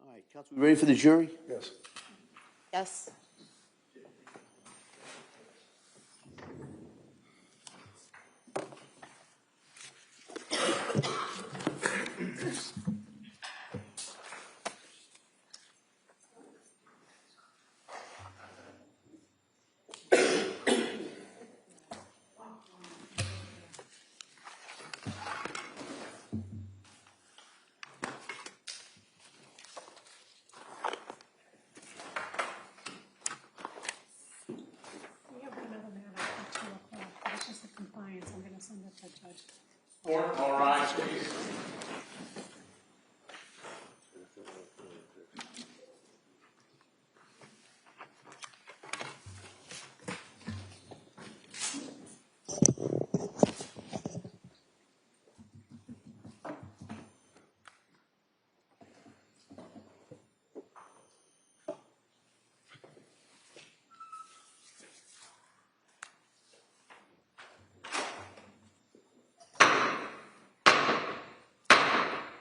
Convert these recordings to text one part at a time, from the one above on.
All right, counsel, we ready for the jury? Yes. Yes. Court, all rise, please.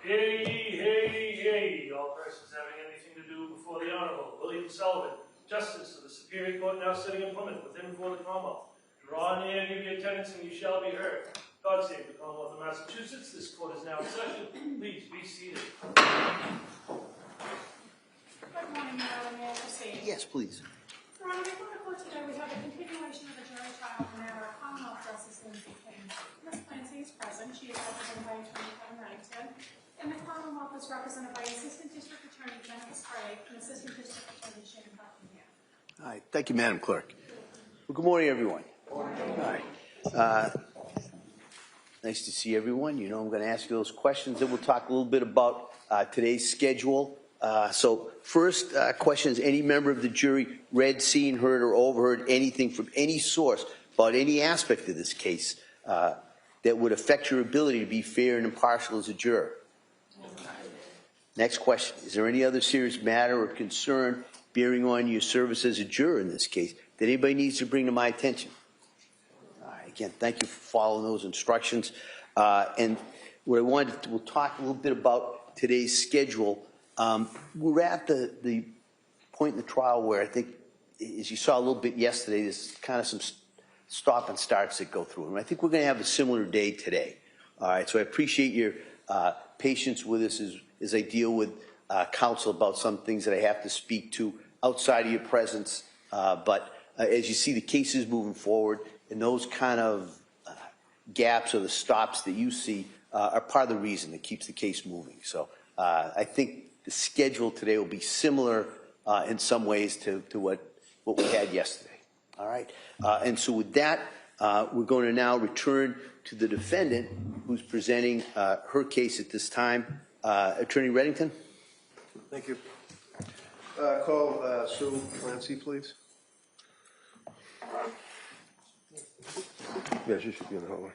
Hear ye, hear ye, hear ye, all persons having anything to do before the Honorable William Sullivan, Justice of the Superior Court now sitting in Plymouth, within before the Commonwealth. Draw near and give your attendance, and you shall be heard. God save the Commonwealth of Massachusetts. This court is now in session. Please be seated. Good morning, Madam. May I proceed? Yes, please. Your Honor, before the court today, we have a continuation of the jury trial in the matter of Commonwealth versus Lindsay Clancy. Ms. Clancy is present. She is represented by Attorney Kevin Reddington. And the Commonwealth is represented by Assistant District Attorney Jennifer Sprague and Assistant District Attorney Shane Buckingham. All right, thank you, Madam Clerk. Well, good morning, everyone. Good morning. All right. Nice to see everyone. You know, I'm going to ask you those questions, and we'll talk a little bit about today's schedule. So first question is, any member of the jury read, seen, heard, or overheard anything from any source about any aspect of this case that would affect your ability to be fair and impartial as a juror? Next question, is there any other serious matter or concern bearing on your service as a juror in this case that anybody needs to bring to my attention? All right, again, thank you for following those instructions. And what I wanted to, we'll talk a little bit about today's schedule. We're at the point in the trial where I think, as you saw a little bit yesterday, there's kind of some stop and starts that go through. And I think we're going to have a similar day today. All right, so I appreciate your patience with us as I deal with counsel about some things that I have to speak to outside of your presence. But as you see the cases moving forward, and those kind of gaps or the stops that you see are part of the reason that keeps the case moving. So I think the schedule today will be similar in some ways to what we had yesterday. All right. And so with that, we're going to now return to the defendant who's presenting her case at this time. Attorney Reddington. Thank you. Call Sue Clancy, please. Yeah, she should be in the hallway.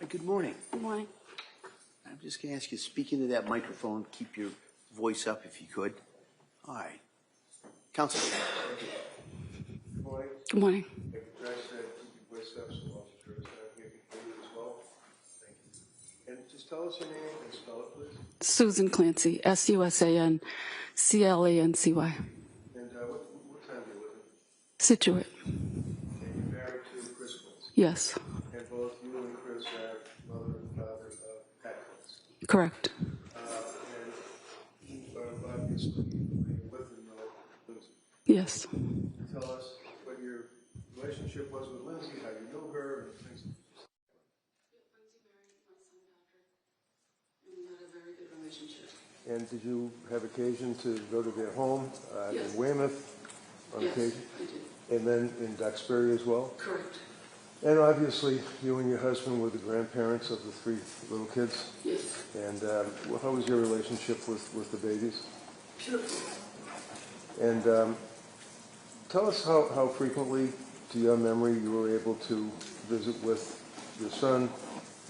Good morning. Good morning. I'm just going to ask you to speak into that microphone, keep your voice up if you could. All right. Counsel. Good morning. Good morning. Like the judge said, keep your voice up so officers here can hear you as well. Thank you. And just tell us your name and spell it, please. Susan Clancy, S-U-S-A-N-C-L-A-N-C-Y. And what time do you live in? Situate. And you're married to Chris Clancy? Yes. And both you and Chris are mother and father of Pat Clancy? Correct. And you are obviously with and know Lindsay. Yes. Tell us what your relationship was with Lindsay, how you know her, and things. relationship. And did you have occasion to go to their home Yes. in Weymouth on Yes, occasion? I did. And then in Duxbury as well? Correct. And obviously, you and your husband were the grandparents of the 3 little kids. Yes. And how was your relationship with the babies? Beautiful. And tell us how frequently, to your memory, you were able to visit with your son,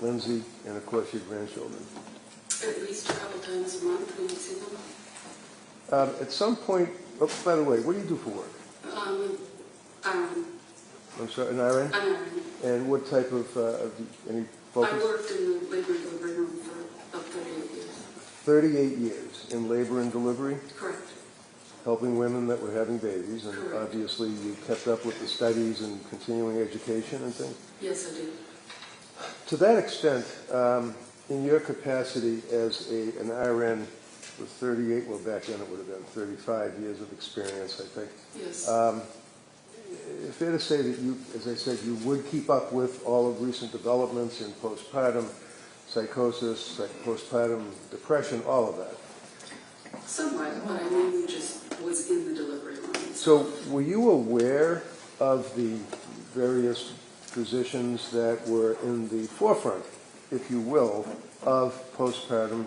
Lindsay, and of course your grandchildren. At least a couple times a month we would see them. At some point, oh, by the way, what do you do for work? Iron. I'm sorry, an RN? I'm Iron. And what type of any focus? I worked in the labor and delivery room for about 38 years. 38 years in labor and delivery, Correct. helping women that were having babies, and Correct. obviously you kept up with the studies and continuing education and things. Yes, I did. To that extent, in your capacity as an RN with 38, well back then it would have been 35 years of experience, I think. Yes. Fair to say that you, as I said, you would keep up with all of recent developments in postpartum psychosis, postpartum depression, all of that. Somewhat, but I mainly just was in the delivery room. So were you aware of the various physicians that were in the forefront, if you will, of postpartum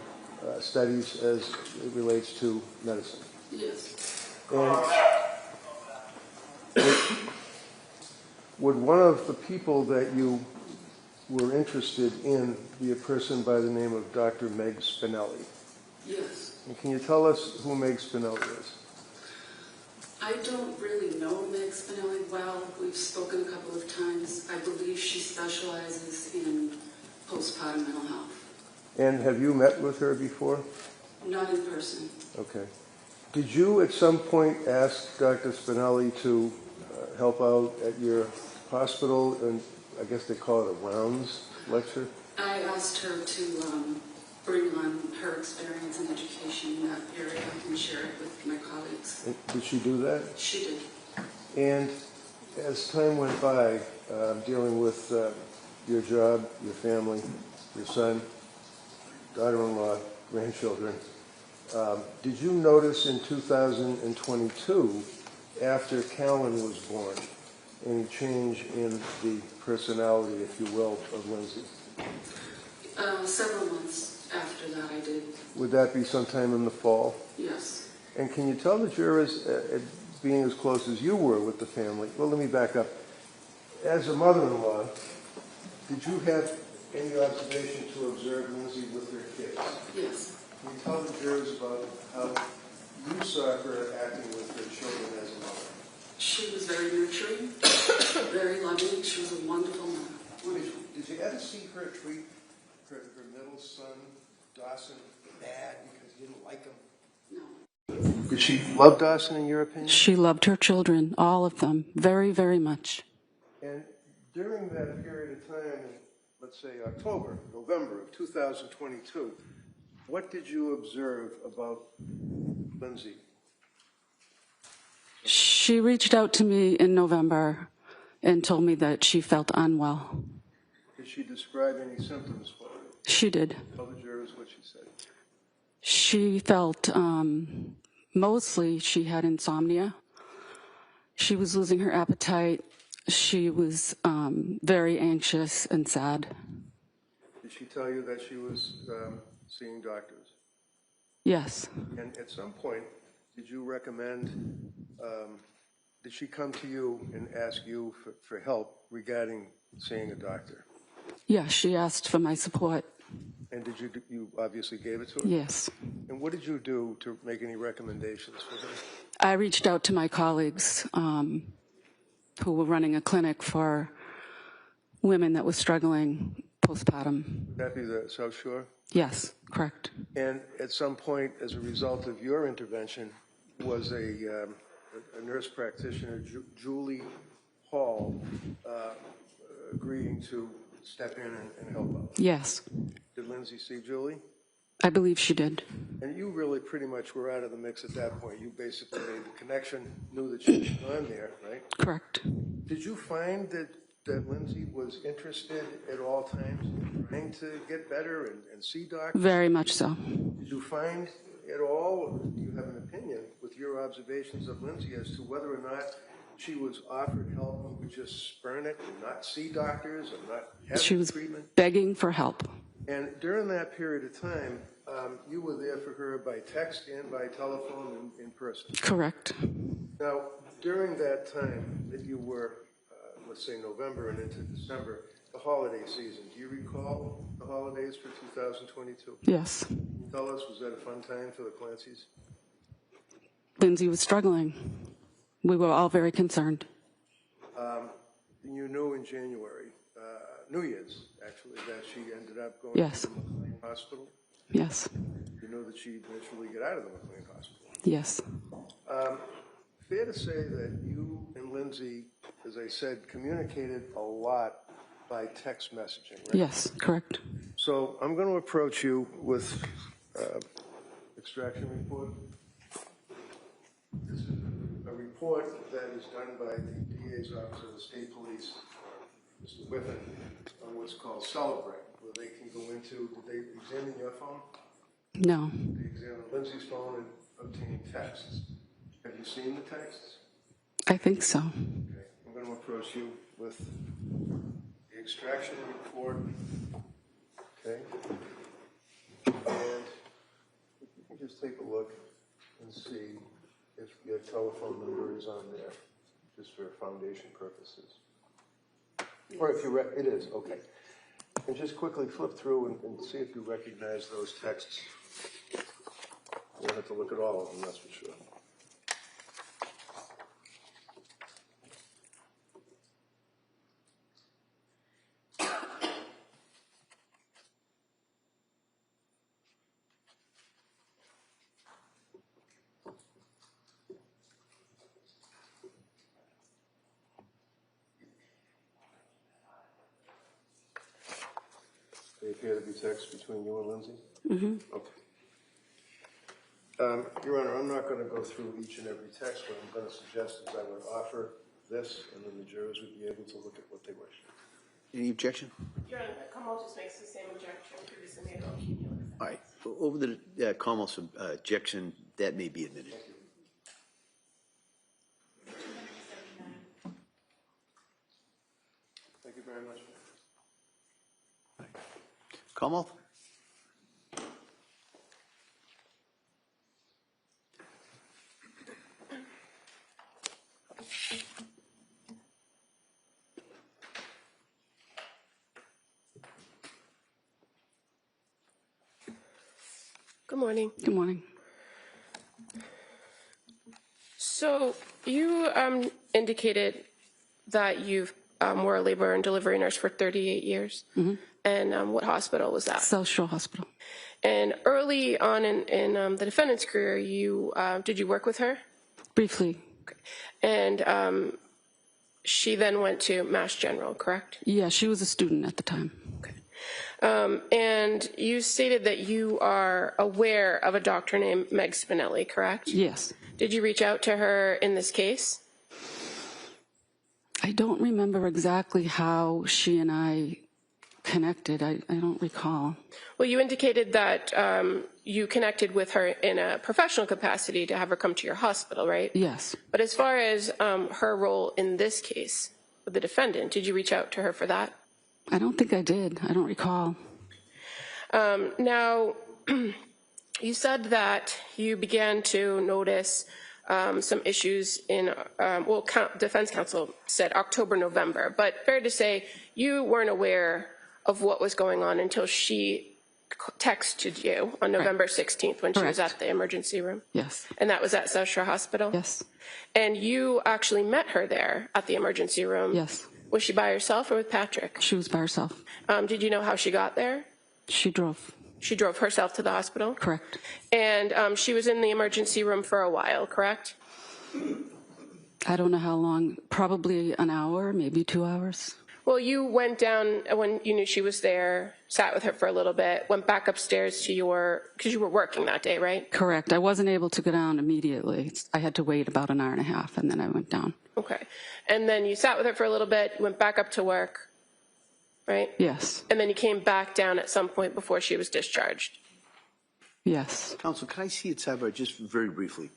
studies as it relates to medicine? Yes. And would one of the people that you were interested in be a person by the name of Dr. Meg Spinelli? Yes. And can you tell us who Meg Spinelli is? I don't really know Meg Spinelli well. We've spoken a couple of times. I believe she specializes in postpartum mental health. And have you met with her before? Not in person. Okay. Did you at some point ask Dr. Spinelli to help out at your hospital, and I guess they call it a rounds lecture? I asked her to bring on her experience and education in that area and share it with my colleagues. And did she do that? She did. And as time went by, dealing with your job, your family, your son, daughter-in-law, grandchildren, did you notice in 2022, after Callan was born, any change in the personality, if you will, of Lindsay? Several months after that I did. Would that be sometime in the fall? Yes. And can you tell the jurors, being as close as you were with the family, well, let me back up. As a mother-in-law, did you have any observation to observe Lindsay with her kids? Yes. Can you tell the jurors about how you saw her acting with her children as a mother? She was very nurturing, very loving. She was a wonderful mother. Wonderful. Did you ever see her treat her middle son, Dawson, bad because he didn't like him? No. Did she love Dawson, in your opinion? She loved her children, all of them, very, very much. And during that period of time, in, let's say October, November of 2022, what did you observe about Lindsay? She reached out to me in November and told me that she felt unwell. Did she describe any symptoms for you? She did. Tell the jurors what she said. She felt, mostly she had insomnia. She was losing her appetite. She was very anxious and sad. Did she tell you that she was seeing doctors? Yes. And at some point, did you recommend, did she come to you and ask you for help regarding seeing a doctor? Yeah, she asked for my support. And did you obviously gave it to her? Yes. And what did you do to make any recommendations for her? I reached out to my colleagues who were running a clinic for women that were struggling postpartum. Would that be the South Shore? Yes, correct. And at some point, as a result of your intervention, was a nurse practitioner, Julie Hall, agreeing to step in and help out? Yes. Did Lindsay see Julie? I believe she did. And you really pretty much were out of the mix at that point. You basically made the connection, knew that she was on there, right? Correct. Did you find that Lindsay was interested at all times in trying to get better and see doctors? Very much so. Did you find at all, do you have an opinion with your observations of Lindsay as to whether or not she was offered help and would just spurn it and not see doctors and not have She was treatment? begging for help. And during that period of time, you were there for her by text and by telephone and in person? Correct. Now, during that time that you were, let's say November and into December, the holiday season, do you recall the holidays for 2022? Yes. Can you tell us, was that a fun time for the Clancys? Lindsay was struggling. We were all very concerned. You knew in January, New Year's, actually, that she ended up going Yes. to the McLean Hospital. Yes. You know that she eventually got out of the McLean Hospital. Yes. Fair to say that you and Lindsay, as I said, communicated a lot by text messaging, right? Yes, correct. So I'm going to approach you with extraction report. This is a report that is done by the DA's Office of the State Police, Mr. Whiffen, on what's called Celebrate, where they can go into, did they examine your phone? No. They examined Lindsay's phone and obtained texts. Have you seen the texts? I think so. Okay. I'm going to approach you with the extraction report. Okay. And you can just take a look and see if your telephone number is on there, just for foundation purposes. Or if you, it is, okay. And just quickly flip through and see if you recognize those texts. You don't have to look at all of them, that's for sure. They appear to be texts between you and Lindsay? Mm-hmm. Okay. Your Honor, I'm not going to go through each and every text. What I'm going to suggest is I would offer this, and then the jurors would be able to look at what they wish. Any objection? Your Honor, Kamal just makes the same objection previously made about cumulative. All right. Over the Commonwealth's objection, that may be admitted. Thank you. Thank you very much. Commonwealth? Good morning. Good morning. So you indicated that you were a labor and delivery nurse for 38 years. Mm-hmm. And what hospital was that? South Shore Hospital. And early on in the defendant's career, you did you work with her? Briefly. Okay. And she then went to Mass General, correct? Yeah, she was a student at the time. Okay. And you stated that you are aware of a doctor named Meg Spinelli, correct? Yes. Did you reach out to her in this case? I don't remember exactly how she and I connected. I don't recall. Well, you indicated that you connected with her in a professional capacity to have her come to your hospital, right? Yes. But as far as her role in this case with the defendant, did you reach out to her for that? I don't think I did. I don't recall. Now, you said that you began to notice some issues in, defense counsel said October, November, but fair to say you weren't aware of what was going on until she texted you on November 16th when she was at the emergency room? Yes. And that was at South Shore Hospital? Yes. And you actually met her there at the emergency room? Yes. Was she by herself or with Patrick? She was by herself. Did you know how she got there? She drove. She drove herself to the hospital? Correct. And she was in the emergency room for a while, correct? I don't know how long, probably an hour, maybe 2 hours. Well, you went down when you knew she was there, sat with her for a little bit, went back upstairs to because you were working that day, right? Correct. I wasn't able to go down immediately. I had to wait about an hour and a half, and then I went down. Okay. And then you sat with her for a little bit, went back up to work. right? Yes. And then you came back down at some point before she was discharged. Yes. Counsel, can I see it sidebar just very briefly?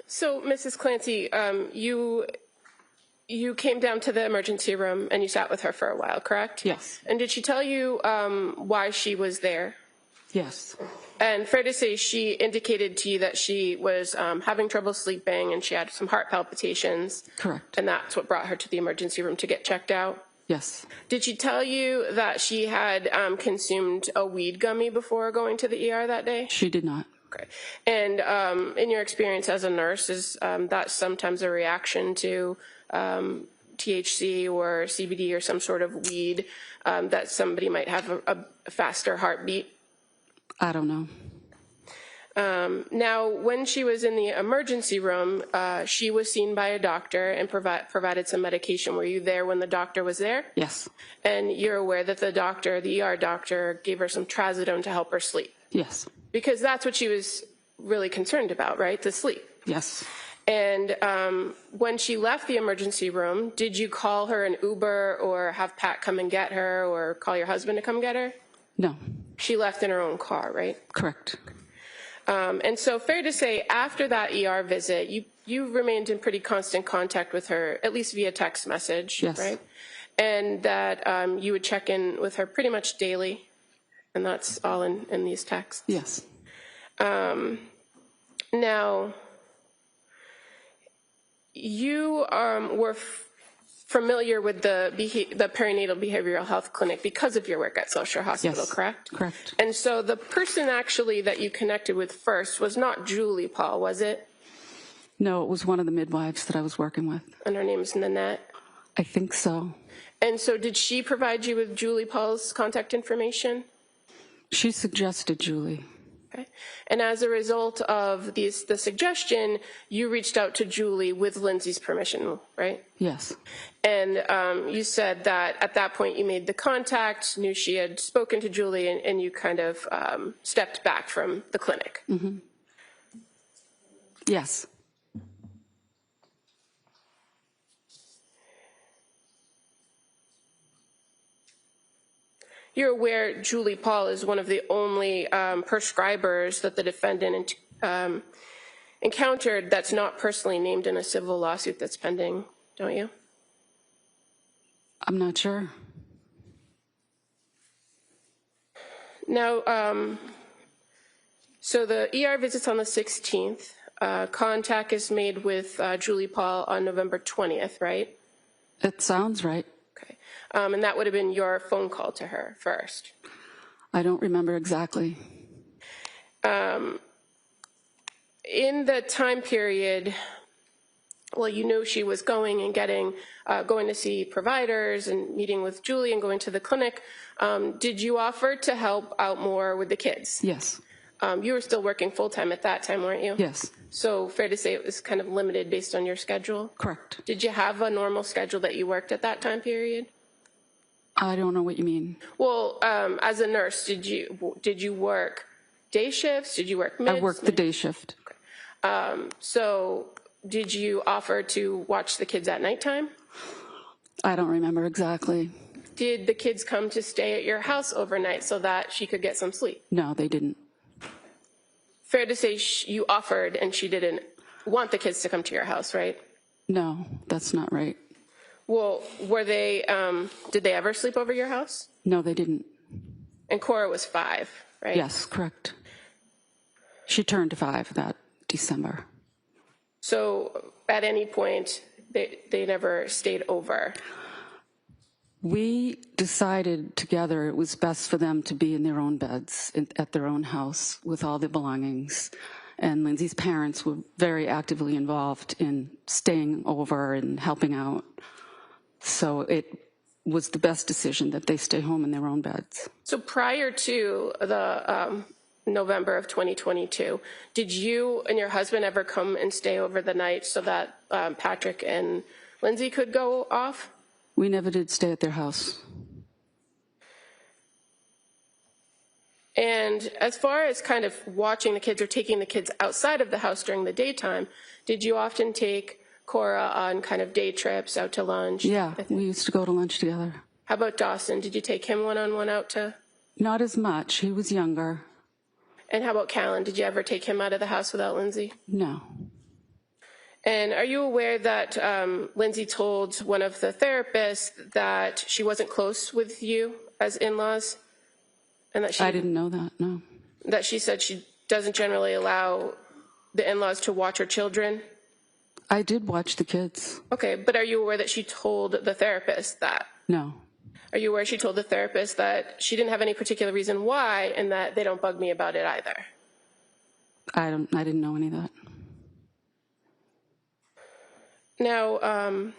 So, Mrs. Clancy, you came down to the emergency room and you sat with her for a while, correct? Yes. And did she tell you why she was there? Yes. And fair to say, she indicated to you that she was having trouble sleeping and she had some heart palpitations. Correct. And that's what brought her to the emergency room to get checked out. Yes. Did she tell you that she had consumed a weed gummy before going to the ER that day? She did not. Okay. And in your experience as a nurse, is that sometimes a reaction to THC or CBD or some sort of weed that somebody might have a faster heartbeat? I don't know. Now, when she was in the emergency room, she was seen by a doctor and provided some medication. Were you there when the doctor was there? Yes. And you're aware that the ER doctor, gave her some trazodone to help her sleep? Yes. Because that's what she was really concerned about, right? The sleep. Yes. And when she left the emergency room, did you call her an Uber or have Pat come and get her or call your husband to come get her? No. She left in her own car, right? Correct. And so fair to say, after that ER visit, you remained in pretty constant contact with her, at least via text message, Yes. right? And that you would check in with her pretty much daily, and that's all in these texts. Yes. Now, you were familiar with the perinatal behavioral health clinic because of your work at South Shore Hospital, Yes. correct? Correct. And so the person actually that you connected with first was not Julie Paul, was it? No, it was one of the midwives that I was working with. And her name's Nanette. I think so. And so did she provide you with Julie Paul's contact information? She suggested Julie. Okay. And as a result of the suggestion, you reached out to Julie with Lindsay's permission, right? Yes. And you said that at that point you made the contact, knew she had spoken to Julie, and you kind of stepped back from the clinic. Mm-hmm. Yes. You're aware Julie Paul is one of the only prescribers that the defendant encountered that's not personally named in a civil lawsuit that's pending, don't you? I'm not sure. Now, so the ER visit's on the 16th. Contact is made with Julie Paul on November 20th, right? It sounds right. Okay. And that would have been your phone call to her first. I don't remember exactly. In the time period, well, you knew she was going and going to see providers and meeting with Julie and going to the clinic. Did you offer to help out more with the kids? Yes. You were still working full-time at that time, weren't you? Yes. So fair to say it was kind of limited based on your schedule? Correct. Did you have a normal schedule that you worked at that time period? I don't know what you mean. Well, as a nurse, did you work day shifts? Did you work mids? I worked the day shift. So did you offer to watch the kids at nighttime? I don't remember exactly. Did the kids come to stay at your house overnight so that she could get some sleep? No, they didn't. fair to say you offered and she didn't want the kids to come to your house, right? No, that's not right. Well, were they, did they ever sleep over your house? No, they didn't. And Cora was 5, right? Yes, correct. She turned 5 that December. So at any point, they never stayed over? We decided together it was best for them to be in their own beds at their own house with all their belongings. And Lindsay's parents were very actively involved in staying over and helping out. So it was the best decision that they stay home in their own beds. So prior to the November of 2022, did you and your husband ever come and stay over the night so that Patrick and Lindsay could go off? We never did stay at their house. And as far as kind of watching the kids or taking the kids outside of the house during the daytime, did you often take Cora on kind of day trips out to lunch? Yeah, we used to go to lunch together. How about Dawson? Did you take him one-on-one out to? Not as much. He was younger. And how about Callan? Did you ever take him out of the house without Lindsay? No. And are you aware that Lindsay told one of the therapists that she wasn't close with you as in-laws? And that I didn't know that, no. That she said she doesn't generally allow the in-laws to watch her children? I did watch the kids. Okay, but are you aware that she told the therapist that? No. Are you aware she told the therapist that she didn't have any particular reason why and that they don't bug me about it either? I didn't know any of that. Now,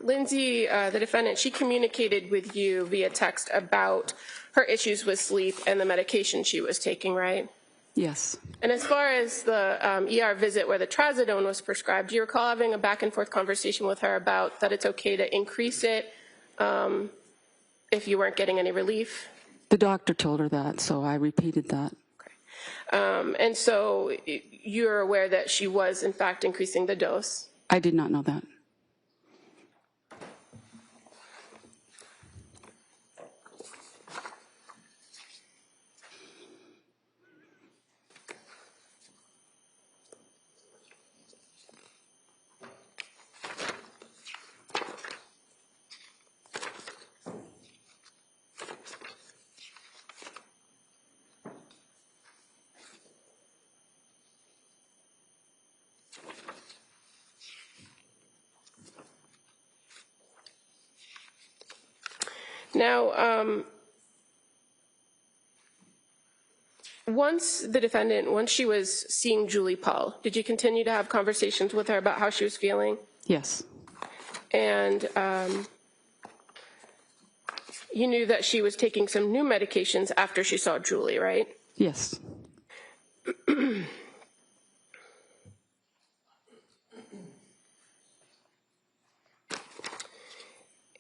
Lindsay, the defendant, she communicated with you via text about her issues with sleep and the medication she was taking, right? Yes. And as far as the ER visit where the trazodone was prescribed, do you recall having a back and forth conversation with her about that it's okay to increase it if you weren't getting any relief? The doctor told her that, so I repeated that. Okay. And so you're aware that she was, in fact, increasing the dose? I did not know that. Now, once she was seeing Julie Paul, did you continue to have conversations with her about how she was feeling? Yes. And you knew that she was taking some new medications after she saw Julie, right? Yes.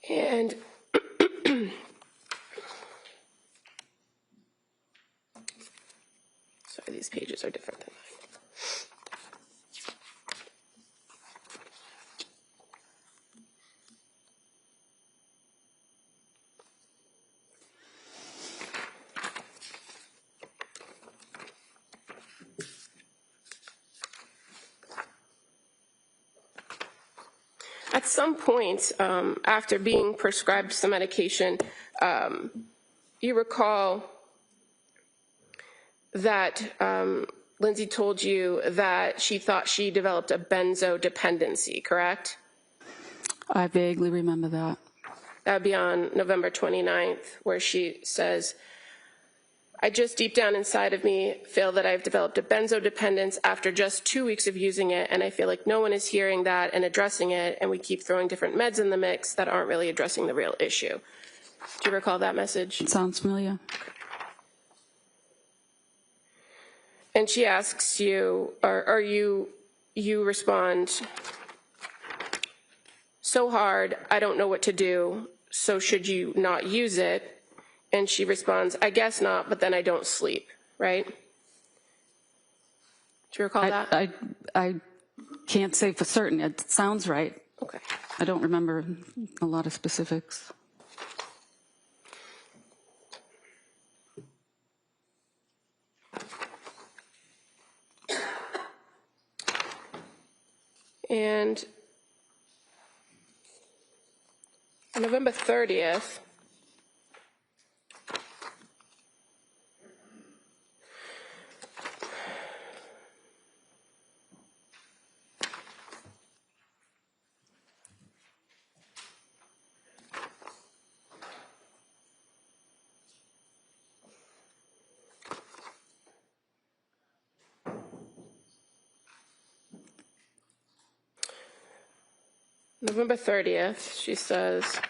And sorry, these pages are different than mine. At some point, after being prescribed some medication, you recall that Lindsay told you that she thought she developed a benzo dependency, correct? I vaguely remember that. That would be on November 29th, where she says, I just deep down inside of me feel that I've developed a benzo dependence after just 2 weeks of using it, and I feel like no one is hearing that and addressing it, and we keep throwing different meds in the mix that aren't really addressing the real issue. Do you recall that message? It sounds familiar. And she asks you, or you respond, so hard, I don't know what to do, so should you not use it? And she responds, I guess not, but then I don't sleep, right? Do you recall that? I can't say for certain. It sounds right. Okay. I don't remember a lot of specifics. And on November 30th, she says,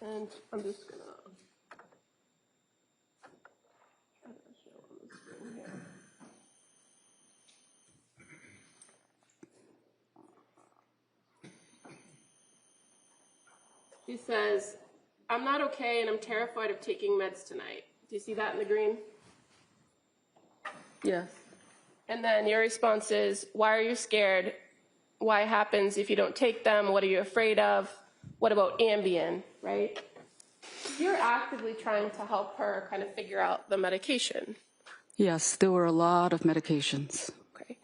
and I'm just gonna try to show on the screen here. She says, I'm not okay and I'm terrified of taking meds tonight. Do you see that in the green? Yes. And then your response is, why are you scared? Why happens if you don't take them? What are you afraid of? What about Ambien, right? You're actively trying to help her kind of figure out the medication. Yes, there were a lot of medications. Okay.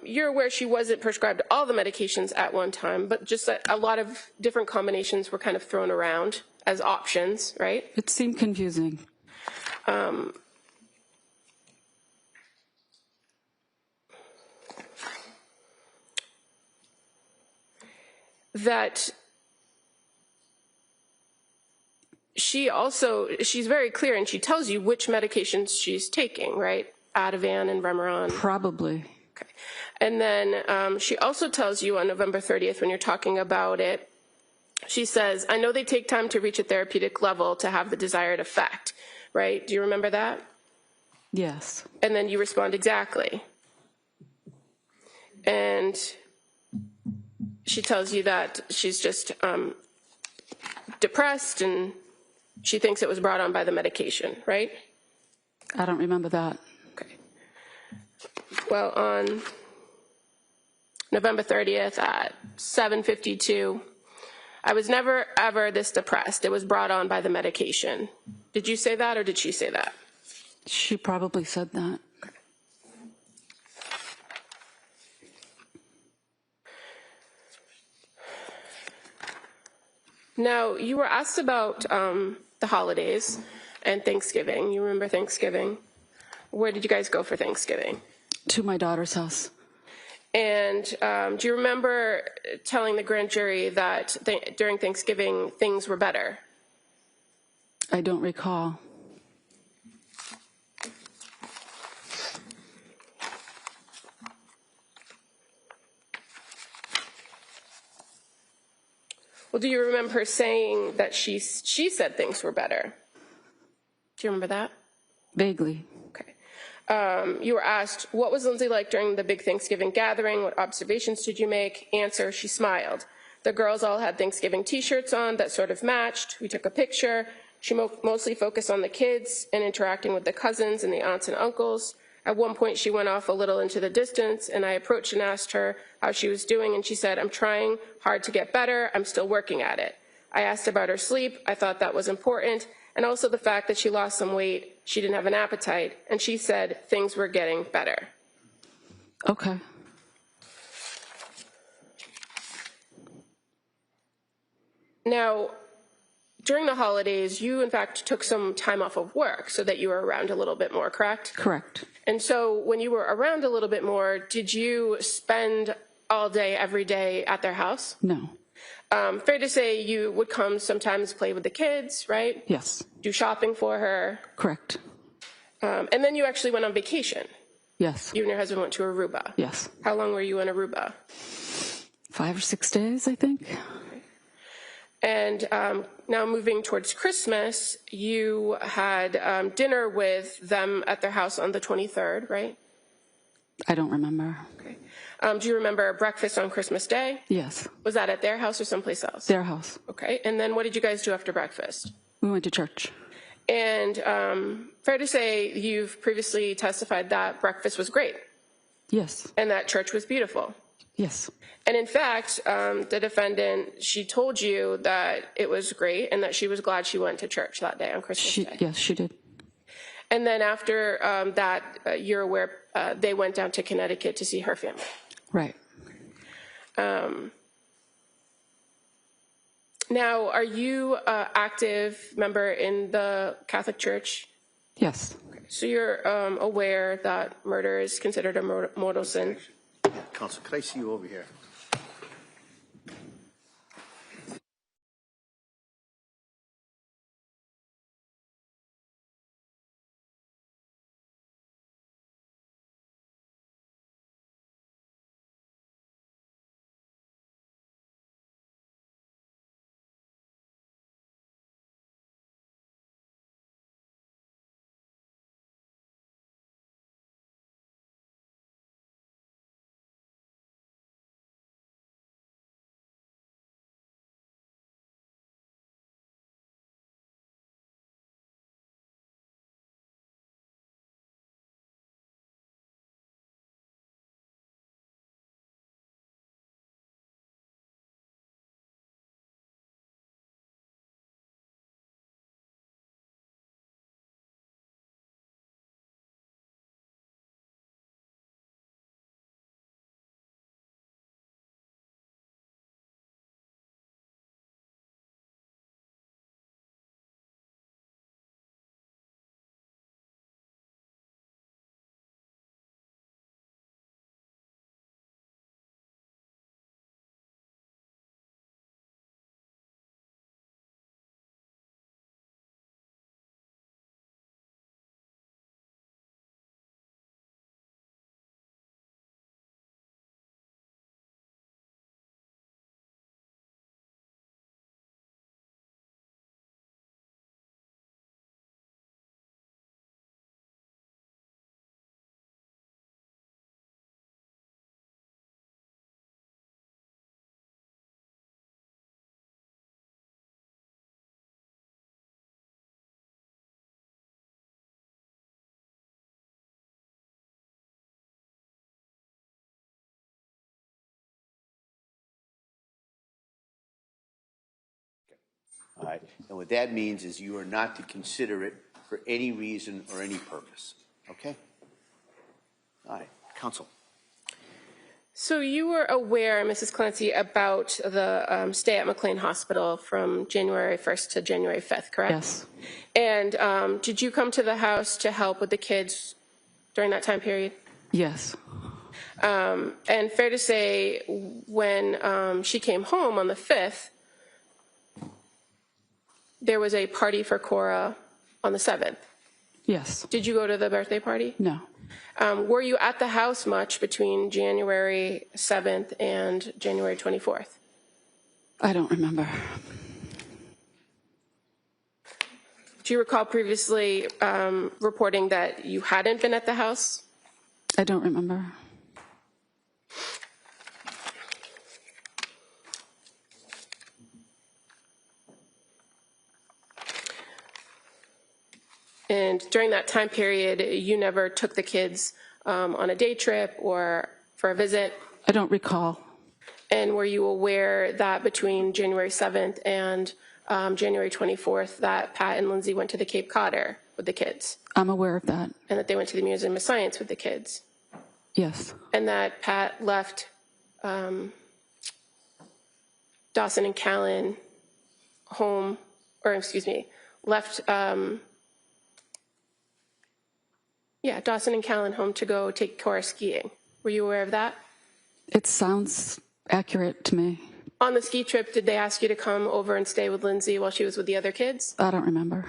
You're aware she wasn't prescribed all the medications at one time, but just that a lot of different combinations were kind of thrown around as options, right? It seemed confusing. That she's very clear and she tells you which medications she's taking, right? Ativan and Remeron. Probably. Okay. And then she also tells you on November 30th when you're talking about it, she says, I know they take time to reach a therapeutic level to have the desired effect, right? Do you remember that? Yes. And then you respond, exactly. And she tells you that she's just depressed and she thinks it was brought on by the medication, right? I don't remember that. Okay. Well, on November 30th at 7:52, I was never, ever this depressed. It was brought on by the medication. Did you say that or did she say that? She probably said that. Now, you were asked about the holidays and Thanksgiving. You remember Thanksgiving? Where did you guys go for Thanksgiving? To my daughter's house. And do you remember telling the grand jury that during Thanksgiving things were better? I don't recall. Well, do you remember her saying that she said things were better? Do you remember that? Vaguely. Okay. You were asked, what was Lindsay like during the big Thanksgiving gathering? What observations did you make? Answer, she smiled. The girls all had Thanksgiving t-shirts on that sort of matched. We took a picture. She mostly focused on the kids and interacting with the cousins and the aunts and uncles. At one point, she went off a little into the distance, and I approached and asked her how she was doing, and she said, I'm trying hard to get better. I'm still working at it. I asked about her sleep. I thought that was important, and also the fact that she lost some weight. She didn't have an appetite, and she said things were getting better. Okay. Now, during the holidays, you, in fact, took some time off of work so that you were around a little bit more, correct? Correct. And so when you were around a little bit more, did you spend all day, every day at their house? No. Fair to say you would come sometimes play with the kids, right? Yes. Do shopping for her. Correct. And then you actually went on vacation. Yes. You and your husband went to Aruba. Yes. How long were you in Aruba? 5 or 6 days, I think. And now moving towards Christmas, you had dinner with them at their house on the 23rd, right? I don't remember. Okay. Do you remember breakfast on Christmas Day? Yes. Was that at their house or someplace else? Their house. Okay. And then what did you guys do after breakfast? We went to church. And fair to say you've previously testified that breakfast was great. Yes. And that church was beautiful. Yes. And in fact, the defendant, she told you that it was great and that she was glad she went to church that day on Christmas Day. Yes, she did. And then after that, you're aware they went down to Connecticut to see her family. Right. Now, are you an active member in the Catholic Church? Yes. So you're aware that murder is considered a mortal sin? Yeah, Counsel, could I see you over here? All right, and what that means is you are not to consider it for any reason or any purpose, okay? All right, Counsel. So you were aware, Mrs. Clancy, about the stay at McLean Hospital from January 1st to January 5th, correct? Yes. And did you come to the house to help with the kids during that time period? Yes. And fair to say, when she came home on the 5th, there was a party for Cora on the 7th. Yes. Did you go to the birthday party? No. Were you at the house much between January 7th and January 24th? I don't remember. Do you recall previously reporting that you hadn't been at the house? I don't remember. And during that time period, you never took the kids on a day trip or for a visit? I don't recall. And were you aware that between January 7th and January 24th that Pat and Lindsay went to the Cape Codder with the kids? I'm aware of that. And that they went to the Museum of Science with the kids? Yes. And that Pat left Dawson and Callan home, or excuse me, left Dawson and Callan home to go take Cora skiing. Were you aware of that? It sounds accurate to me. On the ski trip, did they ask you to come over and stay with Lindsay while she was with the other kids? I don't remember.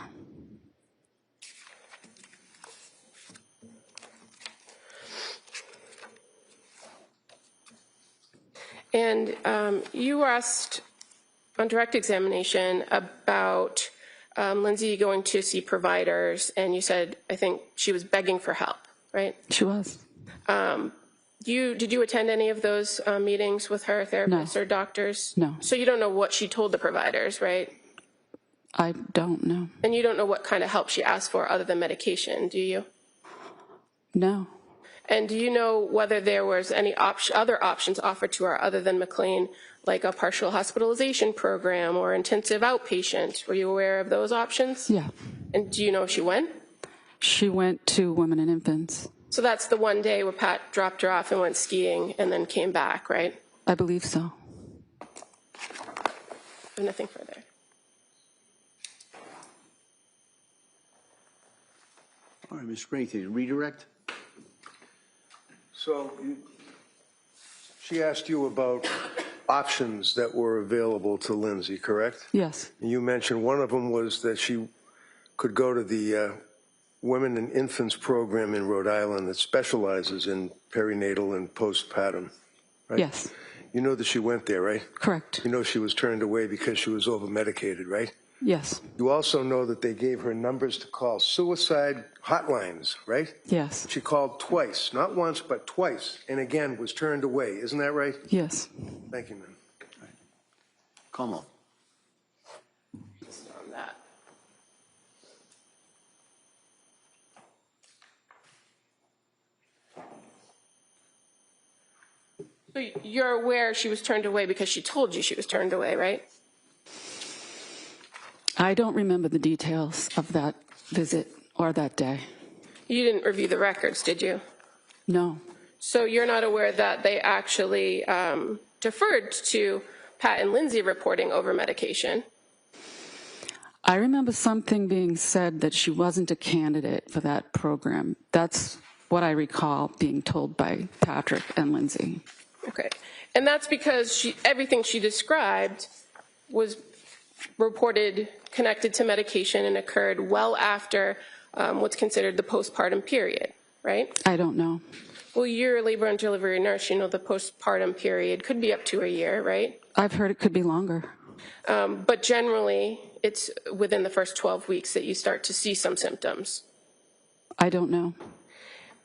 And you were asked on direct examination about Lindsay going to see providers, and you said, I think she was begging for help, right? She was. Did you attend any of those meetings with her, therapists or doctors? No. So you don't know what she told the providers, right? I don't know. And you don't know what kind of help she asked for other than medication, do you? No. And do you know whether there was any other options offered to her other than McLean, like a partial hospitalization program or intensive outpatient? Were you aware of those options? Yeah. And do you know if she went? She went to Women and Infants. So that's the one day where Pat dropped her off and went skiing and then came back, right? I believe so. I have nothing further. All right, Mr. Bennington, redirect? So she asked you about options that were available to Lindsay, correct? Yes. You mentioned one of them was that she could go to the Women and Infants program in Rhode Island that specializes in perinatal and postpartum, right? Yes. You know that she went there, right? Correct. You know she was turned away because she was over-medicated, right? Yes. You also know that they gave her numbers to call suicide hotlines, right? Yes. She called twice, not once, but twice, and again was turned away. Isn't that right? Yes. Thank you, ma'am. Come on. On that. So you're aware she was turned away because she told you she was turned away, right? I don't remember the details of that visit or that day. You didn't review the records, did you? No. So you're not aware that they actually deferred to Pat and Lindsay reporting over medication? I remember something being said that she wasn't a candidate for that program. That's what I recall being told by Patrick and Lindsay. Okay. And that's because everything she described was reported connected to medication and occurred well after what's considered the postpartum period, right? I don't know. Well, you're a labor and delivery nurse. You know the postpartum period could be up to a year, right? I've heard it could be longer. But generally, it's within the first 12 weeks that you start to see some symptoms. I don't know.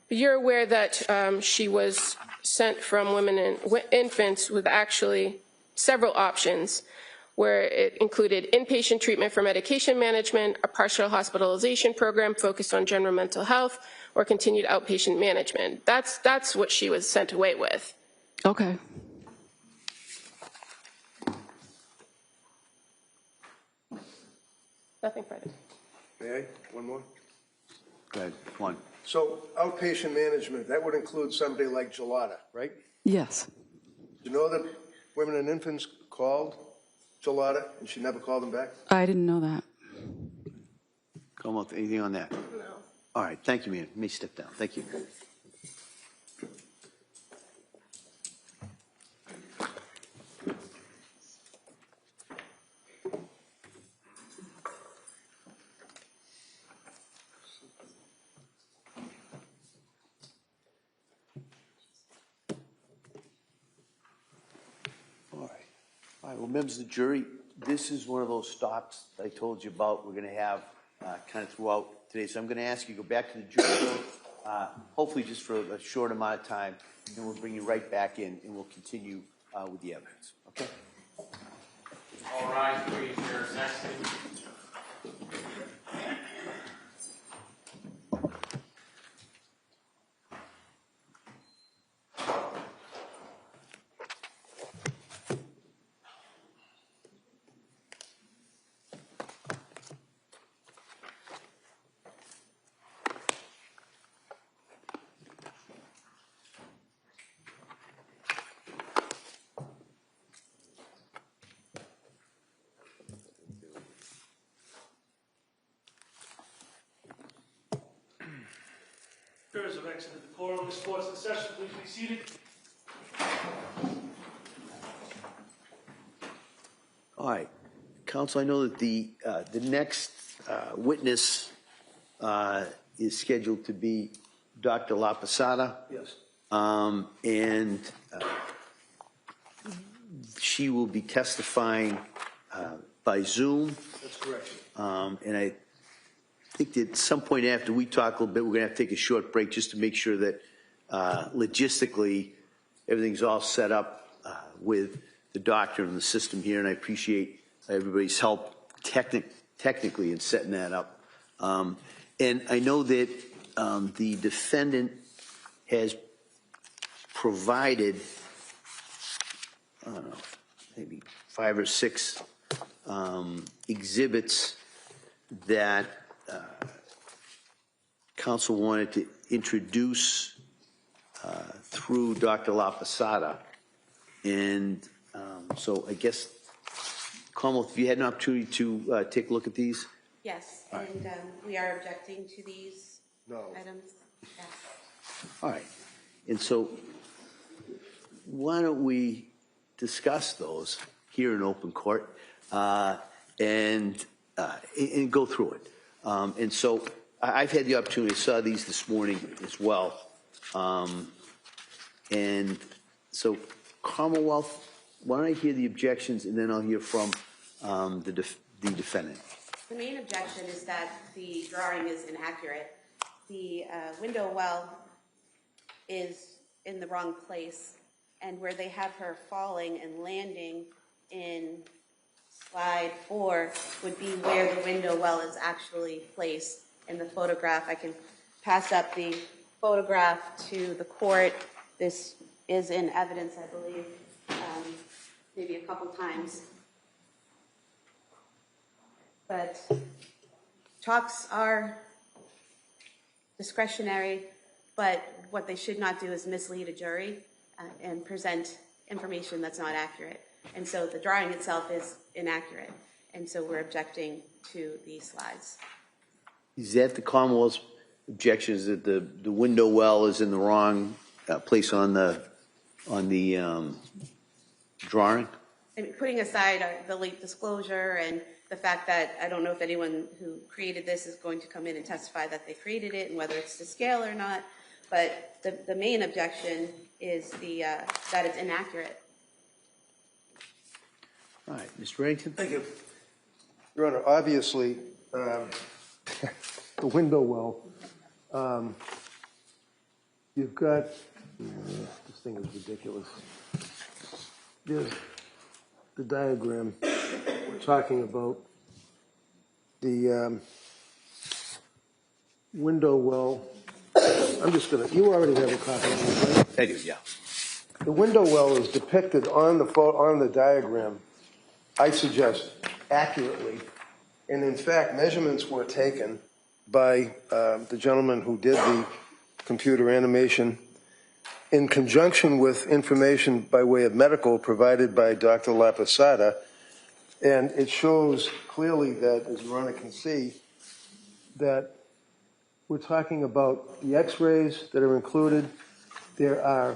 You're aware that she was sent from Women and Infants with actually several options, where it included inpatient treatment for medication management, a partial hospitalization program focused on general mental health, or continued outpatient management. That's what she was sent away with. Okay. Nothing further. May I? One more? Go ahead, one. So outpatient management, that would include somebody like Gelada, right? Yes. You know that Women and Infants called Gelada and she never called them back? I didn't know that. Come on, anything on that? No. All right, thank you, ma'am. Let me step down. Thank you. All right, well, members of the jury, this is one of those stops I told you about we're going to have kind of throughout today. So I'm going to ask you to go back to the jury room, hopefully just for a short amount of time, and then we'll bring you right back in and we'll continue with the evidence. Okay? All rise, please. Your second. Jurors have exited the courtroom. This court's in session. Please be seated. All right, counsel, I know that the next witness is scheduled to be Dr. La Posada. Yes. And she will be testifying by Zoom. That's correct. And I think that at some point after we talk a little bit, we're going to have to take a short break just to make sure that logistically everything's all set up with the doctor and the system here. And I appreciate everybody's help technically in setting that up. And I know that the defendant has provided, I don't know, maybe 5 or 6 exhibits that council wanted to introduce through Dr. La Posada. And so I guess, Commonwealth, have you had an opportunity to take a look at these? Yes, and we are objecting to these items. Yes. All right. And so why don't we discuss those here in open court and go through it. And so I've had the opportunity, I saw these this morning as well. And so Commonwealth, why don't I hear the objections and then I'll hear from the defendant. The main objection is that the drawing is inaccurate. The window well is in the wrong place, and where they have her falling and landing in slide 4 would be where the window well is actually placed in the photograph. I can pass up the photograph to the court. This is in evidence, I believe, maybe a couple times. But chalks are discretionary, but what they should not do is mislead a jury and present information that's not accurate. And so the drawing itself is inaccurate, and so we're objecting to these slides. Is that the Commonwealth's objection, is that the window well is in the wrong place on the drawing? I mean, putting aside the late disclosure and the fact that I don't know if anyone who created this is going to come in and testify that they created it and whether it's to scale or not, but the main objection is that it's inaccurate. All right, Mr. Reddington. Thank you. Your Honor, obviously, the window well, you've got, this thing is ridiculous. There's the diagram we're talking about. The window well, I'm just going to, you already have a copy of it, right? I do, yeah. The window well is depicted on the diagram, I suggest, accurately. And in fact, measurements were taken by the gentleman who did the computer animation in conjunction with information by way of medical provided by Dr. La Posada. And it shows clearly that, as Your Honor can see, that we're talking about the x-rays that are included. There are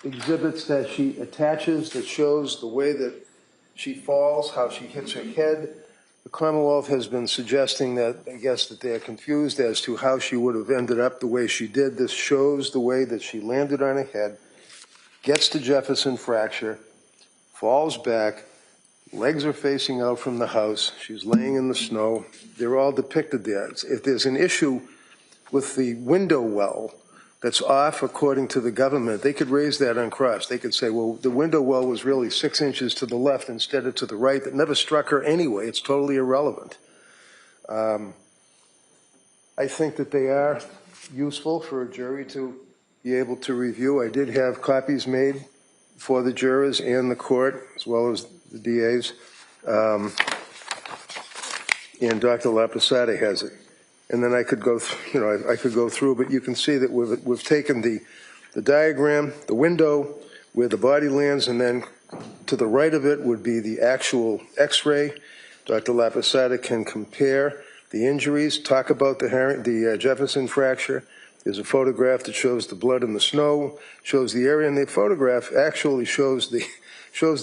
exhibits that she attaches that shows the way that she falls, how she hits her head. The Commonwealth has been suggesting that, I guess, that they're confused as to how she would have ended up the way she did. This shows the way that she landed on her head, gets the Jefferson fracture, falls back, legs are facing out from the house, she's laying in the snow. They're all depicted there. If there's an issue with the window well that's off according to the government, they could raise that on cross. They could say, well, the window well was really 6 inches to the left instead of to the right. That never struck her anyway. It's totally irrelevant. I think that they are useful for a jury to be able to review. I did have copies made for the jurors and the court, as well as the DAs. And Dr. La Posada has it. And then I could go, I could go through, but you can see that we've taken the diagram, the window, where the body lands, and then to the right of it would be the actual X-ray. Dr. La Posada can compare the injuries, talk about the Jefferson fracture. There's a photograph that shows the blood in the snow, shows the area, and the photograph actually shows the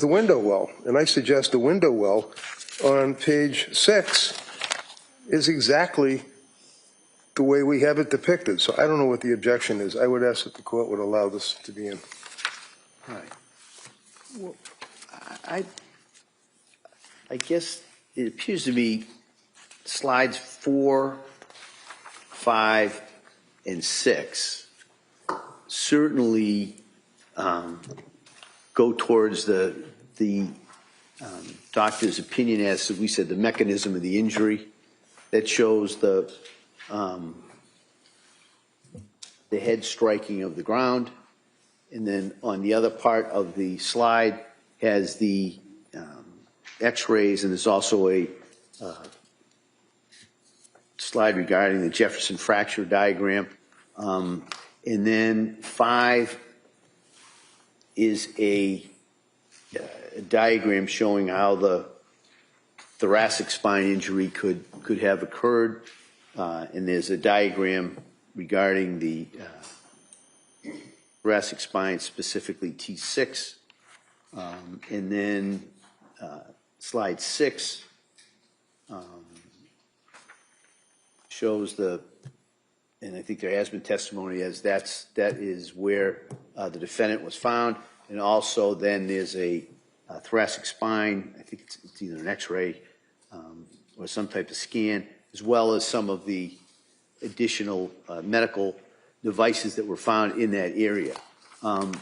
window well. And I suggest the window well on page 6 is exactly the way we have it depicted. So I don't know what the objection is. I would ask that the court would allow this to be in. All right. Well, I guess it appears to me slides 4, 5, and 6 certainly go towards the doctor's opinion as to, we said, the mechanism of the injury. That shows the head striking of the ground, and then on the other part of the slide has the slide regarding the Jefferson fracture diagram. And then 5 is a diagram showing how the thoracic spine injury could have occurred. And there's a diagram regarding the thoracic spine, specifically T6. And then slide 6 shows and I think there has been testimony as that is where the defendant was found. And also then there's a thoracic spine, I think it's either an x-ray or some type of scan, as well as some of the additional medical devices that were found in that area. I'm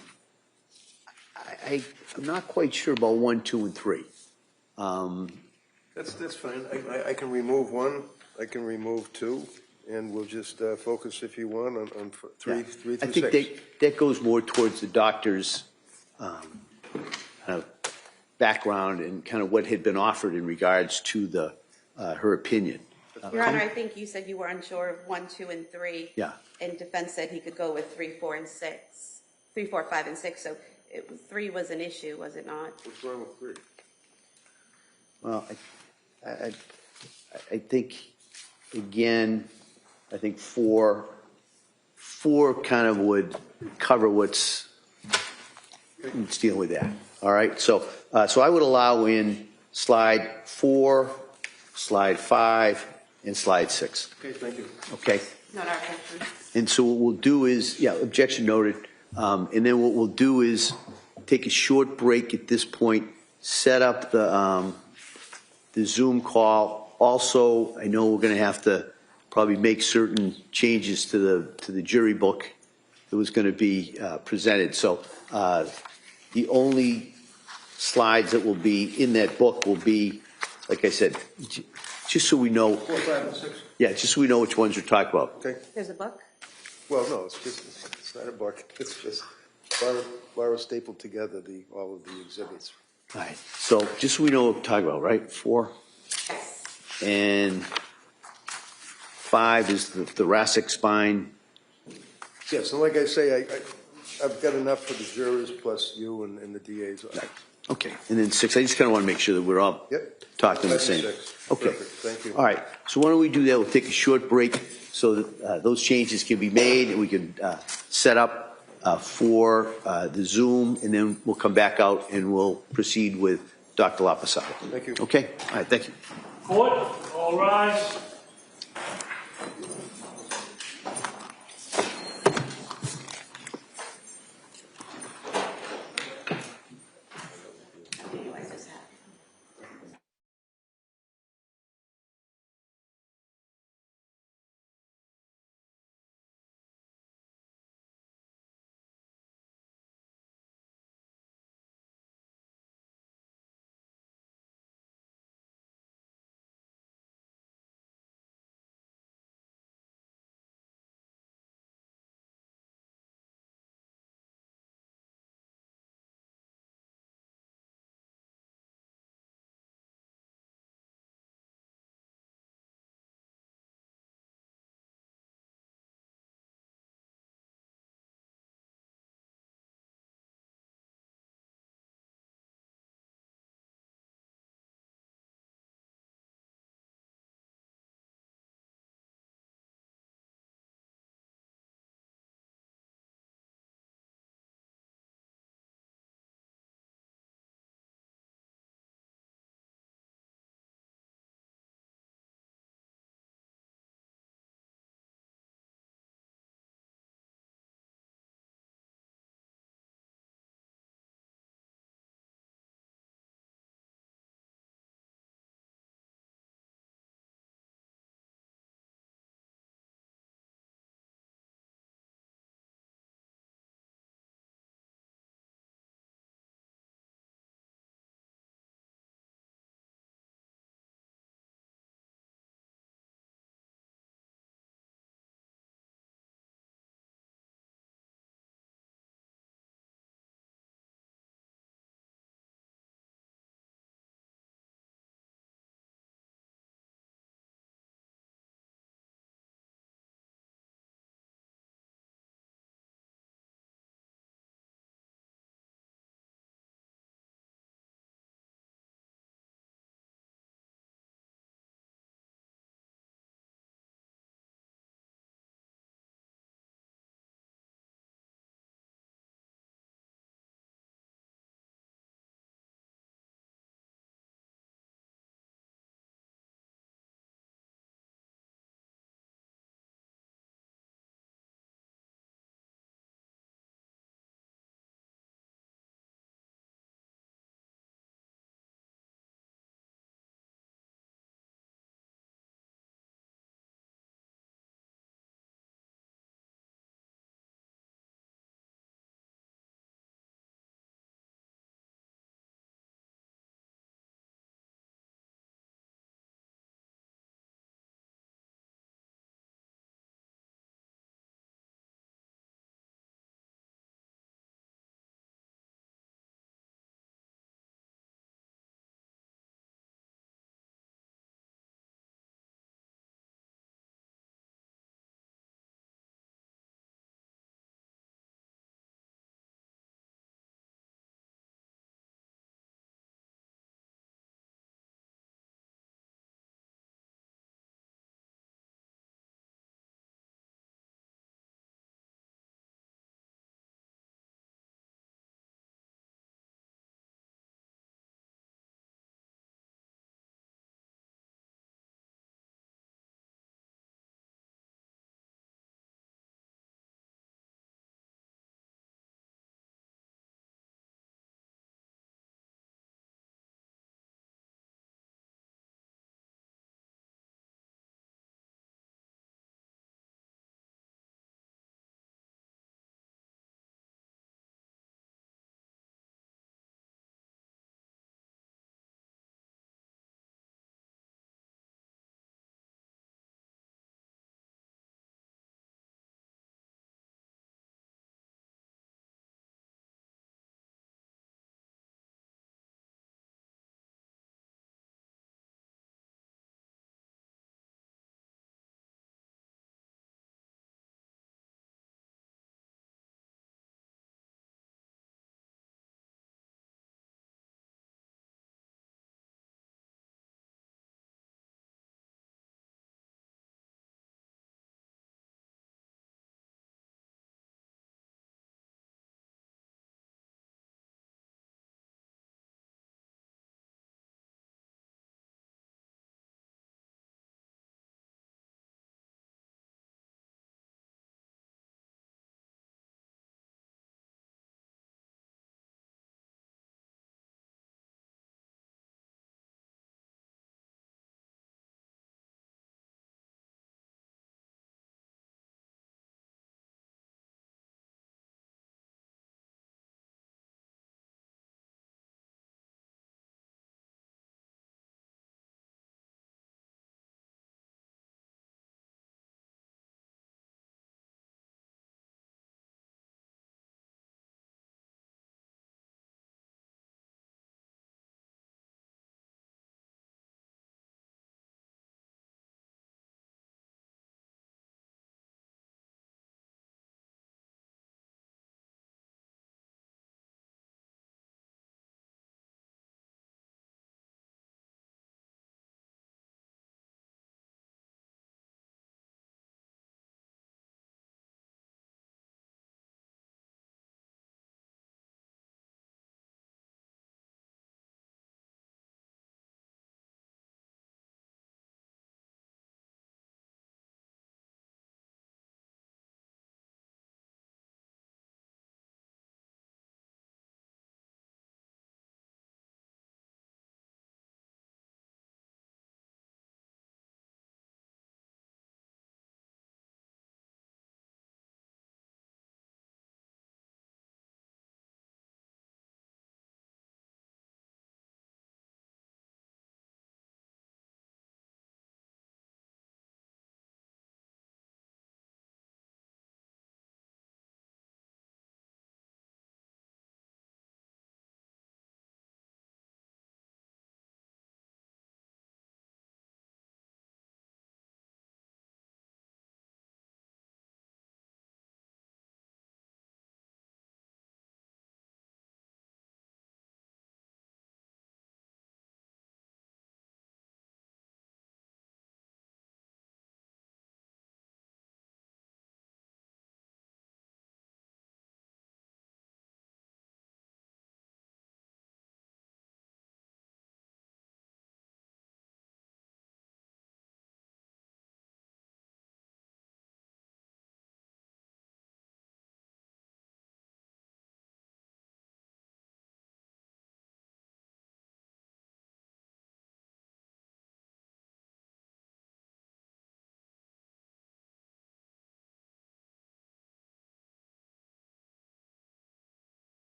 not quite sure about 1, 2, and 3. That's fine. I can remove 1, I can remove 2, and we'll just focus, if you want, on 3 through 6. I think that goes more towards the doctor's kind of background and kind of what had been offered in regards to her opinion. Your Honor, I think you said you were unsure of 1, 2, and 3. Yeah. And defense said he could go with 3, 4, and 6. 3, 4, 5, and 6. So 3 was an issue, was it not? What's wrong with 3? Well, I think, again, I think 4 kind of would cover what's dealing with that. All right. So I would allow in slide 4, slide 5, and slide 6. Okay, thank you. Okay. Not our objection. And so what we'll do is, objection noted. And then what we'll do is take a short break at this point, set up the Zoom call. Also, I know we're going to have to probably make certain changes to the jury book that was going to be presented. So the only slides that will be in that book will be, like I said, just so we know. 4, 5, and 6. Yeah, just so we know which ones we're talking about. Okay. There's a book? Well, no, it's not a book. It's just Laura stapled together all of the exhibits. All right. So just so we know what we're talking about, right? 4. And 5 is the thoracic spine. Yes, and like I say, I've got enough for the jurors plus you and the DAs. Right. Okay. And then 6, I just kind of want to make sure that we're all talking the same. 6. Okay. Perfect. Thank you. All right. So why don't we do that? We'll take a short break so that those changes can be made and we can set up for the Zoom, and then we'll come back out and we'll proceed with Dr. Lapasada. Thank you. Okay? All right. Thank you. Court, all rise.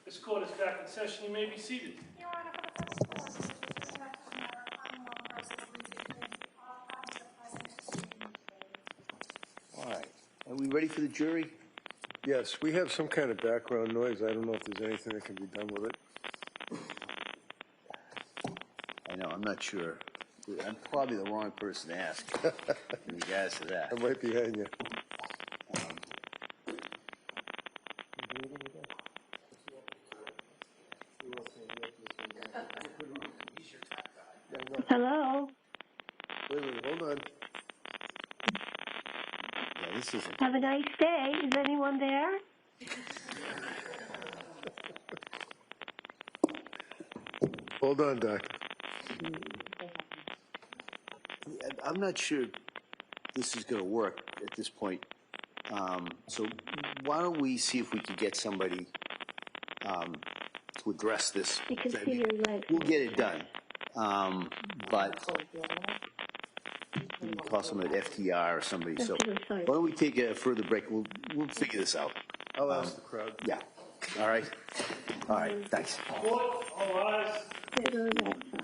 This court is back in session. You may be seated. Your Honor, for the first court, this is the matter of Commonwealth versus Lindsay Clancy. All parties are present to speak in favor. All right. Are we ready for the jury? Yes, we have some kind of background noise. I don't know if there's anything that can be done with it. I know, I'm not sure. I'm probably the wrong person to ask in regards to that. I'm right behind you. Hello. Wait, hold on. Yeah, this isn't. Have a nice day. Is anyone there? Hold on, Doc. I'm not sure this is going to work at this point. So why don't we see if we can get somebody to address this. You can see your leg. We'll get it done. But we can call someone at FTR or somebody. So why don't we take a further break? We'll figure this out. I'll ask the crowd. Yeah. All right. All right. Thanks. Court, all rise. There goes that side.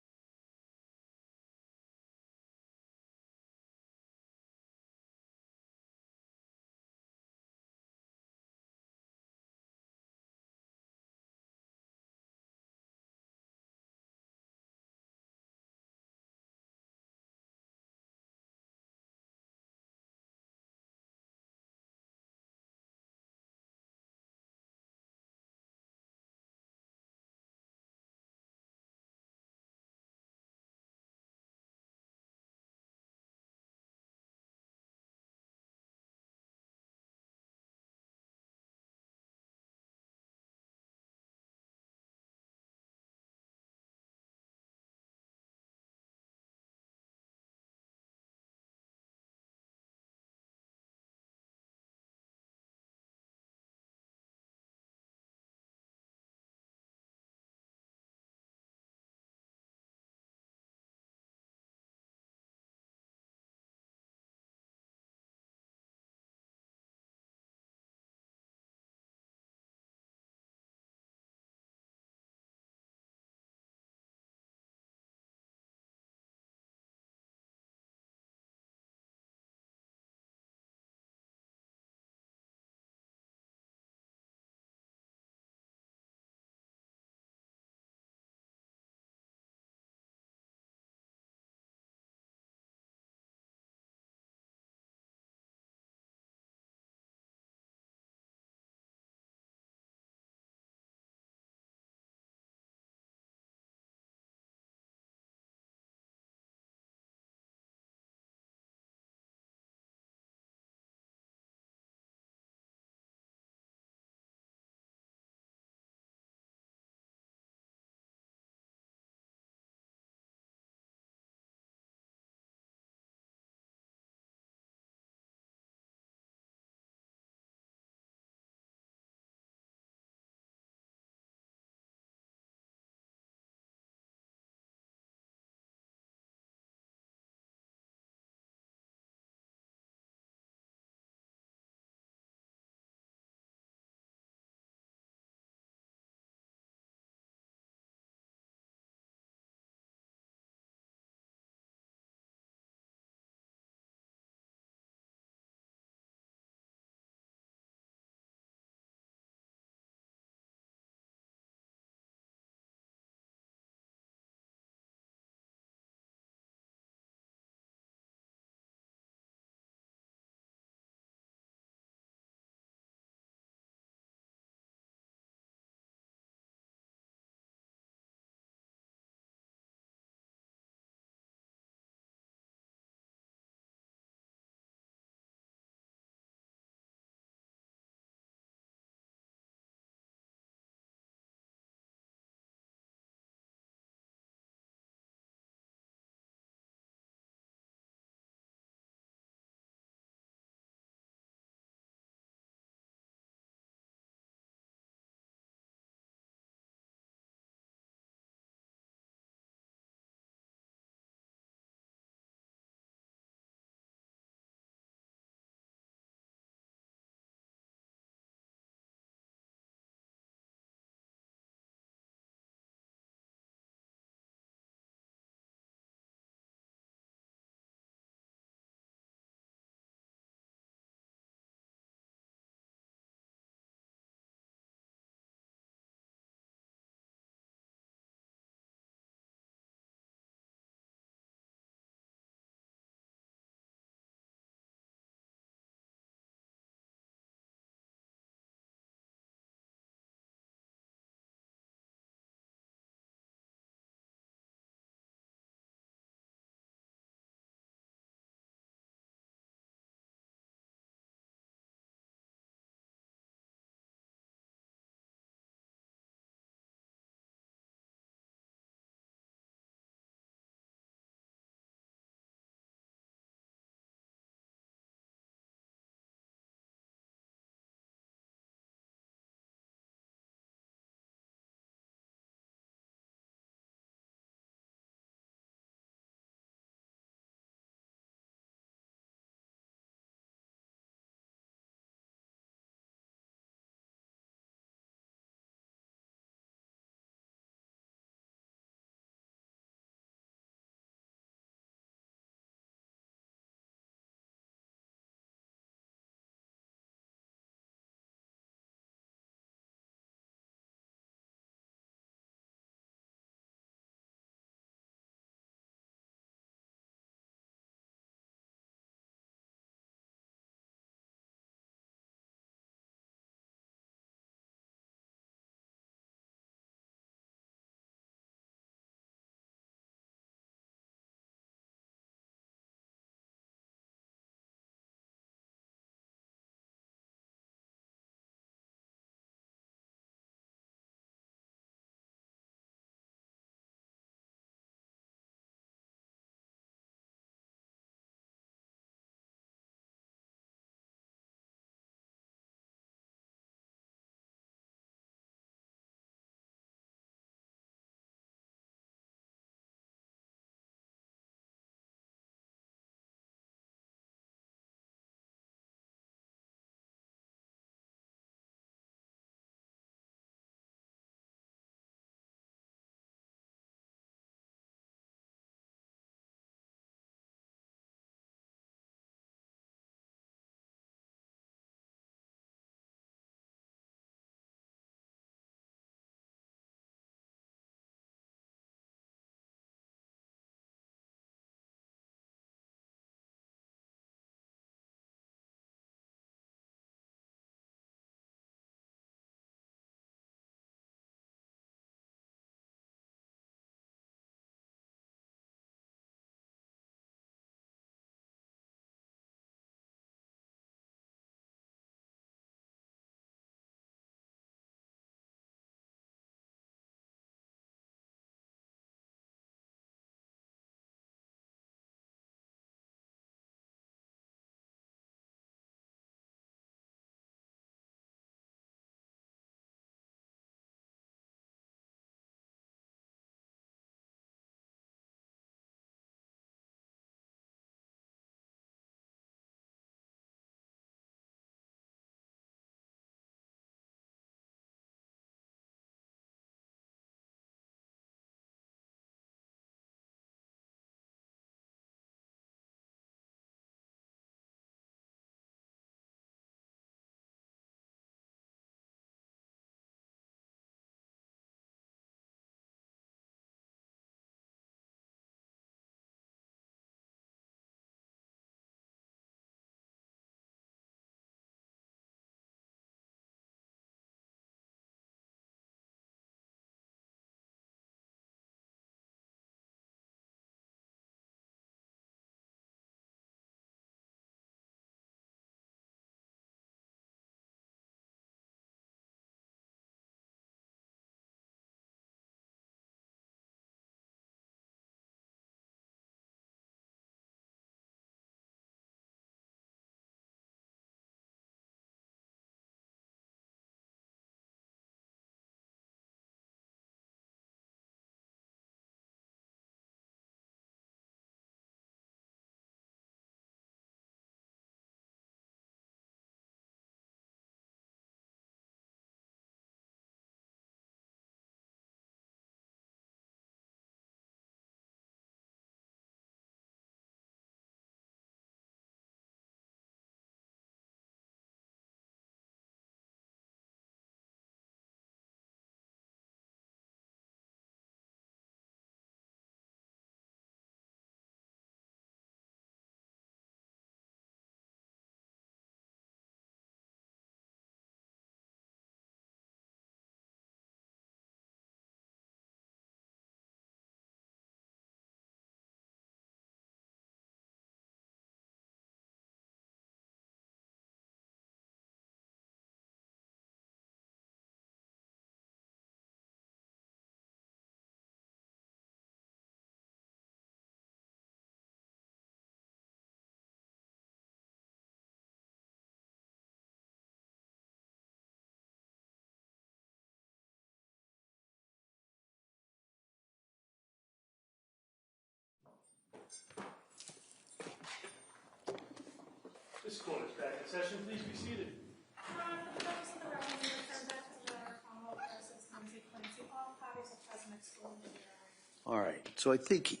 This court is back in session. Please be seated. For the purpose of the record, we return back to the matter of Commonwealth versus Lindsay Clancy. All parties are present excluding the jury. All right, so I think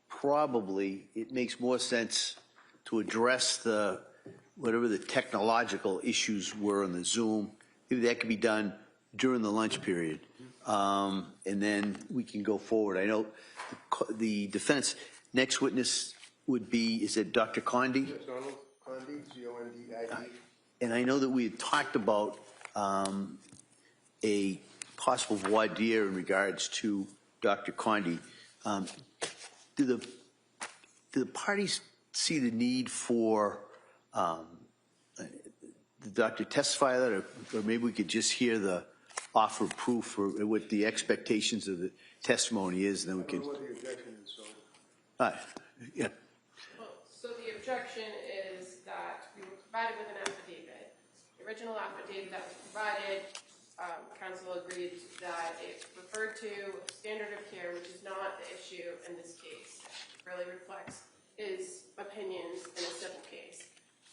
probably it makes more sense to address the, whatever the technological issues were on the Zoom. Maybe that could be done during the lunch period. And then we can go forward. I know the defense, next witness would be, is it Dr. Condi? Yes, Donald Condi, C-O-N-D-I-E. And I know that we had talked about a possible voir dire in regards to Dr. Condi. Do the parties see the need for the doctor testify that, or maybe we could just hear the offer of proof or what the expectations of the testimony is, and then we can. I don't know what the objection is, so. Yeah. Well, so the objection is that we were provided with an affidavit. The original affidavit that was provided, counsel agreed that it referred to standard of care, which is not the issue in this case. It really reflects his opinions in a civil case.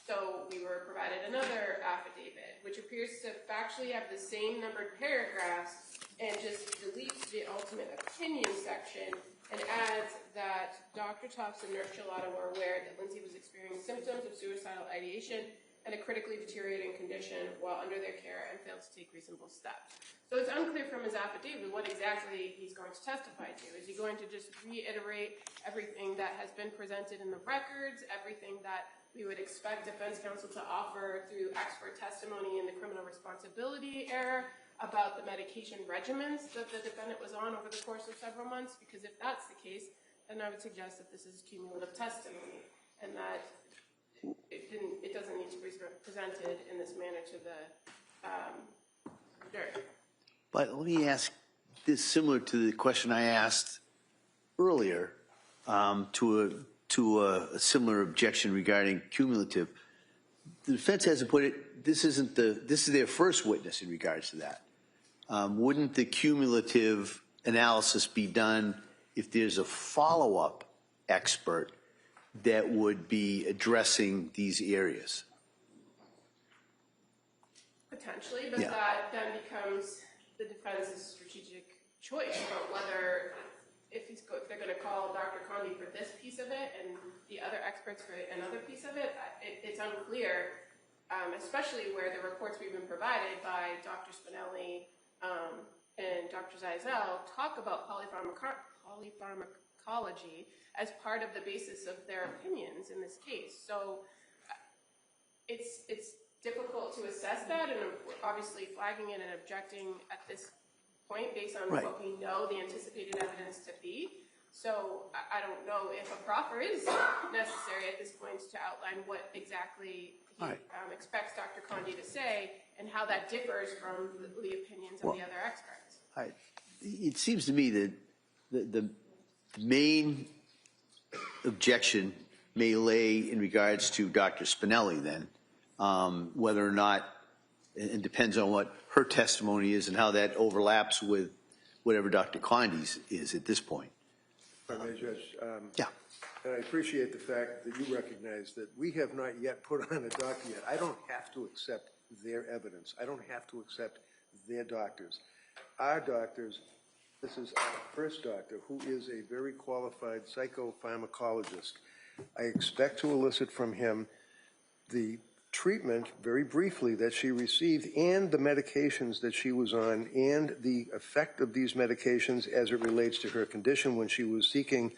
So we were provided another affidavit, which appears to factually have the same numbered paragraphs and just deletes the ultimate opinion section and adds that Dr. Tufts and Nurse Gelato were aware that Lindsay was experiencing symptoms of suicidal ideation and a critically deteriorating condition while under their care and failed to take reasonable steps. So it's unclear from his affidavit what exactly he's going to testify to. Is he going to just reiterate everything that has been presented in the records, everything that we would expect defense counsel to offer through expert testimony in the criminal responsibility era about the medication regimens that the defendant was on over the course of several months? Because if that's the case, then I would suggest that this is cumulative testimony and that it doesn't need to be presented in this manner to the jury. But let me ask this, similar to the question I asked earlier, to a similar objection regarding cumulative. The defense hasn't put it. This is their first witness in regards to that. Wouldn't the cumulative analysis be done if there's a follow-up expert that would be addressing these areas? Potentially, but that then becomes the defense's strategic choice about whether if they're going to call Dr. Condi for this piece of it and the other experts for another piece of it. It's unclear, especially where the reports we've been provided by Dr. Spinelli and Dr. Zeisel talk about polypharmacology as part of the basis of their opinions in this case. So it's difficult to assess that, and obviously flagging it and objecting at this point based on what we know the anticipated evidence to be. So I don't know if a proffer is necessary at this point to outline what exactly he expects Dr. Condi to say and how that differs from the opinions of the other experts. It seems to me that the main objection may lay in regards to Dr. Spinelli then, whether or not, it depends on what her testimony is and how that overlaps with whatever Dr. Condi's is at this point. If I may, Judge. Yeah. And I appreciate the fact that you recognize that we have not yet put on a doctor yet. I don't have to accept their evidence. I don't have to accept their doctors. Our doctors, this is our first doctor, who is a very qualified psychopharmacologist. I expect to elicit from him the treatment, very briefly, that she received and the medications that she was on and the effect of these medications as it relates to her condition when she was seeking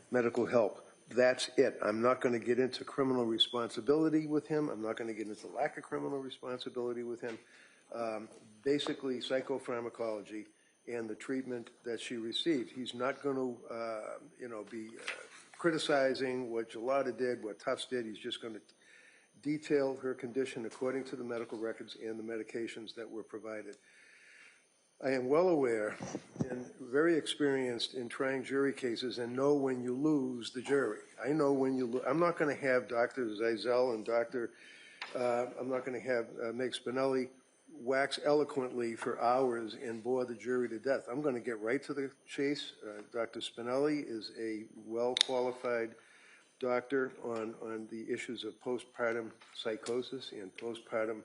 medical help. That's it. I'm not going to get into criminal responsibility with him. I'm not going to get into lack of criminal responsibility with him. Basically, psychopharmacology and the treatment that she received. He's not going to, be criticizing what Gelato did, what Tufts did. He's just going to detail her condition according to the medical records and the medications that were provided. I am well aware and very experienced in trying jury cases and know when you lose the jury. I know when you lose. I'm not going to have Dr. Zeisel and I'm not going to have Meg Spinelli wax eloquently for hours and bore the jury to death. I'm going to get right to the chase. Dr. Spinelli is a well-qualified doctor on the issues of postpartum psychosis and postpartum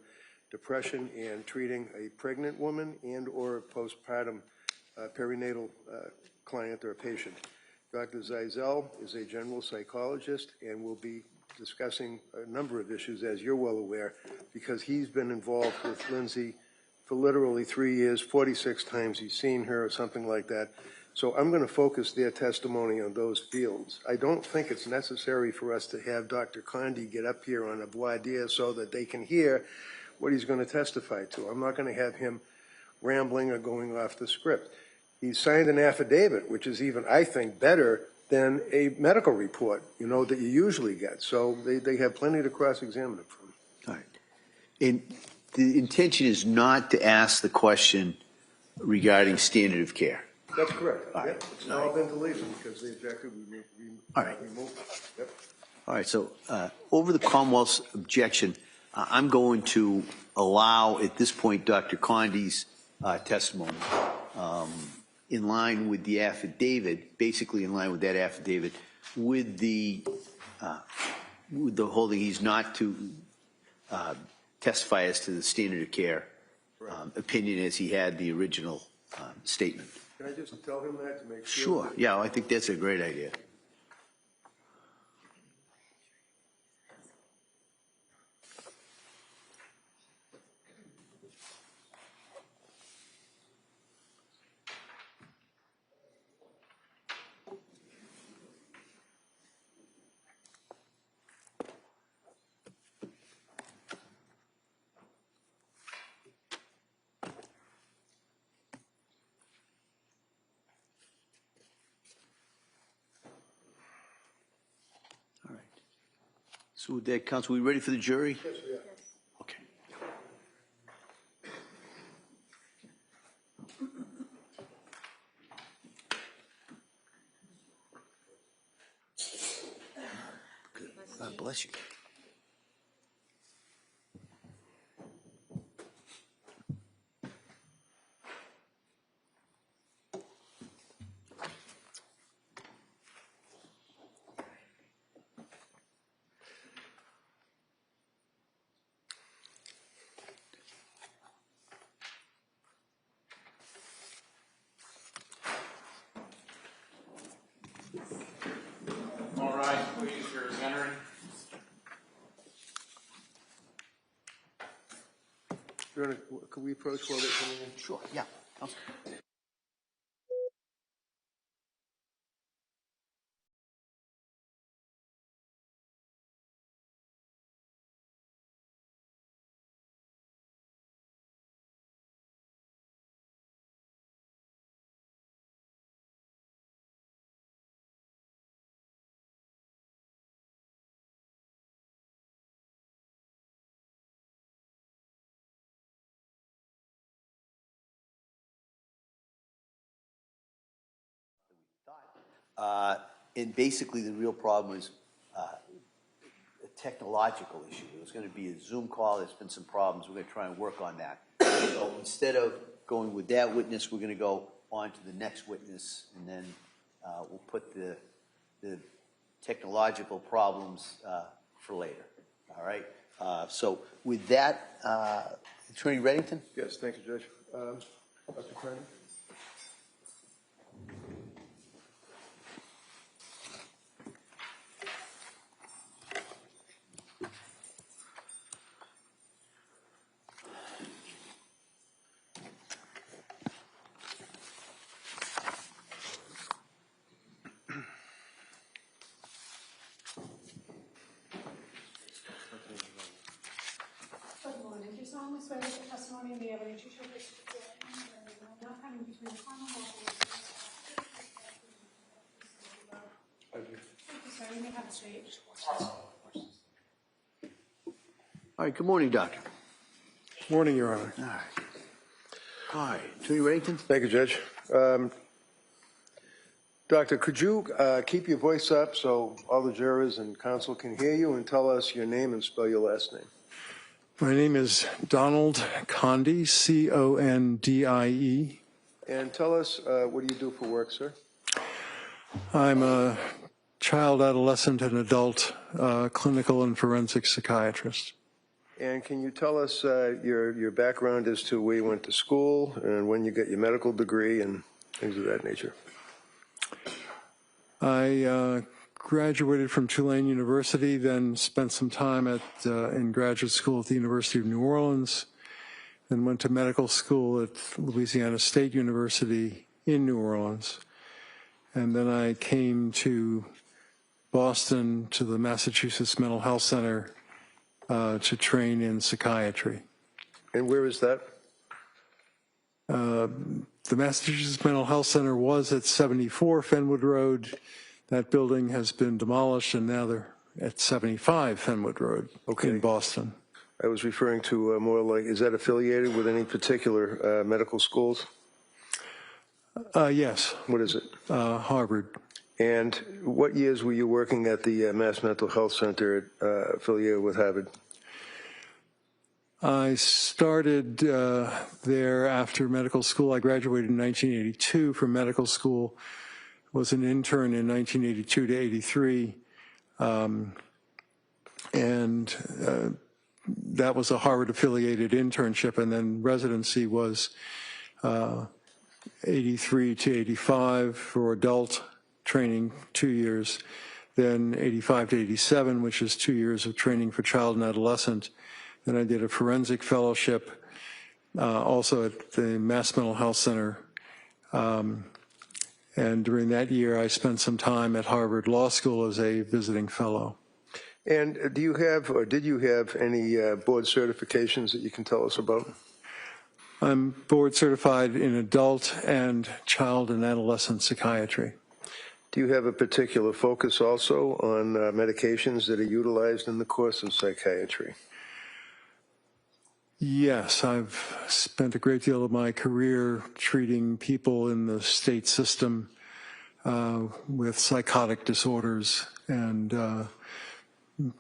depression and treating a pregnant woman and or postpartum perinatal client or patient. Dr. Zeisel is a general psychologist and will be discussing a number of issues, as you're well aware, because he's been involved with Lindsay for literally 3 years, 46 times he's seen her or something like that. So I'm going to focus their testimony on those fields. I don't think it's necessary for us to have Dr. Condi get up here on a voir dire so that they can hear what he's going to testify to. I'm not going to have him rambling or going off the script. He signed an affidavit, which is even, I think, better than a medical report, you know, that you usually get. So they have plenty to cross-examine him from. All right. And the intention is not to ask the question regarding standard of care. That's correct. All right. Yep. It's all been deleted because they objected. We All right. removed it. Yep. All right, so over the Commonwealth's objection, I'm going to allow at this point Dr. Condi's testimony in line with the affidavit, basically in line with that affidavit, with the holding he's not to testify as to the standard of care opinion as he had the original statement. Can I just tell him that to make sure? Sure, yeah, I think that's a great idea. So with that, counsel, we ready for the jury? Yes, we are. Okay. Good. God bless you. All right, please, you're entering. Could we approach while they're coming in? Sure, yeah. Counsel. And basically the real problem is a technological issue. It was going to be a Zoom call. There's been some problems. We're going to try and work on that. So instead of going with that witness, we're going to go on to the next witness, and then we'll put the technological problems for later. All right? So with that, Attorney Reddington? Yes, thank you, Judge. Dr. Crane? Good morning. Do you solemnly swear that the testimony and the evidence you shall give not coming between the Commonwealth and the Thank you, sir. You may have a seat. All right, good morning, Doctor. Morning, Your Honor. All right. All right, Attorney Reddington? Thank you, Judge. Doctor, could you keep your voice up so all the jurors and counsel can hear you, and tell us your name and spell your last name? My name is Donald Condi, C-O-N-D-I-E. And tell us, what do you do for work, sir? I'm a child, adolescent, and adult clinical and forensic psychiatrist. And can you tell us your background as to where you went to school and when you got your medical degree and things of that nature? I graduated from Tulane University, then spent some time in graduate school at the University of New Orleans, then went to medical school at Louisiana State University in New Orleans. And then I came to Boston to the Massachusetts Mental Health Center to train in psychiatry. And where is that? The Massachusetts Mental Health Center was at 74 Fenwood Road. That building has been demolished, and now they're at 75 Fenwood Road in Boston. I was referring to more like, is that affiliated with any particular medical schools? Yes. What is it? Harvard. And what years were you working at the Mass Mental Health Center affiliated with Harvard? I started there after medical school. I graduated in 1982 from medical school, was an intern in 1982 to 83, and that was a Harvard-affiliated internship, and then residency was 83 to 85 for adult training, 2 years, then 85 to 87, which is 2 years of training for child and adolescent. Then I did a forensic fellowship also at the Mass Mental Health Center. And during that year, I spent some time at Harvard Law School as a visiting fellow. And do you have, or did you have any board certifications that you can tell us about? I'm board certified in adult and child and adolescent psychiatry. Do you have a particular focus also on medications that are utilized in the course of psychiatry? Yes, I've spent a great deal of my career treating people in the state system with psychotic disorders and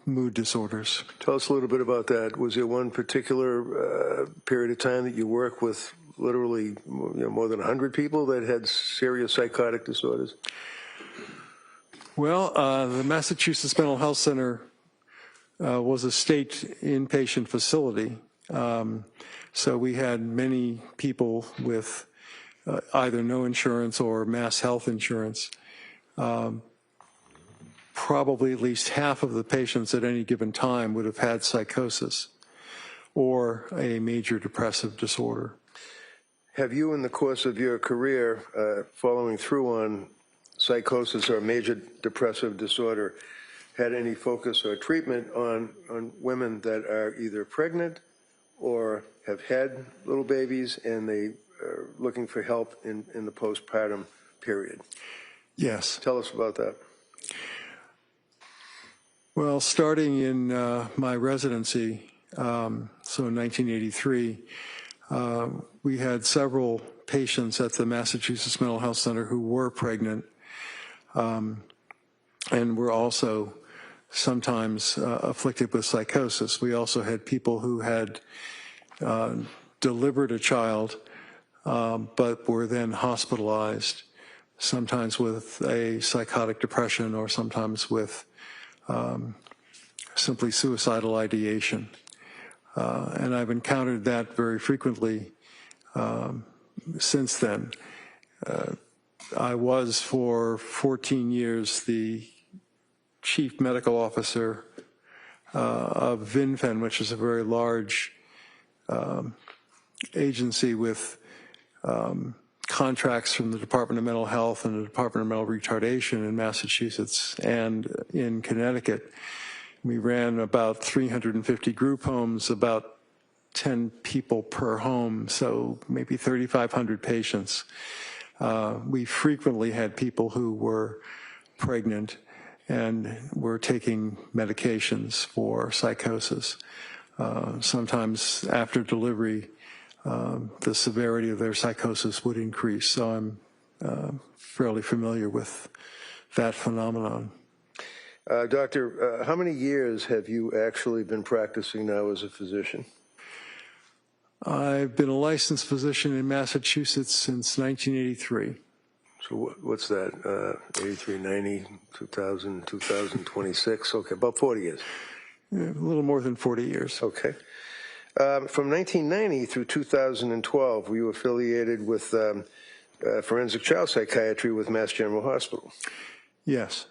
mood disorders. Tell us a little bit about that. Was there one particular period of time that you worked with literally more than 100 people that had serious psychotic disorders? Well, the Massachusetts Mental Health Center was a state inpatient facility. So we had many people with either no insurance or mass health insurance. Probably at least half of the patients at any given time would have had psychosis or a major depressive disorder. Have you, in the course of your career, following through on psychosis or major depressive disorder, had any focus or treatment on women that are either pregnant or have had little babies and they are looking for help in the postpartum period? Yes. Tell us about that. Well, starting in my residency, so in 1983, we had several patients at the Massachusetts Mental Health Center who were pregnant and were also sometimes afflicted with psychosis. We also had people who had delivered a child but were then hospitalized, sometimes with a psychotic depression or sometimes with simply suicidal ideation. And I've encountered that very frequently since then. I was for 14 years the chief medical officer of VinFen, which is a very large agency with contracts from the Department of Mental Health and the Department of Mental Retardation in Massachusetts and in Connecticut. We ran about 350 group homes, about 10 people per home, so maybe 3,500 patients. We frequently had people who were pregnant and were taking medications for psychosis. Sometimes after delivery, the severity of their psychosis would increase. So I'm fairly familiar with that phenomenon. Doctor, how many years have you actually been practicing now as a physician? I've been a licensed physician in Massachusetts since 1983. So what's that? 83, 90, 2000, 2026. Okay, about 40 years. Yeah, a little more than 40 years. Okay. From 1990 through 2012, were you affiliated with forensic child psychiatry with Mass General Hospital? Yes.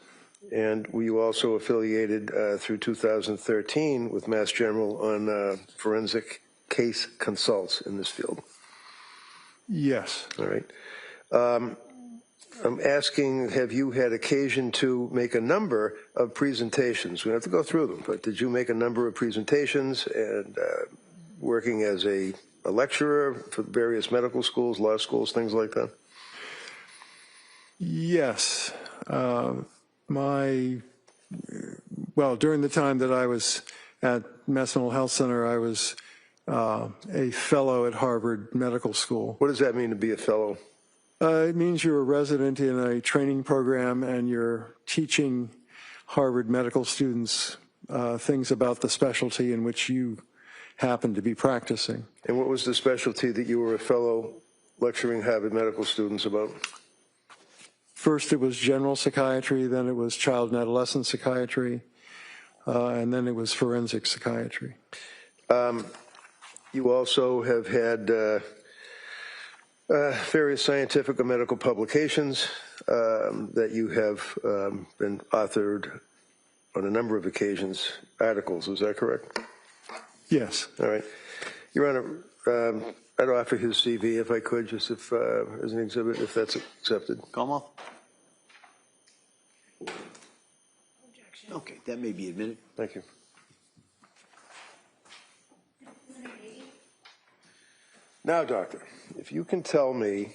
And were you also affiliated through 2013 with Mass General on forensic case consults in this field? Yes. All right. I'm asking, have you had occasion to make a number of presentations? We don't have to go through them, but did you make a number of presentations and working as a lecturer for various medical schools, law schools, things like that? Yes. During the time that I was at Mass Mental Health Center, I was a fellow at Harvard Medical School. What does that mean to be a fellow? It means you're a resident in a training program and you're teaching Harvard medical students things about the specialty in which you happen to be practicing. And what was the specialty that you were a fellow lecturing Harvard medical students about? First it was general psychiatry, then it was child and adolescent psychiatry, and then it was forensic psychiatry. You also have had various scientific or medical publications that you have been authored on a number of occasions, articles, is that correct? Yes. All right. Your Honor, I'd offer his CV if I could, just if, as an exhibit, if that's accepted. Como? Okay, that may be admitted. Thank you. Now, doctor, if you can tell me,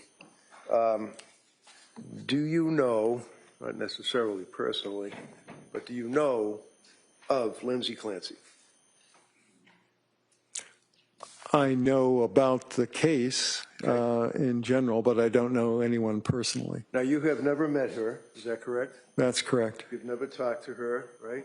do you know, not necessarily personally, but do you know of Lindsay Clancy? I know about the case in general, but I don't know anyone personally. Now, you have never met her, is that correct? That's correct. You've never talked to her, right?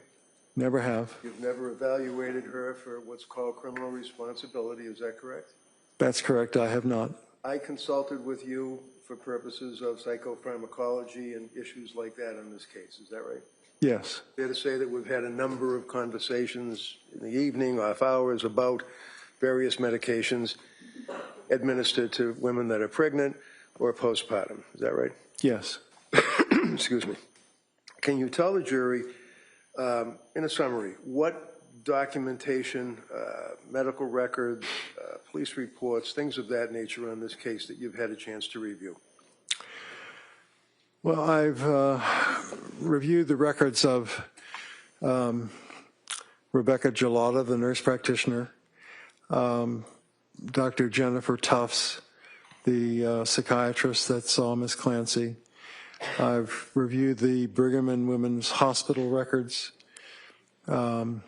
Never have. You've never evaluated her for what's called criminal responsibility, is that correct? That's correct. I have not. I consulted with you for purposes of psychopharmacology and issues like that in this case, is that right? Yes. Fair to say that we've had a number of conversations in the evening, off hours, about various medications administered to women that are pregnant or postpartum, is that right? Yes. Excuse me. Can you tell the jury, in a summary, what documentation, medical records, police reports, things of that nature on this case that you've had a chance to review? Well, I've reviewed the records of Rebecca Gelada, the nurse practitioner, Dr. Jennifer Tufts, the psychiatrist that saw Ms. Clancy. I've reviewed the Brigham and Women's Hospital records and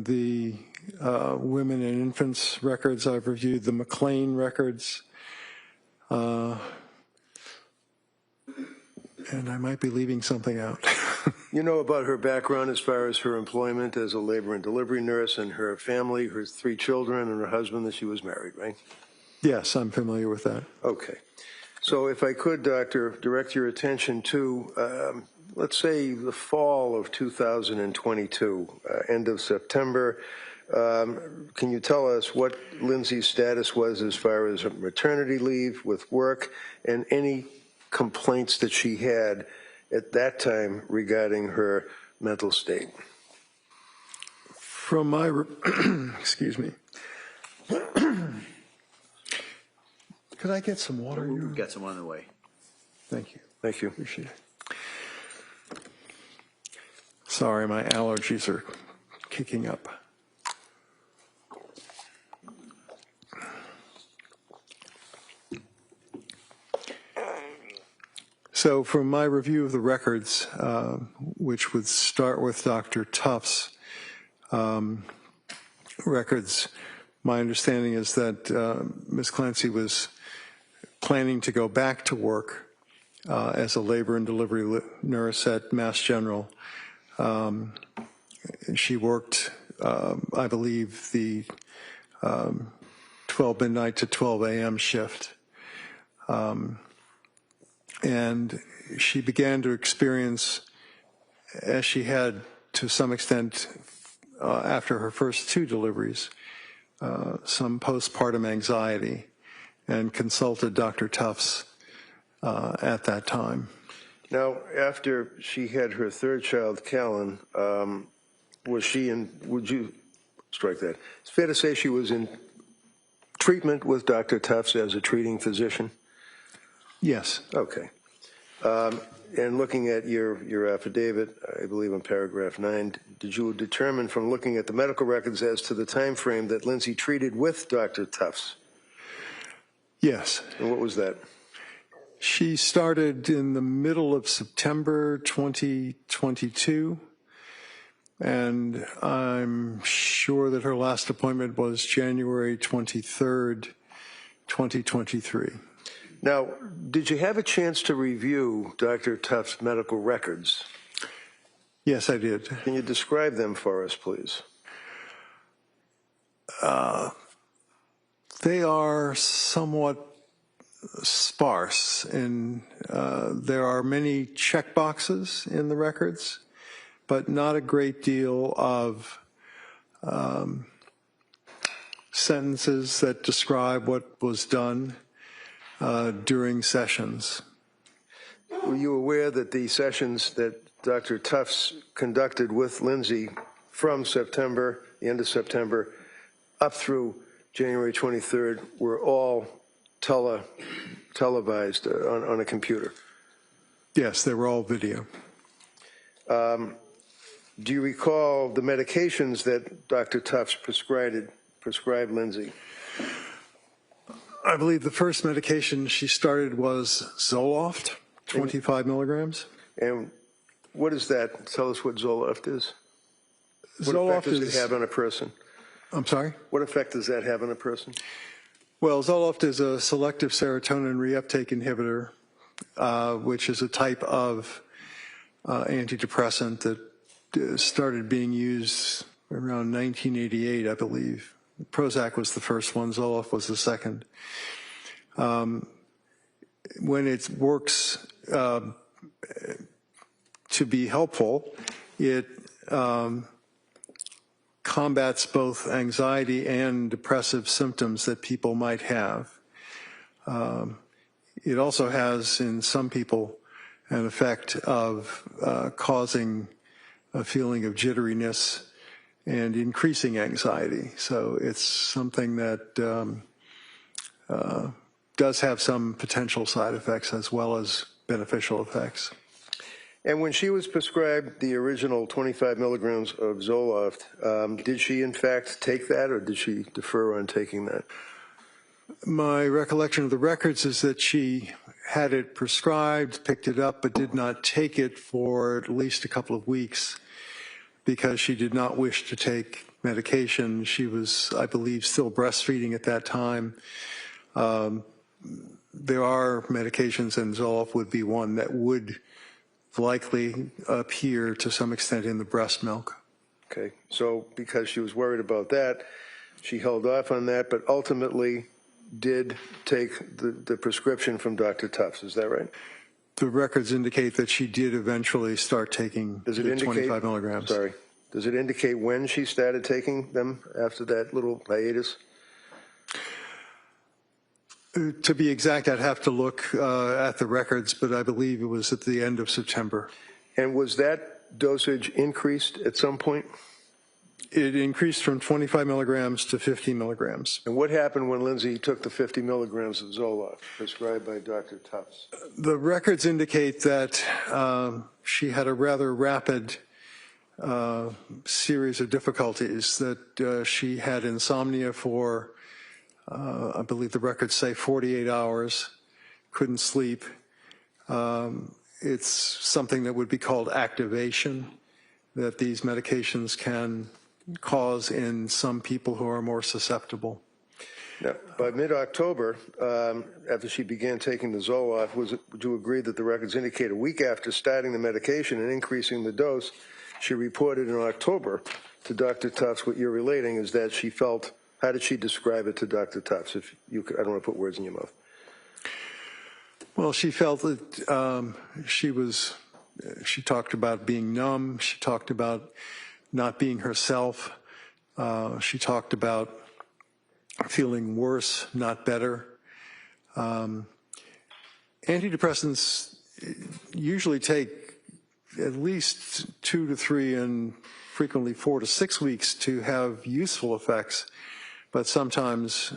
the women and infants records. I've reviewed the McLean records. And I might be leaving something out. You know about her background as far as her employment as a labor and delivery nurse and her family, her 3 children and her husband that she was married, right? Yes, I'm familiar with that. Okay. So if I could, Doctor, direct your attention to, let's say, the fall of 2022, end of September. Can you tell us what Lindsay's status was as far as maternity leave with work and any complaints that she had at that time regarding her mental state? From my, excuse me. Could I get some water? We've got some on the way. Thank you. Thank you. Appreciate it. Sorry, my allergies are kicking up. So from my review of the records, which would start with Dr. Tufts' records, my understanding is that Ms. Clancy was planning to go back to work as a labor and delivery nurse at Mass General. She worked, I believe, the 12 midnight to 12 a.m. shift. And she began to experience, as she had to some extent after her first 2 deliveries, some postpartum anxiety, and consulted Dr. Tufts at that time. Now, after she had her 3rd child, Callan, was she in, would you strike that? It's fair to say she was in treatment with Dr. Tufts as a treating physician? Yes. Okay. And looking at your affidavit, I believe in paragraph 9, did you determine from looking at the medical records as to the time frame that Lindsay treated with Dr. Tufts? Yes. And what was that? She started in the middle of September 2022, and I'm sure that her last appointment was January 23rd, 2023. Now, did you have a chance to review Dr. Tufts' medical records? Yes, I did. Can you describe them for us, please? They are somewhat sparse, and there are many check boxes in the records, but not a great deal of sentences that describe what was done during sessions. Were you aware that the sessions that Dr. Tufts conducted with Lindsay from September, the end of September, up through January 23rd were all televised on a computer? Yes, they were all video. Do you recall the medications that Dr. Tufts prescribed Lindsay? I believe the first medication she started was Zoloft, 25 milligrams. And what is that? Tell us what Zoloft is. What Zoloft effect does it have on a person? I'm sorry? What effect does that have on a person? Well, Zoloft is a selective serotonin reuptake inhibitor, which is a type of antidepressant that started being used around 1988, I believe. Prozac was the first one, Zoloft was the second. When it works to be helpful, it combats both anxiety and depressive symptoms that people might have. It also has, in some people, an effect of causing a feeling of jitteriness and increasing anxiety. So it's something that does have some potential side effects as well as beneficial effects. And when she was prescribed the original 25 milligrams of Zoloft, did she in fact take that, or did she defer on taking that? My recollection of the records is that she had it prescribed, picked it up, but did not take it for at least a couple of weeks because she did not wish to take medication. She was, I believe, still breastfeeding at that time. There are medications, and Zoloft would be one that would likely appear to some extent in the breast milk. Okay, so because she was worried about that, she held off on that, but ultimately did take the prescription from Dr. Tufts, is that right? The records indicate that she did eventually start taking the 25 milligrams. Sorry. Does it indicate when she started taking them after that little hiatus? To be exact, I'd have to look at the records, but I believe it was at the end of September. And was that dosage increased at some point? It increased from 25 milligrams to 50 milligrams. And what happened when Lindsay took the 50 milligrams of Zoloft prescribed by Dr. Tufts? The records indicate that she had a rather rapid series of difficulties, that she had insomnia for I believe the records say 48 hours, couldn't sleep. It's something that would be called activation that these medications can cause in some people who are more susceptible. Now, by mid-October, after she began taking the Zoloft, would you agree that the records indicate a week after starting the medication and increasing the dose, she reported in October to Dr. Tufts what you're relating is that she felt. How did she describe it to Dr. Tufts? If you could, I don't want to put words in your mouth. Well, she felt that she talked about being numb. She talked about not being herself. She talked about feeling worse, not better. Antidepressants usually take at least 2 to 3 and frequently 4 to 6 weeks to have useful effects, but sometimes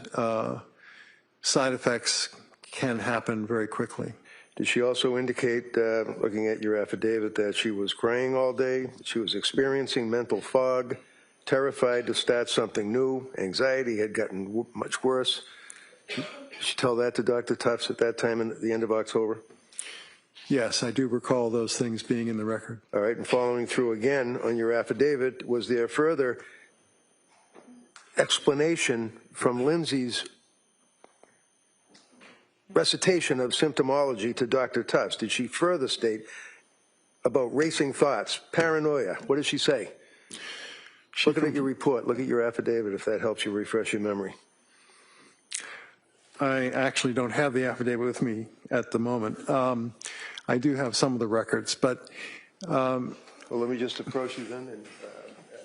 side effects can happen very quickly. Did she also indicate, looking at your affidavit, that she was crying all day, she was experiencing mental fog, terrified to start something new, anxiety had gotten much worse? Did she tell that to Dr. Tufts at that time at the end of October? Yes, I do recall those things being in the record. All right, and following through again on your affidavit, was there further explanation from Lindsay's recitation of symptomology to Dr. Tufts? Did she further state about racing thoughts, paranoia? What did she say? Look at your report, look at your affidavit, if that helps you refresh your memory. I actually don't have the affidavit with me at the moment. I do have some of the records, but... well, let me just approach you then and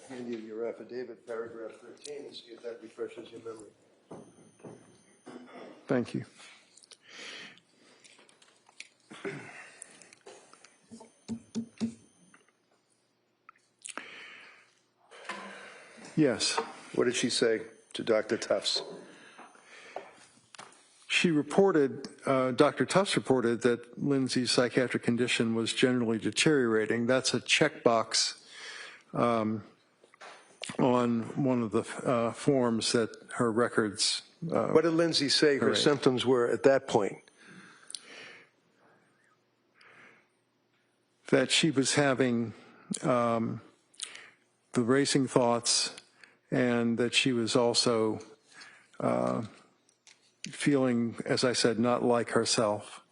hand you your affidavit, paragraph 13, and see if that refreshes your memory. Thank you. Yes. What did she say to Dr. Tufts? She reported, Dr. Tufts reported that Lindsay's psychiatric condition was generally deteriorating. That's a checkbox on one of the forms that her records. What did Lindsay say her symptoms were at that point? That she was having the racing thoughts, and that she was also feeling, as I said, not like herself,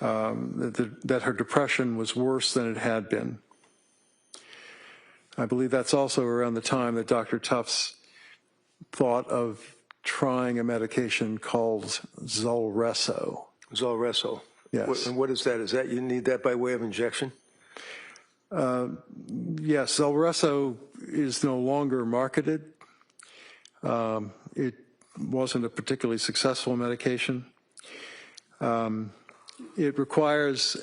that her depression was worse than it had been. I believe that's also around the time that Dr. Tufts thought of trying a medication called Zulresso. Zulresso? Yes. And what is that? Is that you need that by way of injection? Yes, Zulresso is no longer marketed. It wasn't a particularly successful medication. It requires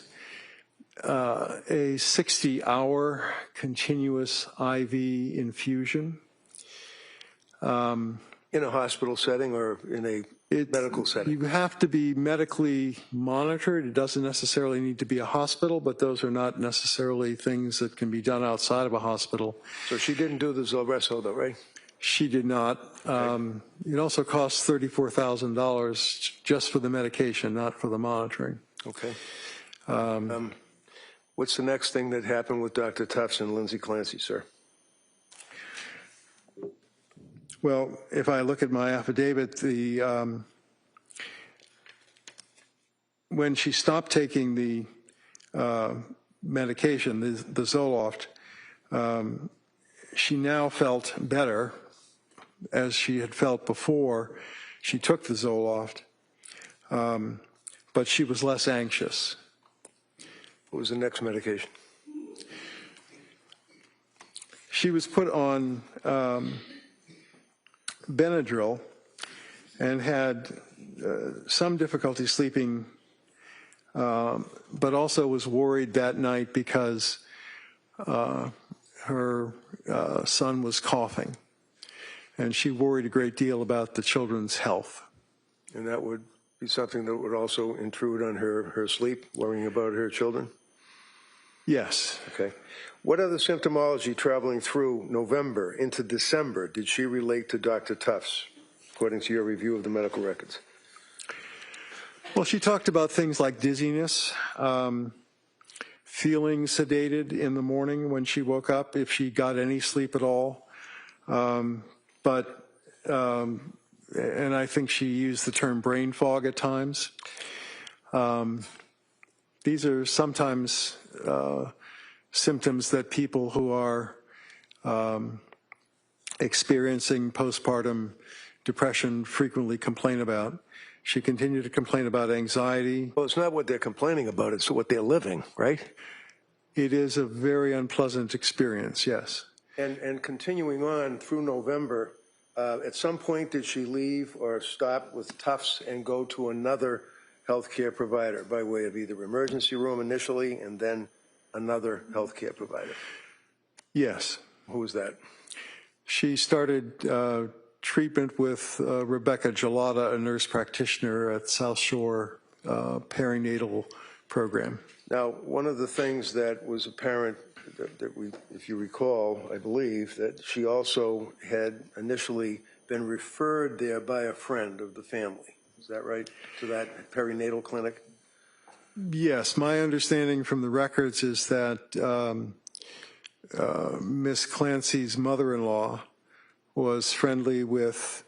a 60-hour continuous IV infusion. In a hospital setting or in a medical setting? You have to be medically monitored. It doesn't necessarily need to be a hospital, but those are not necessarily things that can be done outside of a hospital. So she didn't do the Zulresso though, right? She did not. Okay. It also costs $34,000 just for the medication, not for the monitoring. Okay. What's the next thing that happened with Dr. Tufts and Lindsay Clancy, sir? Well, if I look at my affidavit, when she stopped taking the medication, the Zoloft, she now felt better, as she had felt before she took the Zoloft, but she was less anxious. What was the next medication? She was put on Benadryl and had some difficulty sleeping, but also was worried that night because her son was coughing, and she worried a great deal about the children's health. And that would be something that would also intrude on her sleep, worrying about her children? Yes. Okay. What other symptomology traveling through November into December did she relate to Dr. Tufts, according to your review of the medical records? Well, she talked about things like dizziness, feeling sedated in the morning when she woke up, if she got any sleep at all. And I think she used the term brain fog at times. These are sometimes symptoms that people who are experiencing postpartum depression frequently complain about. She continued to complain about anxiety. Well, it's not what they're complaining about, it's what they're living, right? It is a very unpleasant experience, yes. And continuing on through November, at some point did she leave or stop with Tufts and go to another healthcare provider by way of either emergency room initially and then another healthcare provider? Yes. Who was that? She started treatment with Rebecca Gelada, a nurse practitioner at South Shore perinatal program. Now, one of the things that was apparent that we, if you recall, I believe, that she also had initially been referred there by a friend of the family. Is that right? To that perinatal clinic? Yes, my understanding from the records is that Miss Clancy's mother-in-law was friendly with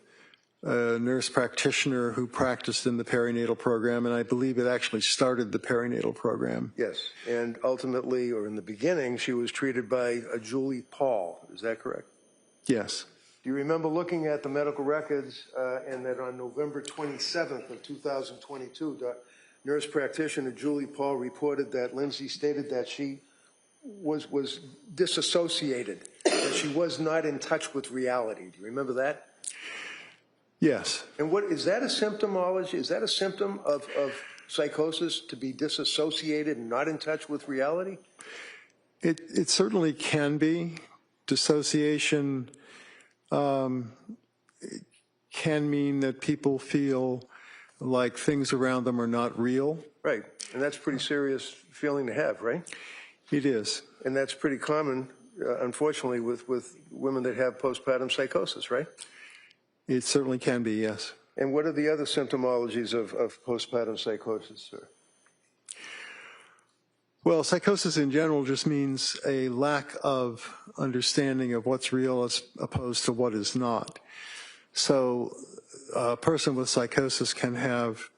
a nurse practitioner who practiced in the perinatal program, and I believe it actually started the perinatal program. Yes, and ultimately, or in the beginning, she was treated by a Julie Paul. Is that correct? Yes. Do you remember looking at the medical records and that on November 27th of 2022, the nurse practitioner Julie Paul reported that Lindsay stated that she was disassociated, that she was not in touch with reality. Do you remember that? Yes. And what is that a symptomology? Is that a symptom of psychosis, to be disassociated and not in touch with reality? It certainly can be. Dissociation can mean that people feel like things around them are not real. Right, and that's a pretty serious feeling to have, right? It is. And that's pretty common, unfortunately, with women that have postpartum psychosis, right? It certainly can be, yes. And what are the other symptomologies of postpartum psychosis, sir? Well, psychosis in general just means a lack of understanding of what's real as opposed to what is not. So a person with psychosis can have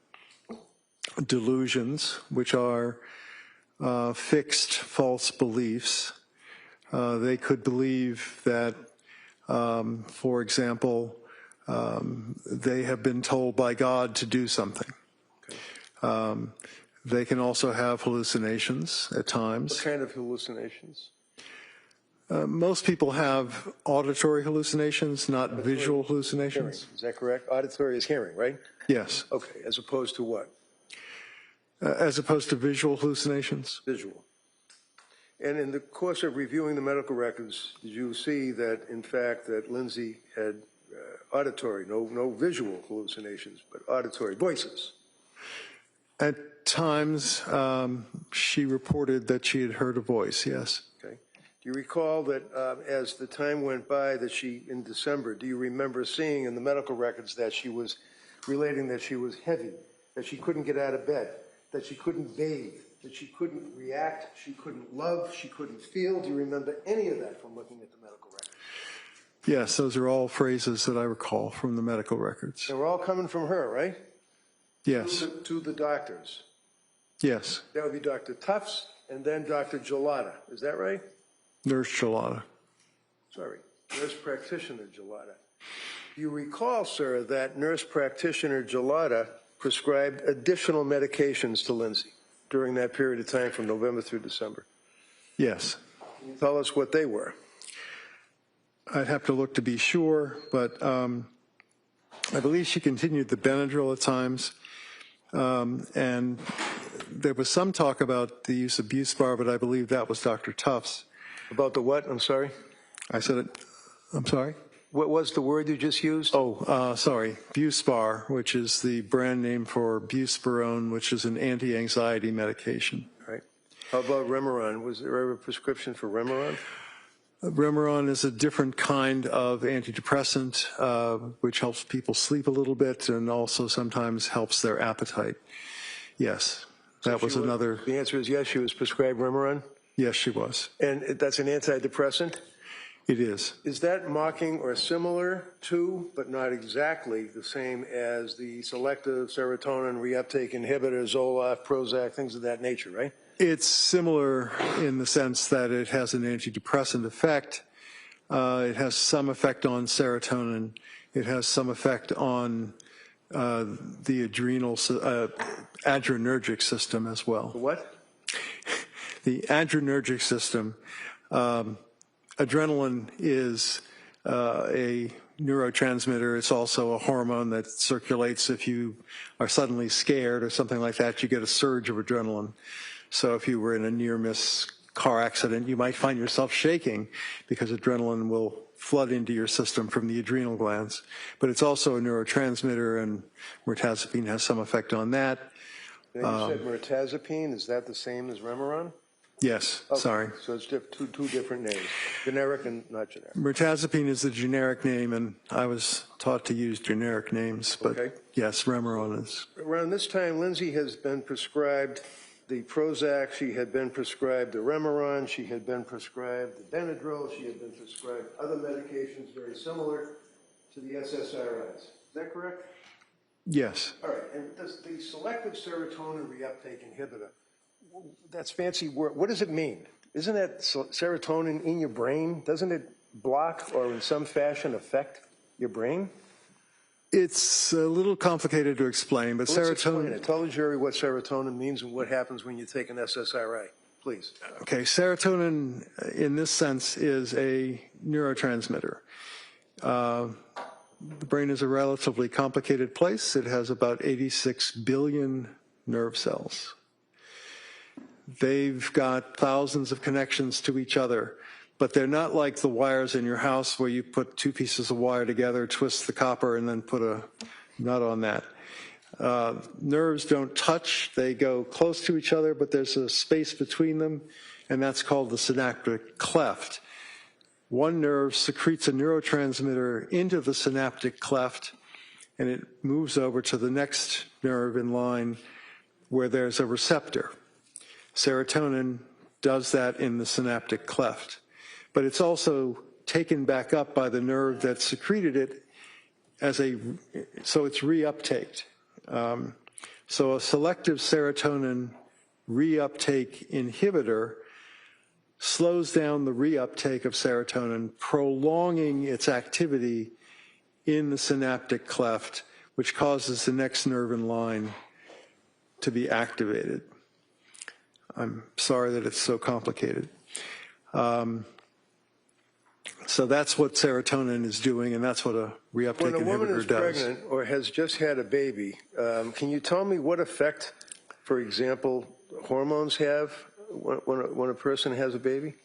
delusions, which are fixed false beliefs. They could believe that, for example, they have been told by God to do something. Okay. They can also have hallucinations at times. What kind of hallucinations? Most people have auditory hallucinations, not visual hallucinations. Hearing. Is that correct? Auditory is hearing, right? Yes. Okay, as opposed to what? As opposed to visual hallucinations? Visual. And in the course of reviewing the medical records, did you see that, in fact, that Lindsay had auditory, no visual hallucinations, but auditory voices? At times, she reported that she had heard a voice, yes. Okay. Do you recall that as the time went by that she, in December, do you remember seeing in the medical records that she was relating that she was heavy, that she couldn't get out of bed, that she couldn't bathe, that she couldn't react, she couldn't love, she couldn't feel? Do you remember any of that from looking at the medical records? Yes, those are all phrases that I recall from the medical records. They were all coming from her, right? Yes. To the doctors. Yes. That would be Dr. Tufts and then Dr. Gelada. Is that right? Nurse Gelada. Sorry, nurse practitioner Gelada. Do you recall, sir, that nurse practitioner Gelada prescribed additional medications to Lindsay during that period of time from November through December? Yes. Can you tell us what they were? I'd have to look to be sure, but I believe she continued the Benadryl at times. And there was some talk about the use of Buspar, but I believe that was Dr. Tufts. About the what? I'm sorry? I said it. I'm sorry? What was the word you just used? Oh, sorry. Buspar, which is the brand name for Buspirone, which is an anti-anxiety medication. Right. How about Remeron? Was there ever a prescription for Remeron? Remeron is a different kind of antidepressant, which helps people sleep a little bit and also sometimes helps their appetite. Yes, that was another. The answer is yes, she was prescribed Remeron? Yes, she was. And that's an antidepressant? It is. Is that mocking or similar to, but not exactly the same as the selective serotonin reuptake inhibitor, Zoloft, Prozac, things of that nature, right? It's similar in the sense that it has an antidepressant effect. It has some effect on serotonin. It has some effect on the adrenergic system as well. The what? The adrenergic system. Adrenaline is a neurotransmitter. It's also a hormone that circulates if you are suddenly scared or something like that. You get a surge of adrenaline. So if you were in a near-miss car accident, you might find yourself shaking because adrenaline will flood into your system from the adrenal glands. But it's also a neurotransmitter, and mirtazapine has some effect on that. Now you said mirtazapine. Is that the same as Remeron? Yes, Okay. sorry. So it's two different names, generic and not generic. Mirtazapine is the generic name, and I was taught to use generic names, but Okay. yes, Remeron is. Around this time, Lindsay has been prescribed the Prozac, she had been prescribed the Remeron, she had been prescribed the Benadryl, she had been prescribed other medications very similar to the SSRIs. Is that correct? Yes. All right, and does the selective serotonin reuptake inhibitor, that's fancy word, what does it mean? Isn't that serotonin in your brain? Doesn't it block or in some fashion affect your brain? It's a little complicated to explain, but Let's explain serotonin. it. Tell the jury what serotonin means and what happens when you take an SSRI, please. Okay, serotonin in this sense is a neurotransmitter. The brain is a relatively complicated place. It has about 86 billion nerve cells. They've got thousands of connections to each other, but they're not like the wires in your house where you put two pieces of wire together, twist the copper, and then put a nut on that. Nerves don't touch. They go close to each other, but there's a space between them, and that's called the synaptic cleft. One nerve secretes a neurotransmitter into the synaptic cleft, and it moves over to the next nerve in line where there's a receptor. Serotonin does that in the synaptic cleft, but it's also taken back up by the nerve that secreted it so it's reuptaked. So a selective serotonin reuptake inhibitor slows down the reuptake of serotonin, prolonging its activity in the synaptic cleft, which causes the next nerve in line to be activated. I'm sorry that it's so complicated. So that's what serotonin is doing, and that's what a reuptake When a woman inhibitor is does. pregnant or has just had a baby, can you tell me what effect, for example, hormones have when a person has a baby?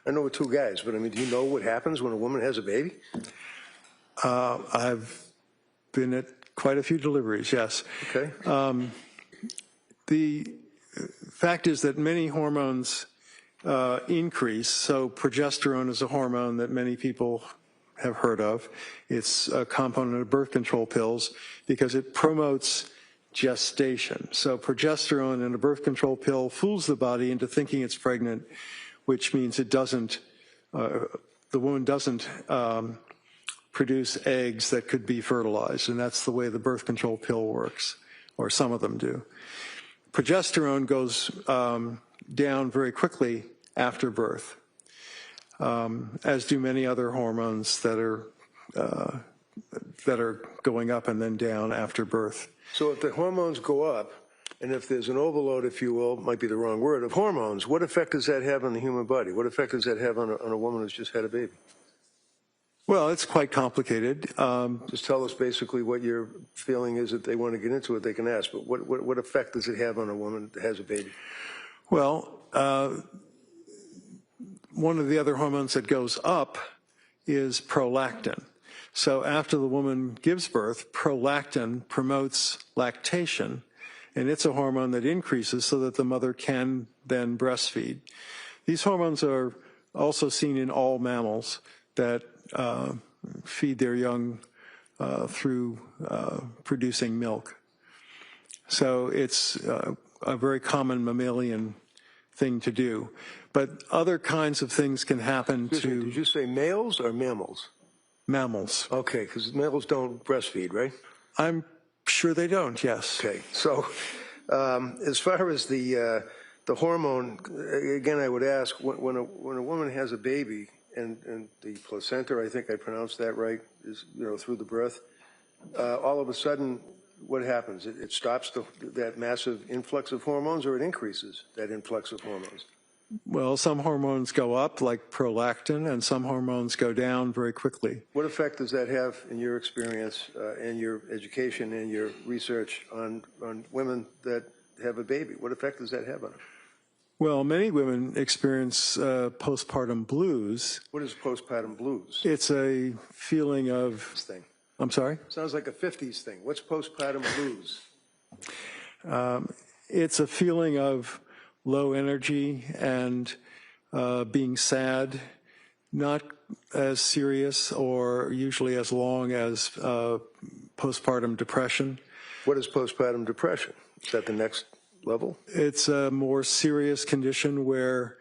I know we're two guys, but I mean, do you know what happens when a woman has a baby? I've been at quite a few deliveries, yes. Okay. The fact is that many hormones increase. So progesterone is a hormone that many people have heard of. It's a component of birth control pills because it promotes gestation. So progesterone in a birth control pill fools the body into thinking it's pregnant, which means it doesn't, the woman doesn't produce eggs that could be fertilized, and that's the way the birth control pill works, or some of them do. Progesterone goes down very quickly after birth, as do many other hormones that are going up and then down after birth. So if the hormones go up, and if there's an overload, if you will, might be the wrong word, of hormones, what effect does that have on the human body? What effect does that have on a woman who's just had a baby? Well, it's quite complicated. Just tell us basically what your feeling is. If they want to get into it, they can ask. But what effect does it have on a woman that has a baby? Well, one of the other hormones that goes up is prolactin. So after the woman gives birth, prolactin promotes lactation, and it's a hormone that increases so that the mother can then breastfeed. These hormones are also seen in all mammals that feed their young through producing milk. So it's a very common mammalian thing to do. But other kinds of things can happen to... Did you say males or mammals? Mammals. Okay, because mammals don't breastfeed, right? I'm sure they don't, yes. Okay, so as far as the hormone, again, I would ask, when a woman has a baby and the placenta, I think I pronounced that right, is through the birth, all of a sudden, what happens? It stops that massive influx of hormones, or it increases that influx of hormones? Well, some hormones go up, like prolactin, and some hormones go down very quickly. What effect does that have, in your experience, and your education and your research, on women that have a baby? What effect does that have on them? Well, many women experience postpartum blues. What is postpartum blues? It's a feeling of... Thing. I'm sorry? Sounds like a 50s thing. What's postpartum blues? It's a feeling of low energy and being sad, not as serious or usually as long as postpartum depression. What is postpartum depression? Is that the next level? It's a more serious condition where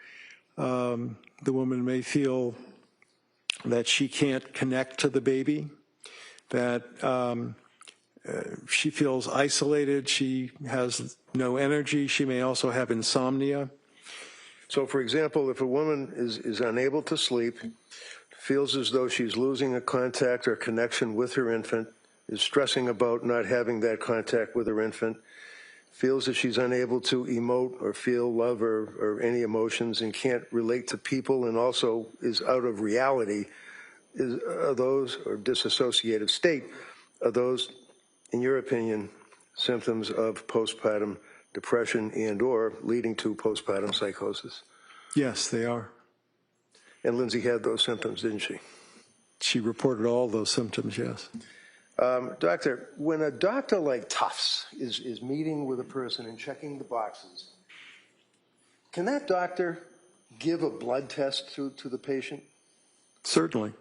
the woman may feel that she can't connect to the baby, that she feels isolated, she has no energy, she may also have insomnia. So, for example, if a woman is unable to sleep, feels as though she's losing a contact or connection with her infant, is stressing about not having that contact with her infant, feels that she's unable to emote or feel love or any emotions and can't relate to people, and also is out of reality, are those, or disassociative state, are those, in your opinion, symptoms of postpartum depression and or leading to postpartum psychosis? Yes, they are. And Lindsay had those symptoms, didn't she? She reported all those symptoms, yes. Doctor, when a doctor like Tufts is meeting with a person and checking the boxes, can that doctor give a blood test to the patient? Certainly.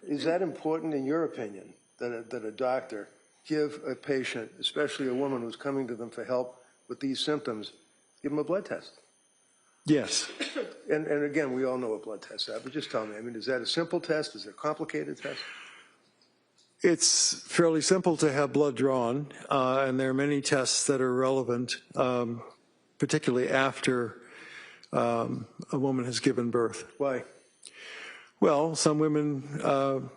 Is that important, in your opinion, that a doctor give a patient, especially a woman who's coming to them for help with these symptoms, give them a blood test? Yes. And again, we all know what blood tests are, but just tell me, I mean, is that a simple test? Is it a complicated test? It's fairly simple to have blood drawn, and there are many tests that are relevant, particularly after a woman has given birth. Why? Well, some women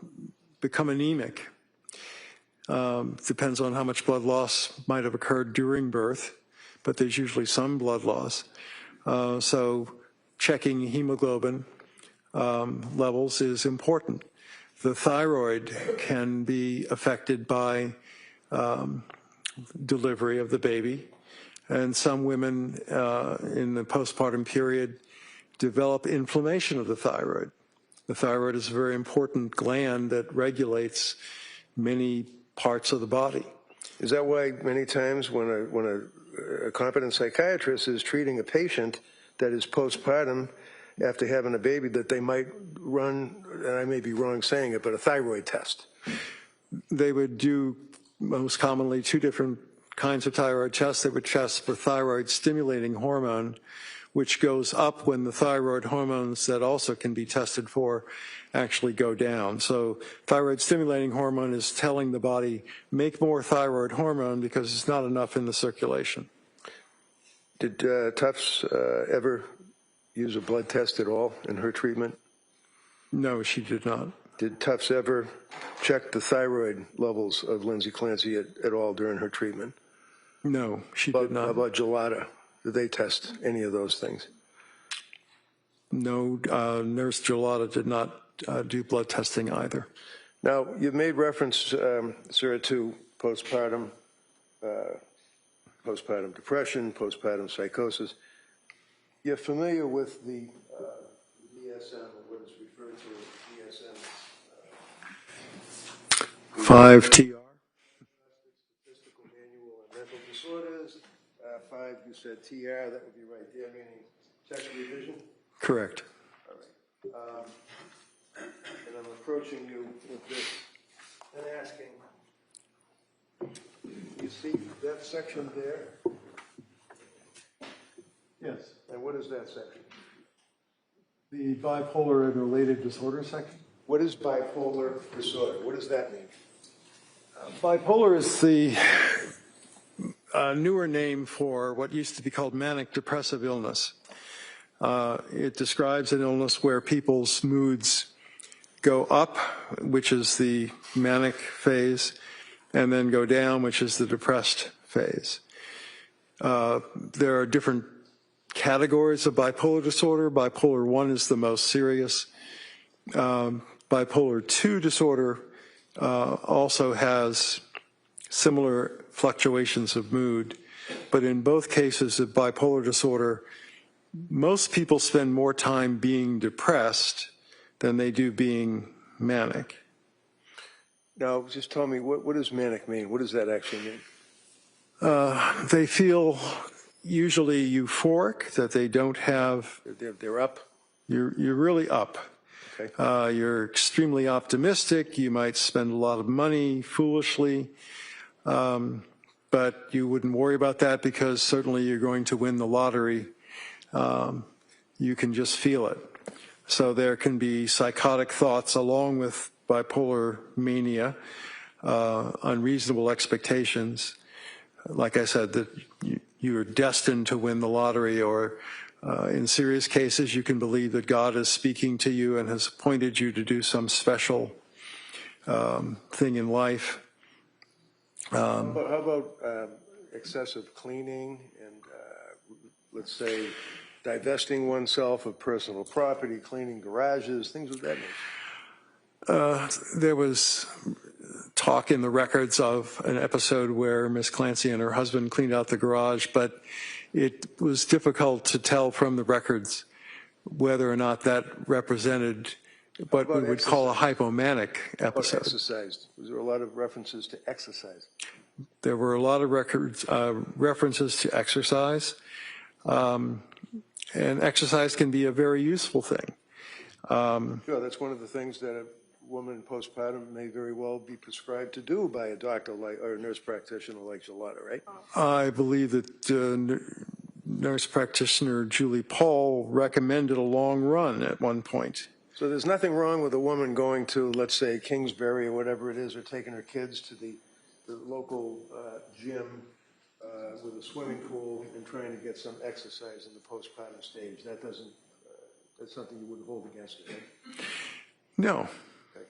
become anemic. Depends on how much blood loss might have occurred during birth, but there's usually some blood loss. So checking hemoglobin levels is important. The thyroid can be affected by delivery of the baby, and some women in the postpartum period develop inflammation of the thyroid. The thyroid is a very important gland that regulates many parts of the body. Is that why many times when a competent psychiatrist is treating a patient that is postpartum after having a baby, that they might run, and I may be wrong saying it, but a thyroid test? They would do most commonly two different kinds of thyroid tests. They would test for thyroid stimulating hormone, which goes up when the thyroid hormones that also can be tested for actually go down. So thyroid stimulating hormone is telling the body, make more thyroid hormone because it's not enough in the circulation. Did Tufts ever use a blood test at all in her treatment? No, she did not. Did Tufts ever check the thyroid levels of Lindsay Clancy at all during her treatment? No, she did not. How about Gelada? Did they test any of those things? No, Nurse Gelada did not do blood testing either. Now, you've made reference, sir, to postpartum depression, postpartum psychosis. You're familiar with the DSM, or what is referred to as DSM 5TR. Statistical Manual on Mental Disorders. 5, you said TR, that would be right there, meaning text revision? Correct. All right. And I'm approaching you with this and asking, you see that section there? Yes. And what is that section? The bipolar and related disorder section? What is bipolar disorder? What does that mean? Bipolar is the newer name for what used to be called manic depressive illness. It describes an illness where people's moods go up, which is the manic phase, and then go down, which is the depressed phase. There are different categories of bipolar disorder. Bipolar 1 is the most serious. Bipolar 2 disorder also has similar fluctuations of mood, but in both cases of bipolar disorder, most people spend more time being depressed than they do being manic. Now, just tell me, what does manic mean? What does that actually mean? They feel usually euphoric, that they don't have... They're up? You're really up. Okay. You're extremely optimistic. You might spend a lot of money foolishly, but you wouldn't worry about that because certainly you're going to win the lottery. You can just feel it. So there can be psychotic thoughts along with bipolar mania, unreasonable expectations. Like I said, that you are destined to win the lottery, or in serious cases, you can believe that God is speaking to you and has appointed you to do some special thing in life. How about excessive cleaning and, let's say, divesting oneself of personal property, cleaning garages, things of that nature? There was talk in the records of an episode where Miss Clancy and her husband cleaned out the garage, but it was difficult to tell from the records whether or not that represented what we would call a hypomanic episode. Exercise. Was there a lot of references to exercise? There were a lot of references to exercise, and exercise can be a very useful thing. Sure, that's one of the things that a woman postpartum may very well be prescribed to do by a doctor like, or a nurse practitioner like Gillotta, right? I believe that nurse practitioner Julie Paul recommended a long run at one point. So there's nothing wrong with a woman going to, let's say, Kingsbury or whatever it is, or taking her kids to the local gym with a swimming pool and trying to get some exercise in the postpartum stage. That doesn't, that's something you wouldn't hold against her, right? No. Okay.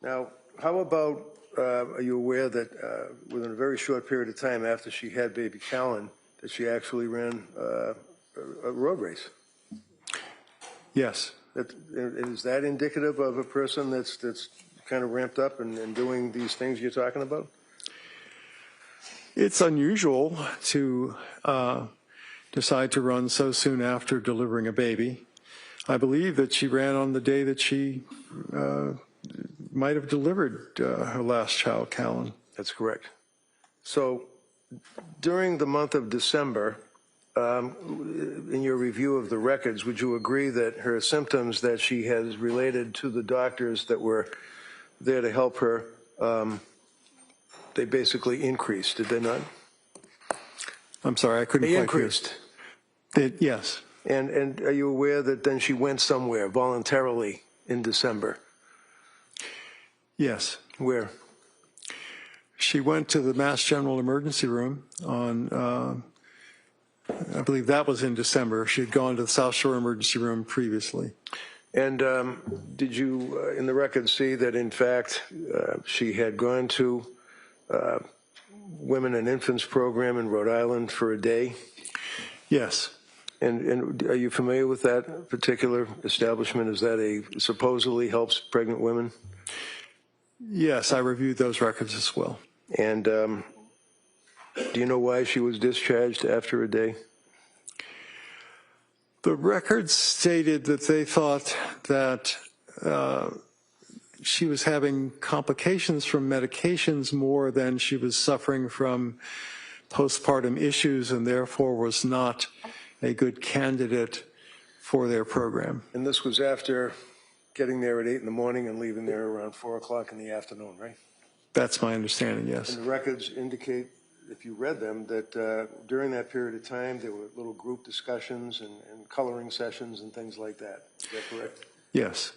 Now, how about, are you aware that within a very short period of time after she had baby Callan, that she actually ran a road race? Yes. Is that indicative of a person that's kind of ramped up and doing these things you're talking about? It's unusual to decide to run so soon after delivering a baby. I believe that she ran on the day that she might have delivered her last child, Callan. That's correct. So during the month of December, in your review of the records, would you agree that her symptoms that she has related to the doctors that were there to help her, they basically increased, did they not? I'm sorry, I couldn't quite hear. They increased? Yes. And are you aware that then she went somewhere voluntarily in December? Yes. Where? She went to the Mass General Emergency Room on, I believe that was in December. She had gone to the South Shore Emergency Room previously. And did you, in the record, see that, in fact, she had gone to Women and Infants program in Rhode Island for a day? Yes. And are you familiar with that particular establishment? Is that a supposedly helps pregnant women? Yes, I reviewed those records as well. And do you know why she was discharged after a day? The records stated that they thought that she was having complications from medications more than she was suffering from postpartum issues, and therefore was not a good candidate for their program. And this was after getting there at 8 in the morning and leaving there around 4 o'clock in the afternoon, right? That's my understanding, yes. And the records indicate, if you read them, that during that period of time there were little group discussions and coloring sessions and things like that. Is that correct? Yes.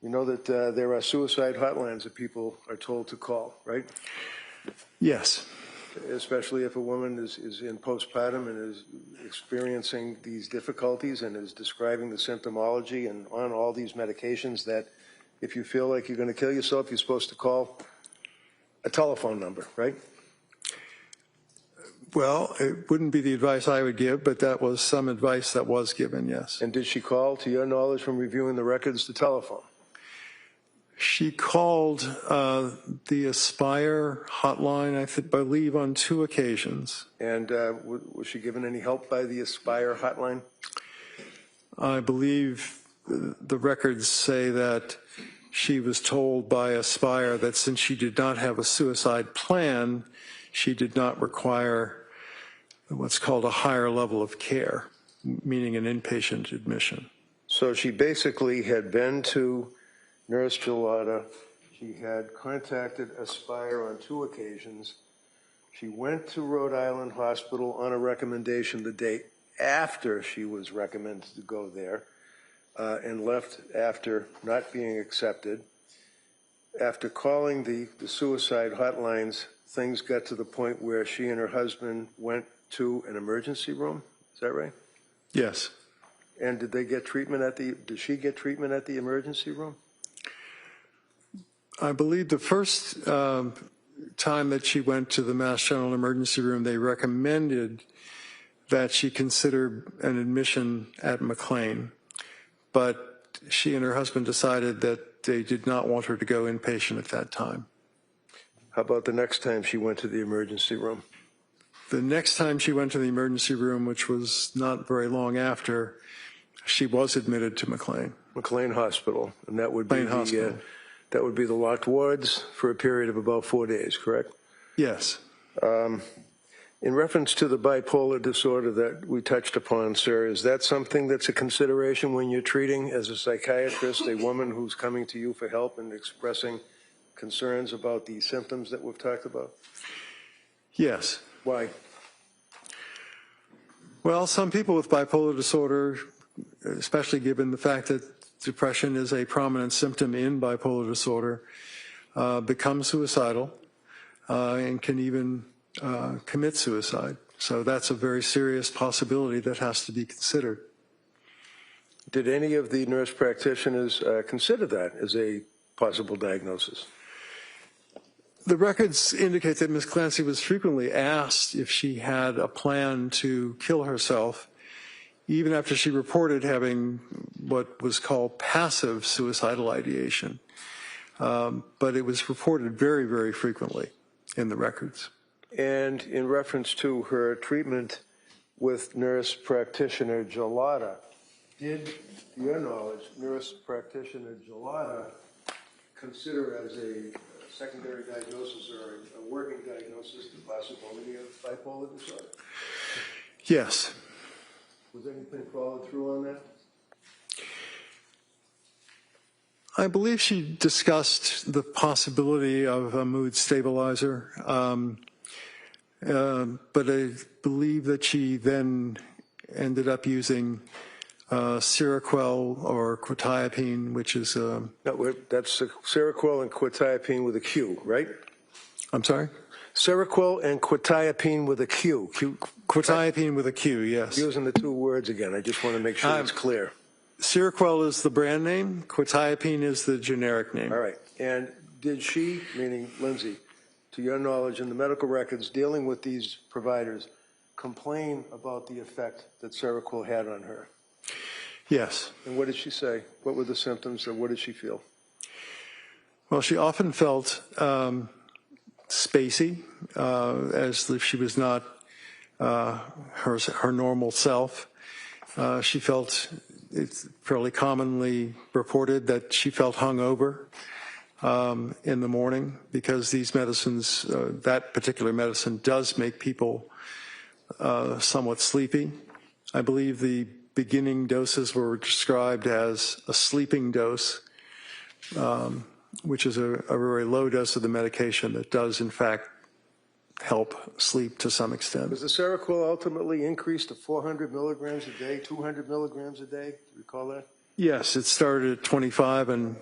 You know that there are suicide hotlines that people are told to call, right? Yes. Especially if a woman is in postpartum and is experiencing these difficulties and is describing the symptomology and on all these medications, that if you feel like you're going to kill yourself, you're supposed to call a telephone number, right? Well, it wouldn't be the advice I would give, but that was some advice that was given, yes. And did she call, to your knowledge, from reviewing the records, the telephone? She called the Aspire hotline, I believe, on 2 occasions. And was she given any help by the Aspire hotline? I believe the records say that she was told by Aspire that since she did not have a suicide plan, she did not require what's called a higher level of care, meaning an inpatient admission. So she basically had been to Nurse Gelada. She had contacted Aspire on 2 occasions. She went to Rhode Island Hospital on a recommendation the day after she was recommended to go there, and left after not being accepted. After calling the suicide hotlines, things got to the point where she and her husband went to an emergency room. Is that right? Yes. And did they get treatment did she get treatment at the emergency room? I believe the first time that she went to the Mass General Emergency Room, they recommended that she consider an admission at McLean, but she and her husband decided that they did not want her to go inpatient at that time. How about the next time she went to the emergency room? The next time she went to the emergency room, which was not very long after, she was admitted to McLean. McLean Hospital, and that would be that would be the locked wards for a period of about 4 days, correct? Yes. In reference to the bipolar disorder that we touched upon, sir, is that something that's a consideration when you're treating, as a psychiatrist, a woman who's coming to you for help and expressing concerns about the symptoms that we've talked about? Yes. Why? Well, some people with bipolar disorder, especially given the fact that depression is a prominent symptom in bipolar disorder, become suicidal and can even commit suicide. So that's a very serious possibility that has to be considered. Did any of the nurse practitioners consider that as a possible diagnosis? The records indicate that Ms. Clancy was frequently asked if she had a plan to kill herself, even after she reported having what was called passive suicidal ideation. But it was reported very, very frequently in the records. And in reference to her treatment with nurse practitioner Gelada, did, to your knowledge, nurse practitioner Gelada consider as a secondary diagnosis or a working diagnosis the possibility of bipolar disorder? Yes. Was anything followed through on that? I believe she discussed the possibility of a mood stabilizer, but I believe that she then ended up using Seroquel or quetiapine, which is... No, that's Seroquel and quetiapine with a Q, right? I'm sorry? Seroquel and quetiapine with a Q. Quetiapine with a Q, yes. Using the 2 words again. I just want to make sure it's clear. Seroquel is the brand name. Quetiapine is the generic name. All right. And did she, meaning Lindsay, to your knowledge in the medical records dealing with these providers, complain about the effect that Seroquel had on her? Yes. And what did she say? What were the symptoms, or what did she feel? Well, she often felt spacey, as if she was not her normal self. She felt, it's fairly commonly reported that she felt hungover in the morning because these medicines, that particular medicine does make people somewhat sleepy. I believe the beginning doses were described as a sleeping dose, which is a very low dose of the medication that does, in fact, help sleep to some extent. Was the Seroquel ultimately increased to 400 milligrams a day, 200 milligrams a day? Do you recall that? Yes, it started at 25 and...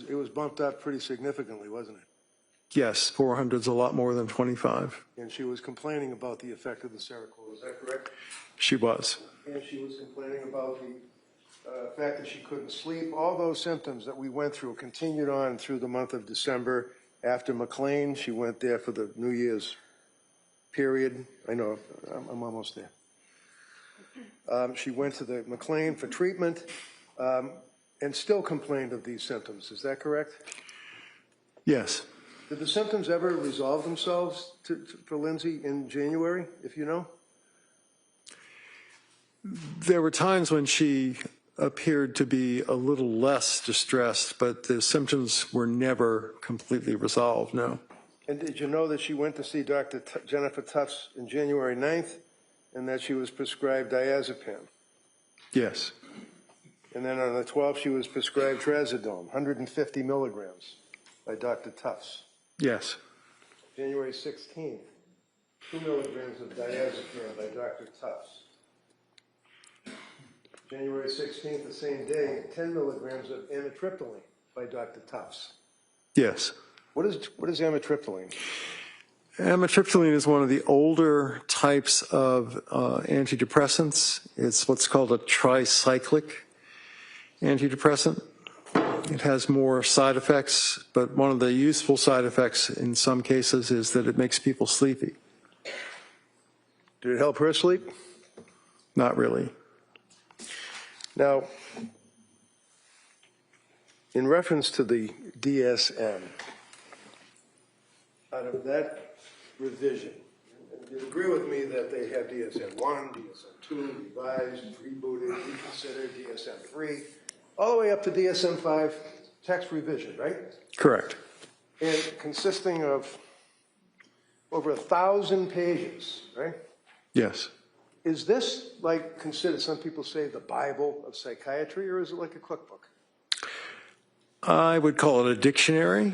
It was bumped up pretty significantly, wasn't it? Yes, 400 is a lot more than 25. And she was complaining about the effect of the Seroquel, is that correct? She was. And she was complaining about the fact that she couldn't sleep. All those symptoms that we went through continued on through the month of December After McLean, she went there for the New Year's period. I know, I'm almost there. She went to the McLean for treatment and still complained of these symptoms. Is that correct? Yes. Did the symptoms ever resolve themselves for Lindsay in January, if you know? There were times when she appeared to be a little less distressed, but the symptoms were never completely resolved, no. And did you know that she went to see Dr. Jennifer Tufts in January 9th and that she was prescribed diazepam? Yes. And then on the 12th, she was prescribed trazodone, 150 milligrams by Dr. Tufts. Yes. January 16th, 2 milligrams of diazepam by Dr. Tufts. January 16th, the same day, 10 milligrams of amitriptyline by Dr. Tufts. Yes. What is amitriptyline? Amitriptyline is one of the older types of antidepressants. It's what's called a tricyclic antidepressant. It has more side effects, but one of the useful side effects in some cases is that it makes people sleepy. Did it help her sleep? Not really. Now, in reference to the DSM, out of that revision, and you agree with me that they have DSM-1, DSM-2, revised, rebooted, reconsidered, DSM-3, all the way up to DSM-5 text revision, right? Correct. And consisting of over 1,000 pages, right? Yes. Is this like considered, some people say, the Bible of psychiatry, or is it like a cookbook? I would call it a dictionary.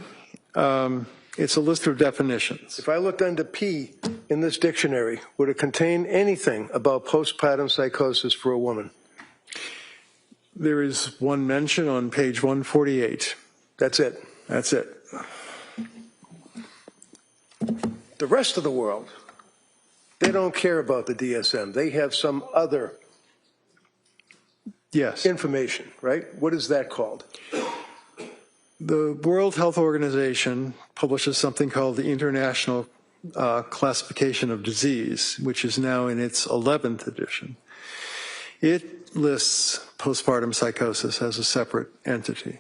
It's a list of definitions. If I looked under P in this dictionary, would it contain anything about postpartum psychosis for a woman? There is one mention on page 148. That's it. That's it. The rest of the world, they don't care about the DSM. They have some other information, right? What is that called? The World Health Organization publishes something called the International Classification of Disease, which is now in its 11th edition. It lists postpartum psychosis as a separate entity.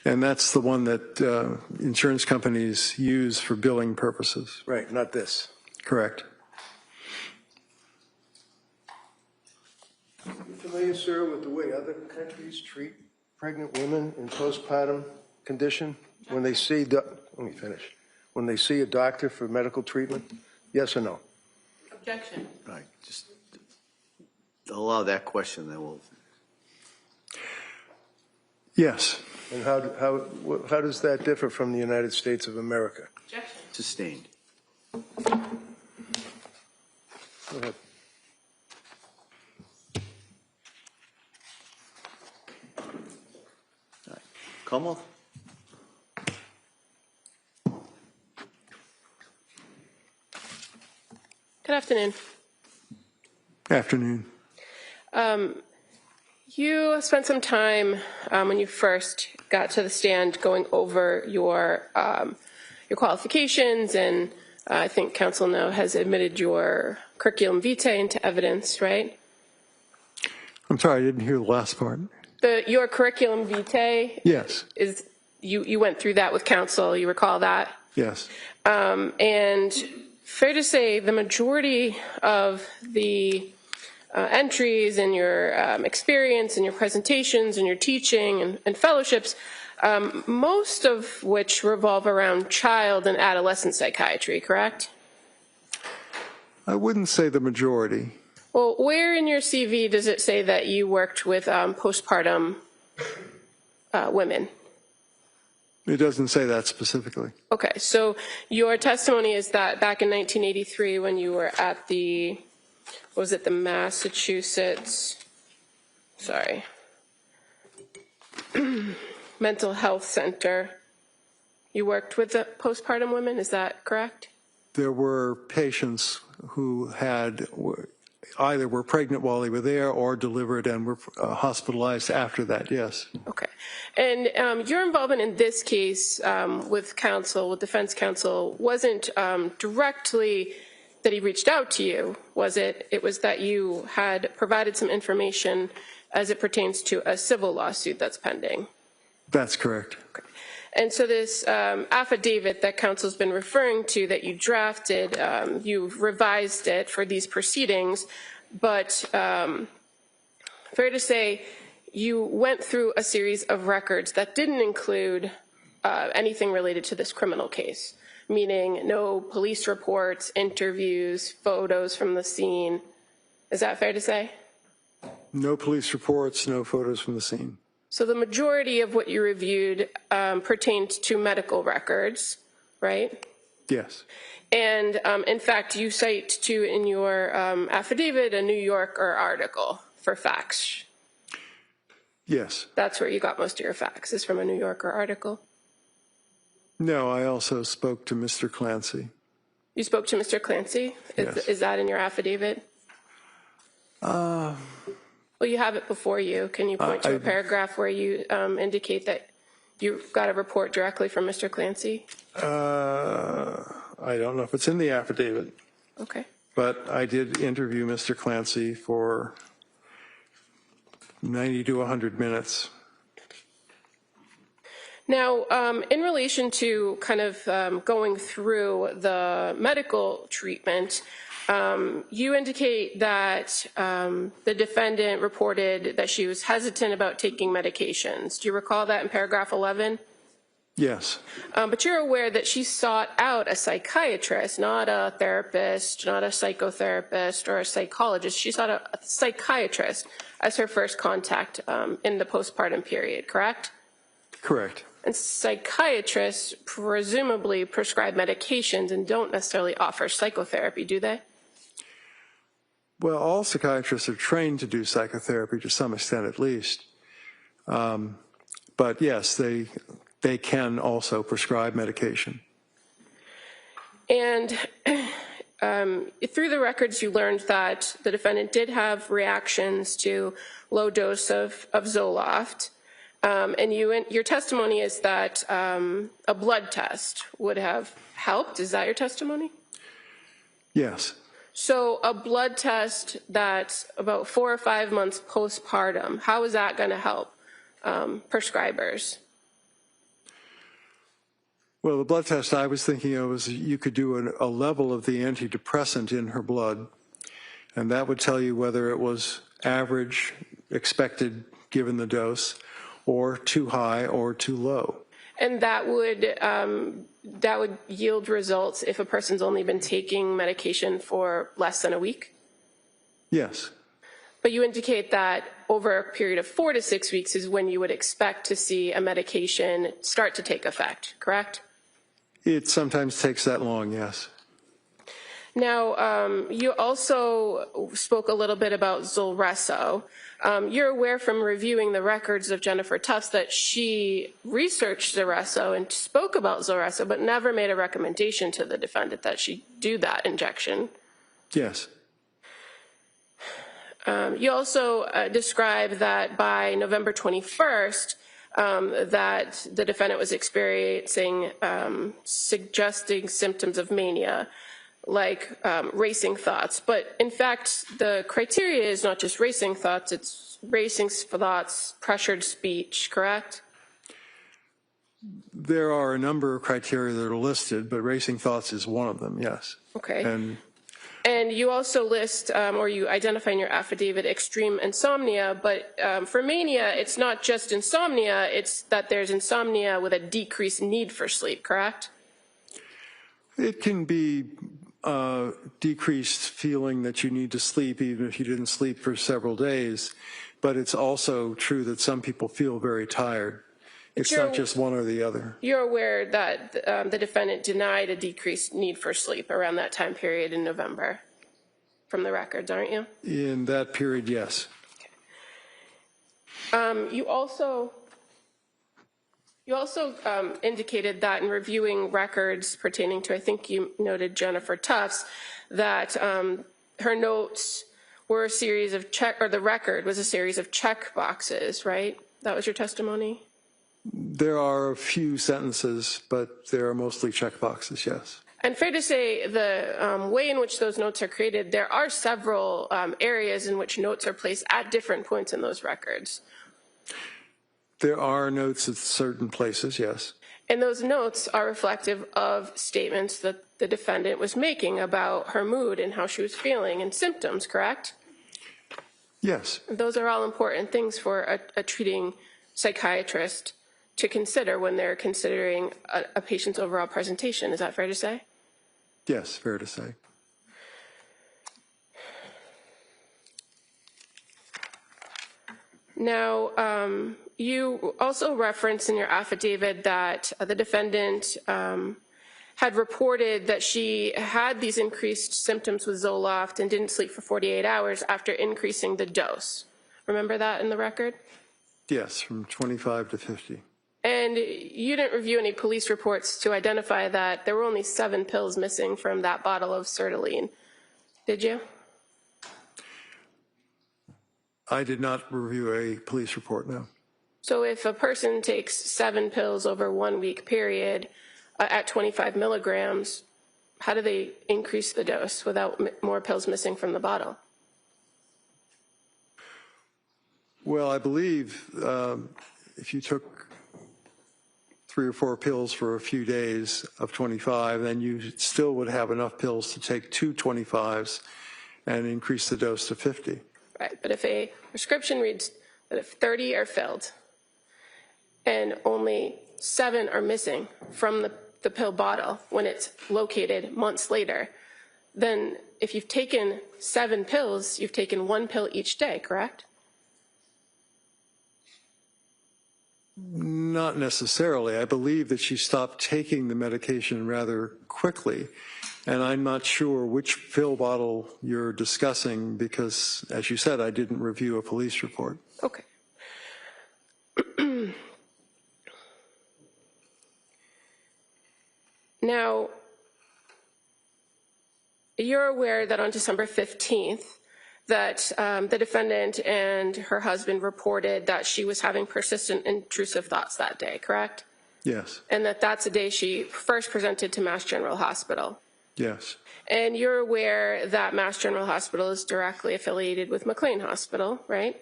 And that's the one that insurance companies use for billing purposes. Right, not this. Correct. Are you familiar, sir, with the way other countries treat pregnant women in postpartum condition when they see, when they see a doctor for medical treatment? Yes or no? Objection. Right, just allow that question, then we'll. Yes. And how does that differ from the United States of America? Objection. Sustained. Go ahead. Como? Good afternoon. Afternoon. You spent some time when you first got to the stand going over your qualifications, and I think counsel now has admitted your curriculum vitae into evidence, right? I'm sorry, I didn't hear the last part. Your curriculum vitae. Yes. Is you went through that with counsel? You recall that? Yes. And fair to say, the majority of the entries and your experience and your presentations and your teaching and fellowships, most of which revolve around child and adolescent psychiatry, correct? I wouldn't say the majority. Well, where in your CV does it say that you worked with postpartum women? It doesn't say that specifically. Okay, so your testimony is that back in 1983 when you were at the, was it the Massachusetts, Mental Health Center, you worked with the postpartum women, is that correct? There were patients who had either were pregnant while they were there or delivered and were hospitalized after that, yes. Okay. And your involvement in this case with counsel, with defense counsel, wasn't directly that he reached out to you, was it? It was that you had provided some information as it pertains to a civil lawsuit that's pending. That's correct. Okay. And so this affidavit that counsel's been referring to that you drafted, you've revised it for these proceedings, but fair to say you went through a series of records that didn't include anything related to this criminal case, meaning no police reports, interviews, photos from the scene. Is that fair to say? No police reports, no photos from the scene. So the majority of what you reviewed pertained to medical records, right? Yes. And in fact, you cite to in your affidavit a New Yorker article for facts. Yes. That's where you got most of your facts, is from a New Yorker article? No, I also spoke to Mr. Clancy. You spoke to Mr. Clancy? Yes. Is that in your affidavit? Well, you have it before you. Can you point to a paragraph where you indicate that you got a report directly from Mr. Clancy? I don't know if it's in the affidavit. Okay. But I did interview Mr. Clancy for 90 to 100 minutes. Now, in relation to kind of going through the medical treatment, you indicate that the defendant reported that she was hesitant about taking medications. Do you recall that in paragraph 11? Yes. But you're aware that she sought out a psychiatrist, not a therapist, not a psychotherapist or a psychologist. She sought a psychiatrist as her first contact in the postpartum period, correct? Correct. And psychiatrists presumably prescribe medications and don't necessarily offer psychotherapy, do they? Well, all psychiatrists are trained to do psychotherapy to some extent at least. But yes, they can also prescribe medication. And through the records, you learned that the defendant did have reactions to low dose of Zoloft. And your testimony is that a blood test would have helped. Is that your testimony? Yes. So a blood test that's about 4 or 5 months postpartum, how is that going to help prescribers? Well, the blood test I was thinking of was you could do a level of the antidepressant in her blood, and that would tell you whether it was average, expected given the dose, or too high or too low. And that would yield results if a person's only been taking medication for less than a week? Yes. But you indicate that over a period of 4 to 6 weeks is when you would expect to see a medication start to take effect, correct? It sometimes takes that long, yes. Now, you also spoke a little bit about Zulresso. You're aware from reviewing the records of Jennifer Tufts that she researched Zulresso and spoke about Zulresso, but never made a recommendation to the defendant that she do that injection. Yes. You also describe that by November 21st, that the defendant was experiencing suggesting symptoms of mania, like racing thoughts. But in fact, the criteria is not just racing thoughts, it's racing thoughts, pressured speech, correct? There are a number of criteria that are listed, but racing thoughts is one of them, yes. Okay. And you also list, or you identify in your affidavit, extreme insomnia, but for mania, it's not just insomnia, it's that there's insomnia with a decreased need for sleep, correct? It can be decreased feeling that you need to sleep even if you didn't sleep for several days, but it's also true that some people feel very tired. It's not just one or the other. You're aware that the defendant denied a decreased need for sleep around that time period in November from the records, aren't you? In that period, yes. Okay. You also indicated that in reviewing records pertaining to, I think you noted Jennifer Tufts, that her notes were a series of the record was a series of check boxes, right? That was your testimony? There are a few sentences, but they are mostly check boxes, yes. And fair to say, the way in which those notes are created, there are several areas in which notes are placed at different points in those records. There are notes at certain places, yes. And those notes are reflective of statements that the defendant was making about her mood and how she was feeling and symptoms, correct? Yes. Those are all important things for a treating psychiatrist to consider when they're considering a patient's overall presentation. Is that fair to say? Yes, fair to say. Now, you also referenced in your affidavit that the defendant had reported that she had these increased symptoms with Zoloft and didn't sleep for 48 hours after increasing the dose. Remember that in the record? Yes, from 25 to 50. And you didn't review any police reports to identify that there were only 7 pills missing from that bottle of sertraline, did you? I did not review a police report, no. So if a person takes 7 pills over 1 week period at 25 milligrams, how do they increase the dose without more pills missing from the bottle? Well, I believe if you took 3 or 4 pills for a few days of 25, then you still would have enough pills to take 2 25s and increase the dose to 50. Right, but if a prescription reads that if 30 are filled and only 7 are missing from the pill bottle when it's located months later, then if you've taken 7 pills, you've taken 1 pill each day, correct? Not necessarily. I believe that she stopped taking the medication rather quickly, and I'm not sure which pill bottle you're discussing because, as you said, I didn't review a police report. Okay. Now, you're aware that on December 15th, that the defendant and her husband reported that she was having persistent intrusive thoughts that day, correct? Yes. And that's the day she first presented to Mass General Hospital. Yes. And you're aware that Mass General Hospital is directly affiliated with McLean Hospital, right?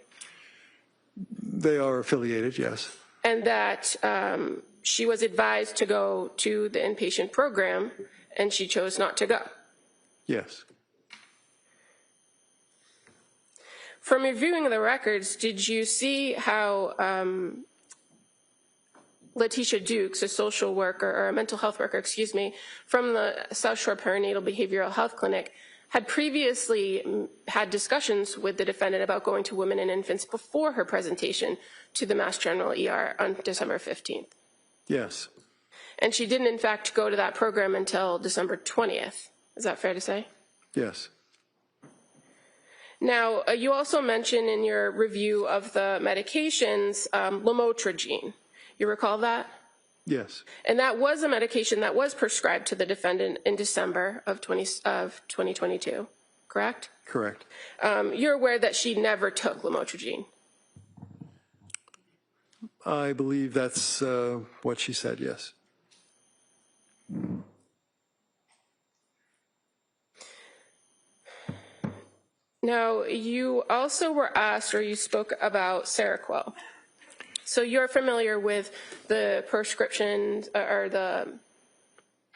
They are affiliated, yes. And that she was advised to go to the inpatient program, and she chose not to go. Yes. From reviewing the records, did you see how Letitia Dukes, a social worker, or a mental health worker, excuse me, from the South Shore Perinatal Behavioral Health Clinic, had previously had discussions with the defendant about going to women and infants before her presentation to the Mass General ER on December 15th? Yes. And she didn't, in fact, go to that program until December 20th. Is that fair to say? Yes. Now, you also mentioned in your review of the medications lamotrigine. You recall that? Yes. And that was a medication that was prescribed to the defendant in December of 2022, correct? Correct. You're aware that she never took lamotrigine? I believe that's what she said, yes. Now, you also were asked, or you spoke about Seroquel. So you're familiar with the prescription, or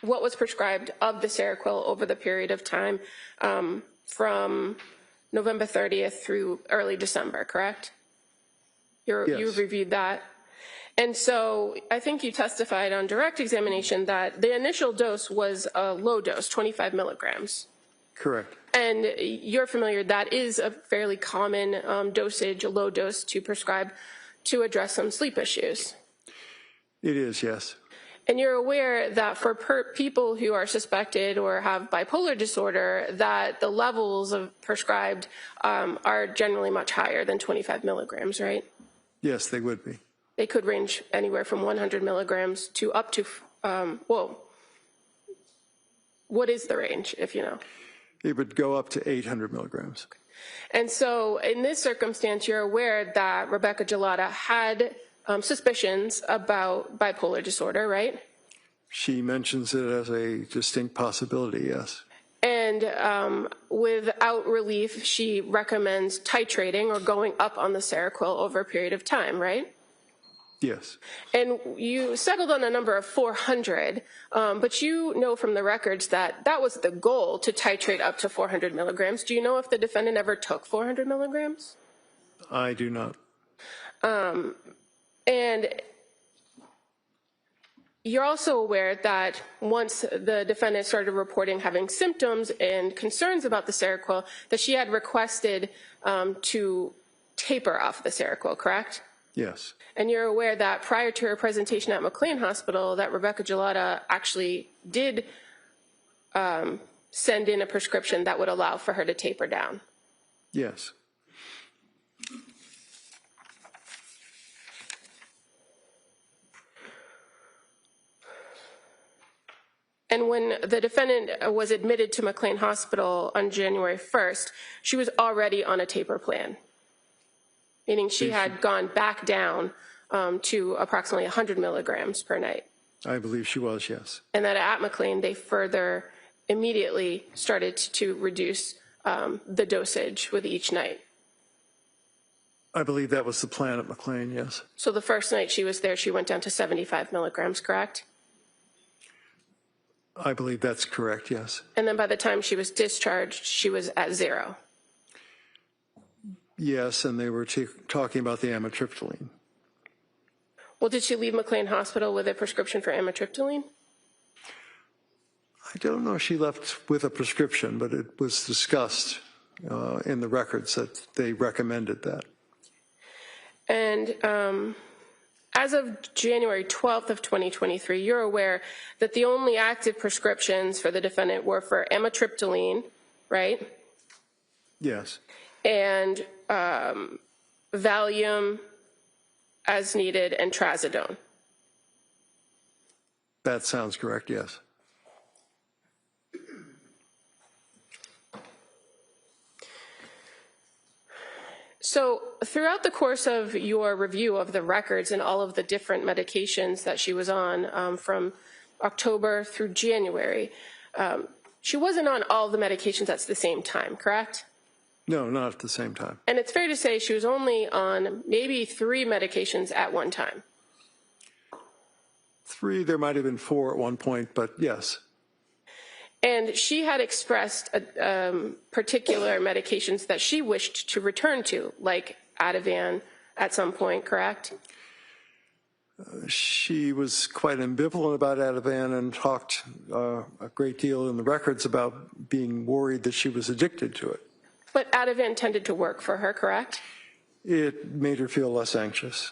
what was prescribed of the Seroquel over the period of time from November 30th through early December, correct? Yes. You've reviewed that. And so I think you testified on direct examination that the initial dose was a low dose, 25 milligrams. Correct. And you're familiar, that is a fairly common dosage, a low dose to prescribe to address some sleep issues. It is, yes. And you're aware that for people who are suspected or have bipolar disorder, that the levels of prescribed are generally much higher than 25 milligrams, right? Yes, they would be. They could range anywhere from 100 milligrams to up to, what is the range, if you know? It would go up to 800 milligrams. And so in this circumstance, you're aware that Rebecca Gelada had suspicions about bipolar disorder, right? She mentions it as a distinct possibility, yes. And without relief, she recommends titrating or going up on the Seroquel over a period of time, right? Yes. And you settled on a number of 400, but you know from the records that that was the goal, to titrate up to 400 milligrams. Do you know if the defendant ever took 400 milligrams? I do not. And you're also aware that once the defendant started reporting having symptoms and concerns about the Seroquel, that she had requested to taper off the Seroquel, correct? Yes. And you're aware that prior to her presentation at McLean Hospital, that Rebecca Gelada actually did send in a prescription that would allow for her to taper down. Yes. And when the defendant was admitted to McLean Hospital on January 1st, she was already on a taper plan, meaning she had gone back down to approximately 100 milligrams per night. I believe she was, yes. And that at McLean, they further immediately started to reduce the dosage with each night. I believe that was the plan at McLean, yes. So the first night she was there, she went down to 75 milligrams, correct? I believe that's correct, yes. And then by the time she was discharged, she was at 0. Yes, and they were talking about the amitriptyline. Well, did she leave McLean Hospital with a prescription for amitriptyline? I don't know if she left with a prescription, but it was discussed in the records that they recommended that. And as of January 12th of 2023, you're aware that the only active prescriptions for the defendant were for amitriptyline, right? Yes. And Valium as needed and trazodone. That sounds correct, yes. So throughout the course of your review of the records and all of the different medications that she was on from October through January, she wasn't on all the medications at the same time, correct? No, not at the same time. And it's fair to say she was only on maybe 3 medications at one time. 3, there might have been 4 at one point, but yes. And she had expressed particular medications that she wished to return to, like Ativan at some point, correct? She was quite ambivalent about Ativan and talked a great deal in the records about being worried that she was addicted to it. But Ativan tended to work for her, correct? It made her feel less anxious,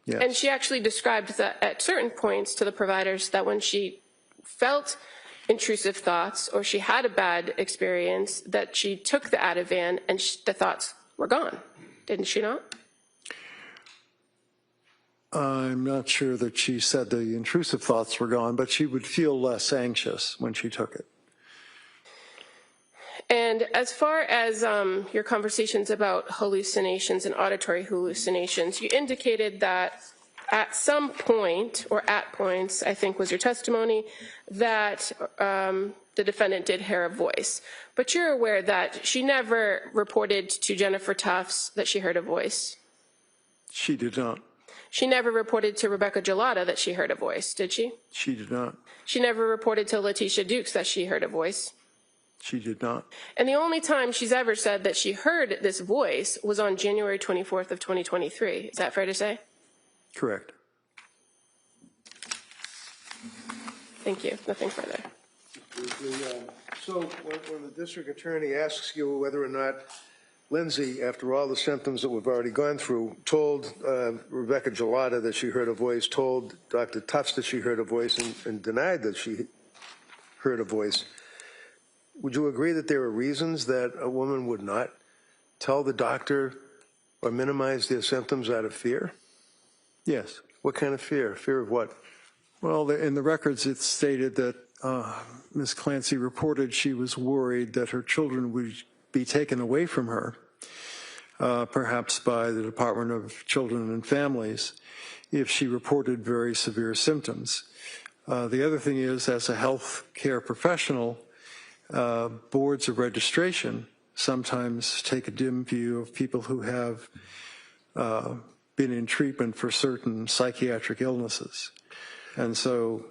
yes. And she actually described that at certain points to the providers that when she felt intrusive thoughts or she had a bad experience, that she took the Ativan and the thoughts were gone. Didn't she not? I'm not sure that she said the intrusive thoughts were gone, but she would feel less anxious when she took it. And as far as your conversations about hallucinations and auditory hallucinations, you indicated that at some point, or at points, I think was your testimony, that the defendant did hear a voice. But you're aware that she never reported to Jennifer Tufts that she heard a voice? She did not. She never reported to Rebecca Gelada that she heard a voice, did she? She did not. She never reported to Letitia Dukes that she heard a voice? She did not. And the only time she's ever said that she heard this voice was on January 24th of 2023. Is that fair to say? Correct. Thank you. Nothing further. So when the district attorney asks you whether or not Lindsay, after all the symptoms that we've already gone through, told Rebecca Gelada that she heard a voice, told Dr. Tufts that she heard a voice, and denied that she heard a voice, would you agree that there are reasons that a woman would not tell the doctor or minimize their symptoms out of fear? Yes. What kind of fear? Fear of what? Well, in the records, it's stated that Ms. Clancy reported she was worried that her children would be taken away from her, perhaps by the Department of Children and Families, if she reported very severe symptoms. The other thing is, as a health care professional, boards of registration sometimes take a dim view of people who have been in treatment for certain psychiatric illnesses. And so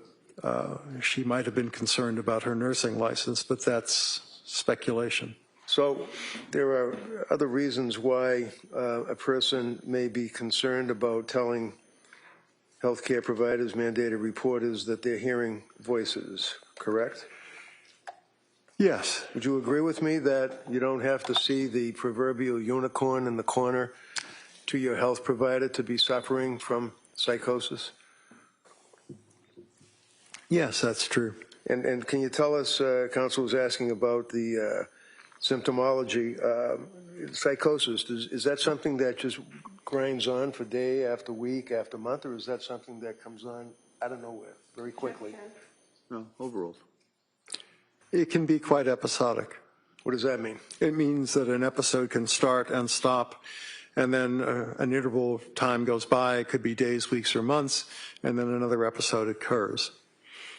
she might have been concerned about her nursing license, but that's speculation. So there are other reasons why a person may be concerned about telling healthcare providers, mandated reporters, that they're hearing voices, correct? Yes. Would you agree with me that you don't have to see the proverbial unicorn in the corner to your health provider to be suffering from psychosis? Yes, that's true. And can you tell us, Counsel was asking about the symptomology, psychosis, is that something that just grinds on for day after week after month, or is that something that comes on out of nowhere very quickly? No, overall. It can be quite episodic. What does that mean? It means that an episode can start and stop, and then an interval of time goes by. It could be days, weeks, or months, and then another episode occurs.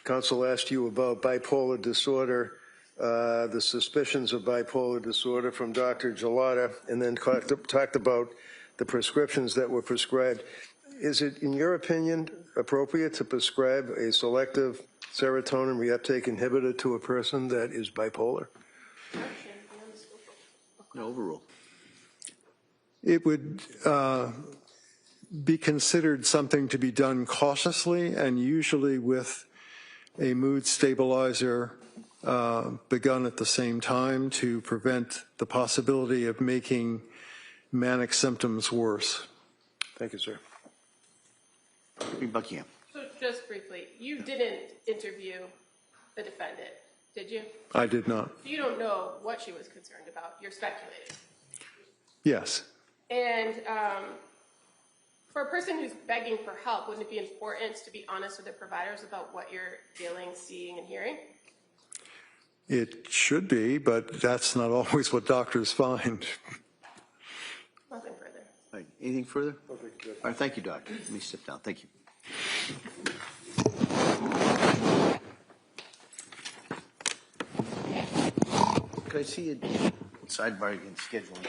Counsel asked you about bipolar disorder, the suspicions of bipolar disorder from Dr. Gelada, and then talked about the prescriptions that were prescribed. Is it, in your opinion, appropriate to prescribe a selective serotonin reuptake inhibitor to a person that is bipolar? No, overall. It would be considered something to be done cautiously and usually with a mood stabilizer begun at the same time to prevent the possibility of making manic symptoms worse. Thank you, sir. Buckingham. So just briefly, you didn't interview the defendant, did you? I did not. You don't know what she was concerned about. You're speculating. Yes. And for a person who's begging for help, wouldn't it be important to be honest with the providers about what you're feeling, seeing, and hearing? It should be, but that's not always what doctors find. Nothing further. All right, anything further? Okay, good. All right, thank you, Doctor. Let me sit down. Thank you. Could I see a sidebar again, scheduling?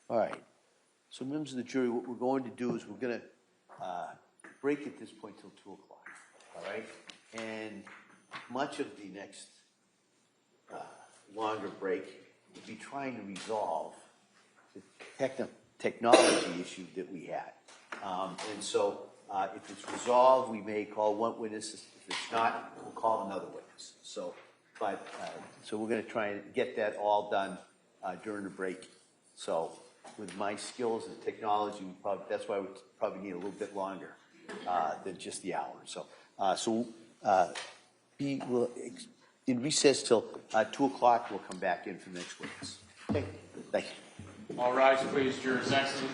All right. So, members of the jury, what we're going to do is we're going to break at this point till 2 o'clock. All right? And much of the next longer break will be trying to resolve the technology issue that we had. And so, if it's resolved, we may call one witness. If it's not, we'll call another witness. So, so we're going to try and get that all done during the break. So, with my skills and technology, that's why we probably need a little bit longer than just the hour. So, we'll in recess till 2 o'clock. We'll come back in for the next witness. Okay, thank you. All rise, please. Jurors exit.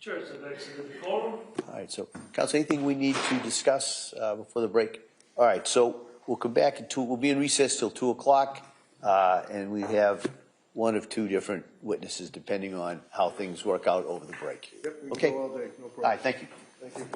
Sure, so that's the decorum. All right, so, Council, anything we need to discuss before the break? All right, so we'll come back at 2, we'll be in recess till 2 o'clock, and we have one of 2 different witnesses, depending on how things work out over the break. Yep, we Okay. can go all day, no problem. All right, thank you. Thank you.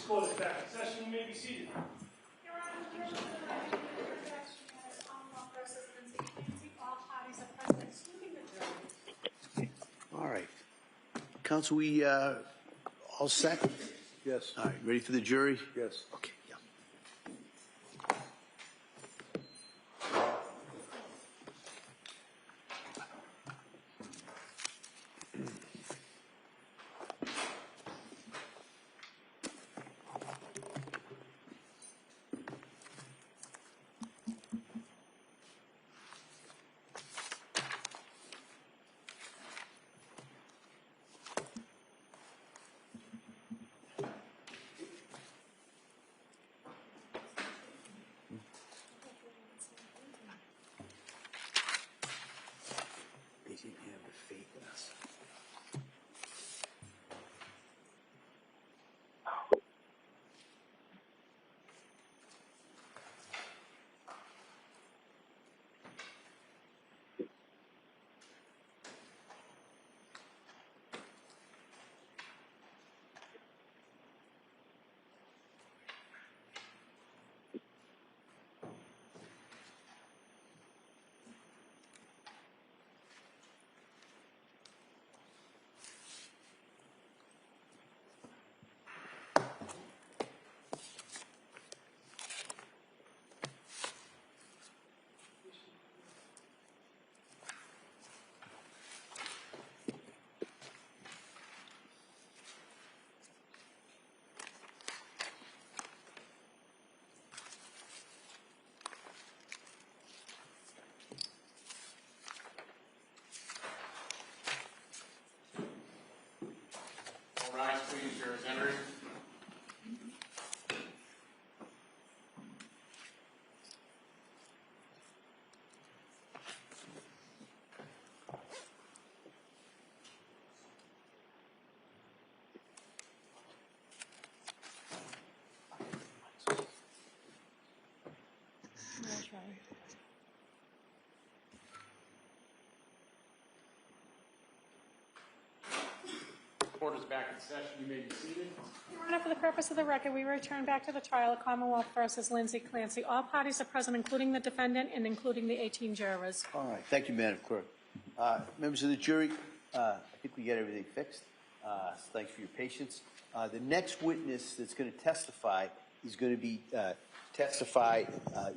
court is back in session. You may be seated. Your Honor, the purpose of the record is the transaction as Commonwealth versus Lindsay Clancy. All parties are present, excluding the jury. All right. Counsel, we all set? Yes. All right, ready for the jury? Yes. Okay, yeah. They didn't have the faith in us. All rise, please. Jurors entering. Court is back in session. You may be seated. Your Honor, for the purpose of the record, we return back to the trial of Commonwealth versus Lindsay Clancy. All parties are present, including the defendant and including the 18 jurors. All right, thank you, Madam Clerk. Members of the jury, I think we got everything fixed. Thanks for your patience. The next witness that's going to testify is going to be testified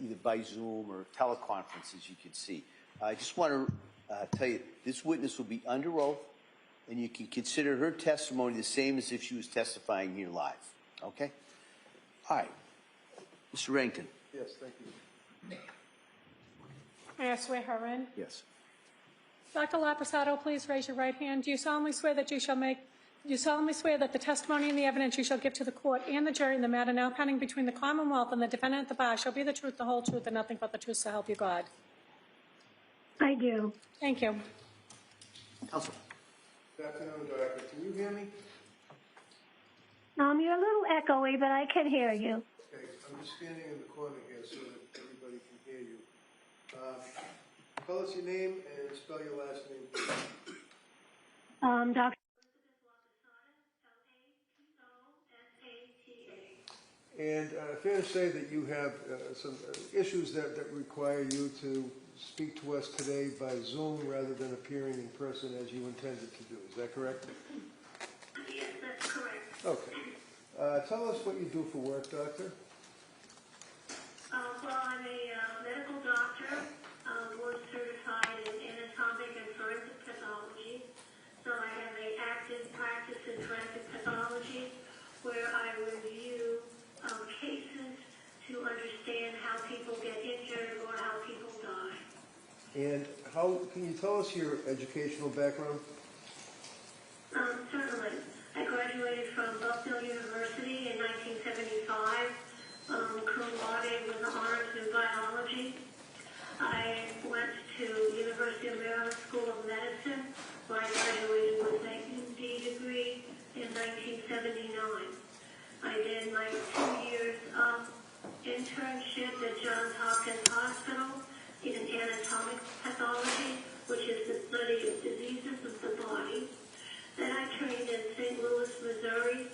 either by Zoom or teleconference, as you can see. I just want to tell you, this witness will be under oath, and you can consider her testimony the same as if she was testifying here live. Okay? All right. Mr. Rankin. Yes, thank you. May I swear her in? Yes. Dr. Lapasato, please raise your right hand. Do you solemnly swear that the testimony and the evidence you shall give to the court and the jury in the matter now pending between the Commonwealth and the defendant at the bar shall be the truth, the whole truth, and nothing but the truth, so help you God? I do. Thank you. Counsel. Good afternoon, Doctor. Can you hear me? You're a little echoey, but I can hear you. Okay, I'm just standing in the corner here so that everybody can hear you. Tell us your name and spell your last name, please. Dr. And fair to say that you have some issues that require you to speak to us today by Zoom rather than appearing in person as you intended to do. Is that correct? Yes, that's correct. Okay. Tell us what you do for work, Doctor. Well, I'm a medical doctor, board certified in anatomic and forensic pathology. So I have an active practice in forensic pathology where I review cases to understand how people get injured or how people die. And how can you tell us your educational background? Certainly. I graduated from Buffalo University in 1975, cum laude with honors in biology. I went to University of Maryland School of Medicine, where I graduated with an MD degree in 1979. I did my 2 years of internship at Johns Hopkins Hospital in anatomic pathology, which is the study of diseases of the body. Then I trained in St. Louis, Missouri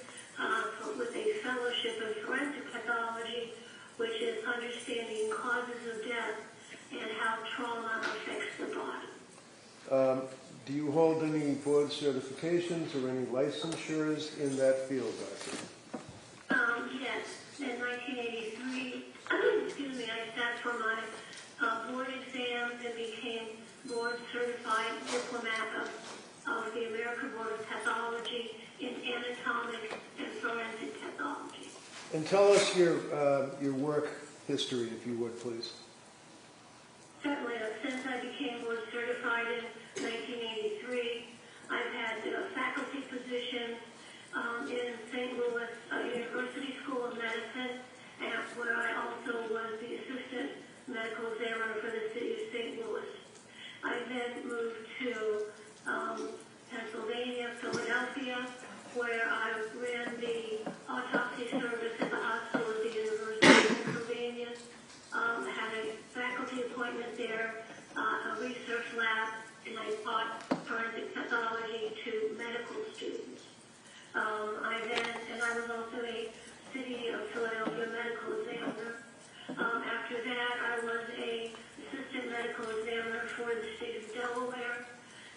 with a fellowship in forensic pathology, which is understanding causes of death and how trauma affects the body. Do you hold any board certifications or any licensures in that field, Doctor? Yes. In 1983, excuse me, I sat for my board exams and became board certified diplomat of the American Board of Pathology in anatomic and forensic pathology. And tell us your work history, if you would, please. Certainly. Since I became board certified in 1983, I've had faculty positions in St. Louis University School of Medicine, and where I also was the assistant medical examiner for the city of St. Louis. I then moved to Pennsylvania, Philadelphia, where I ran the autopsy service at the hospital at the University of Pennsylvania. Had a faculty appointment there, a research lab, and I taught forensic pathology to medical students. I was also a City of Philadelphia medical examiner. After that, I was a assistant medical examiner for the state of Delaware.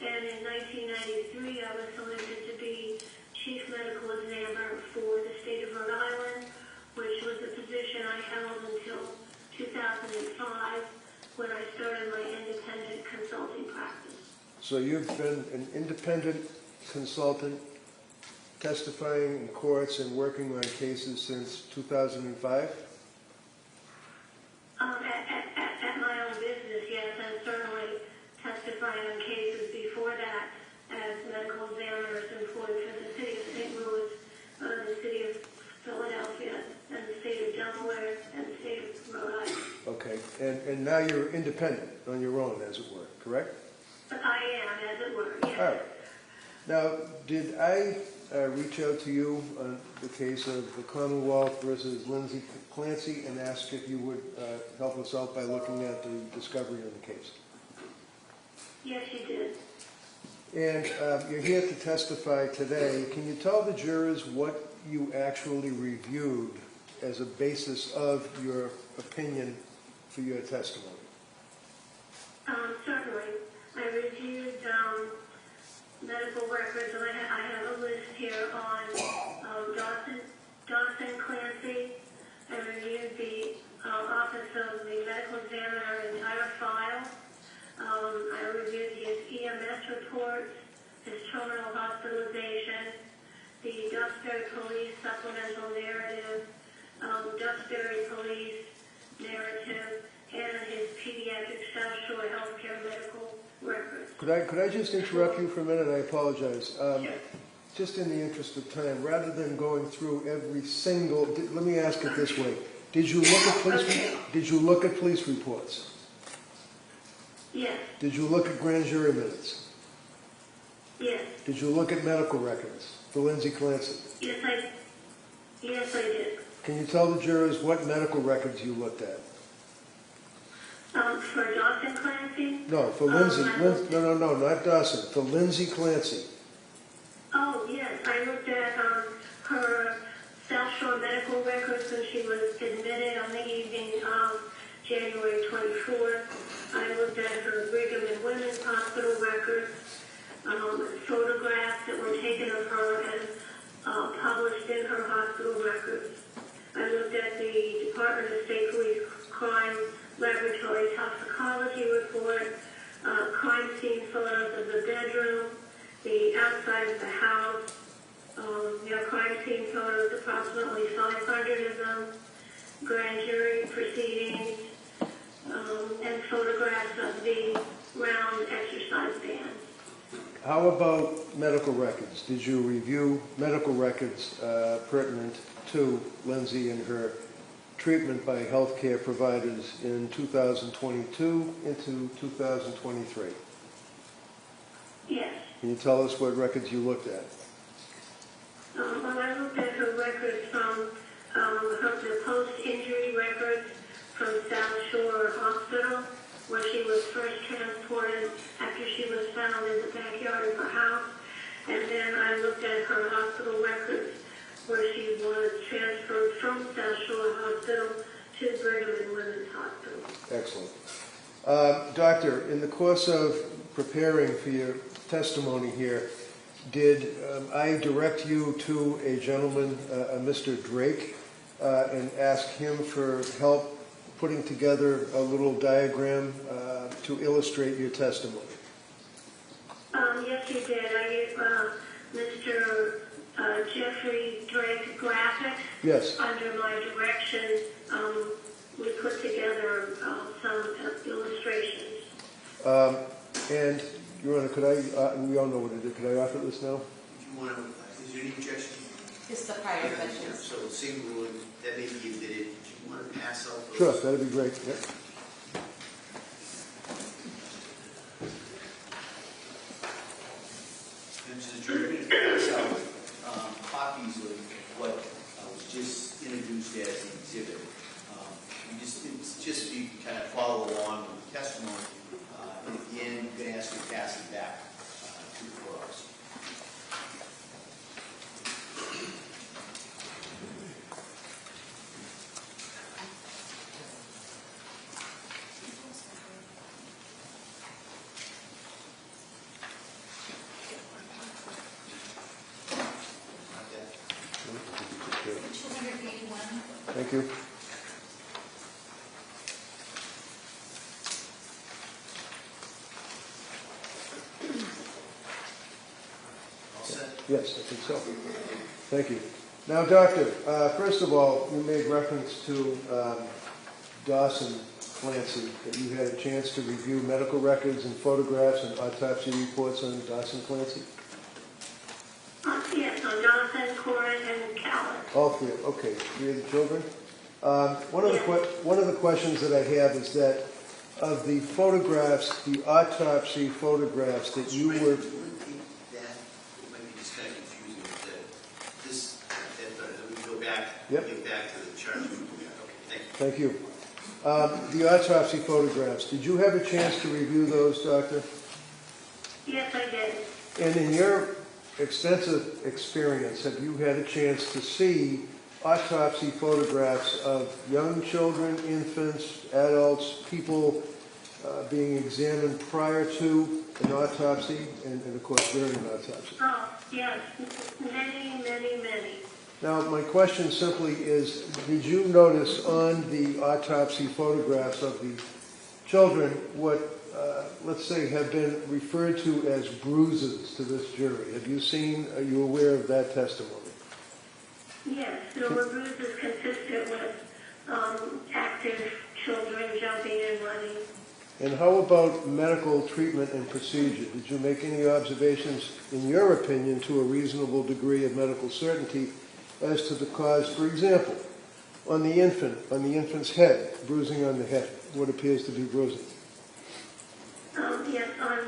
And in 1993, I was selected to be chief medical examiner for the state of Rhode Island, which was a position I held until 2005, when I started my independent consulting practice. So you've been an independent consultant testifying in courts and working on cases since 2005? At my own business, yes, and certainly testifying on cases before that as medical examiners employed for the city of St. Louis, the city of Philadelphia, and the state of Delaware, and the state of Rhode Island. Okay, and now you're independent on your own, as it were, correct? But I am, as it were, yes. All right. Now, did I reach out to you on the case of the Commonwealth versus Lindsay Clancy and ask if you would help us out by looking at the discovery of the case? Yes, you did. And you're here to testify today. Can you tell the jurors what you actually reviewed as a basis of your opinion for your testimony? Certainly. I reviewed medical records, and I have a list here on Dawson Clancy. I reviewed the Office of the Medical Examiner entire file. I reviewed his EMS reports, his terminal hospitalization, the Duxbury Police supplemental narrative, Duxbury Police narrative, and his pediatric South Shore healthcare medical records. Could I just interrupt you for a minute? I apologize. Sure. Just in the interest of time, rather than going through every single, let me ask it this way: Did you look at police? Did you look at police reports? Yes. Did you look at grand jury minutes? Yes. Did you look at medical records for Lindsay Clancy? Yes, I did. Can you tell the jurors what medical records you looked at? For Dawson Clancy? No, for Lindsay. No, not Dawson. For Lindsay Clancy. Oh, yes. I looked at her South Shore medical records when she was admitted on the evening of January 24th. I looked at her Brigham and Women's Hospital records, photographs that were taken of her and published in her hospital records. I looked at the Department of State Police Crime Laboratory Toxicology report, crime scene photos of the bedroom, the outside of the house, crime scene photos, approximately 500 of them, grand jury proceedings, and photographs of the round exercise band. How about medical records? Did you review medical records pertinent to Lindsay and her treatment by healthcare providers in 2022 into 2023? Yes. Can you tell us what records you looked at? Well, I looked at her records from the post-injury records from South Shore Hospital, where she was first transported after she was found in the backyard of her house. And then I looked at her hospital records where she was transferred from South Shore Hospital to Brigham and Women's Hospital. Excellent. Doctor, in the course of preparing for your testimony here, did I direct you to a gentleman, Mr. Drake, and ask him for help putting together a little diagram to illustrate your testimony? Yes, you did. I used Mr. Jeffrey Drake graphics. Yes. Under my direction, we put together some illustrations. And, Your Honor, could I, we all know what it is. Could I offer this now? If you want to, is there any objection? Just the prior questions. So same ruling, that may be admitted. Do you want to pass out those? Sure, that'd be great. Yep. Mr. Jury, pass out copies of what was just introduced as an exhibit. It's just so you can kind of follow along with the testimony. And at the end, you can ask to pass it back to the courts. Thank you. Yes, I think so. Thank you. Now, Doctor, first of all, you made reference to Dawson Clancy, that you had a chance to review medical records and photographs and autopsy reports on Dawson Clancy? Yes, on Jonathan, Corin, and Callan. All three. Okay, three of the children. One of the questions that I have is that of the photographs, the autopsy photographs that you were. Yep. Get back to the charge. Okay, thank you. The autopsy photographs, did you have a chance to review those, Doctor? Yes, I did. And in your extensive experience, have you had a chance to see autopsy photographs of young children, infants, adults, people being examined prior to an autopsy and of course, during an autopsy? Oh, yes. Many, many, many. Now, my question simply is, did you notice on the autopsy photographs of the children what, let's say, have been referred to as bruises to this jury? Have you seen, are you aware of that testimony? Yes, there were bruises consistent with active children jumping and running. And how about medical treatment and procedure? Did you make any observations, in your opinion, to a reasonable degree of medical certainty as to the cause? For example, on the infant's head, bruising on the head, what appears to be bruising? Yes, on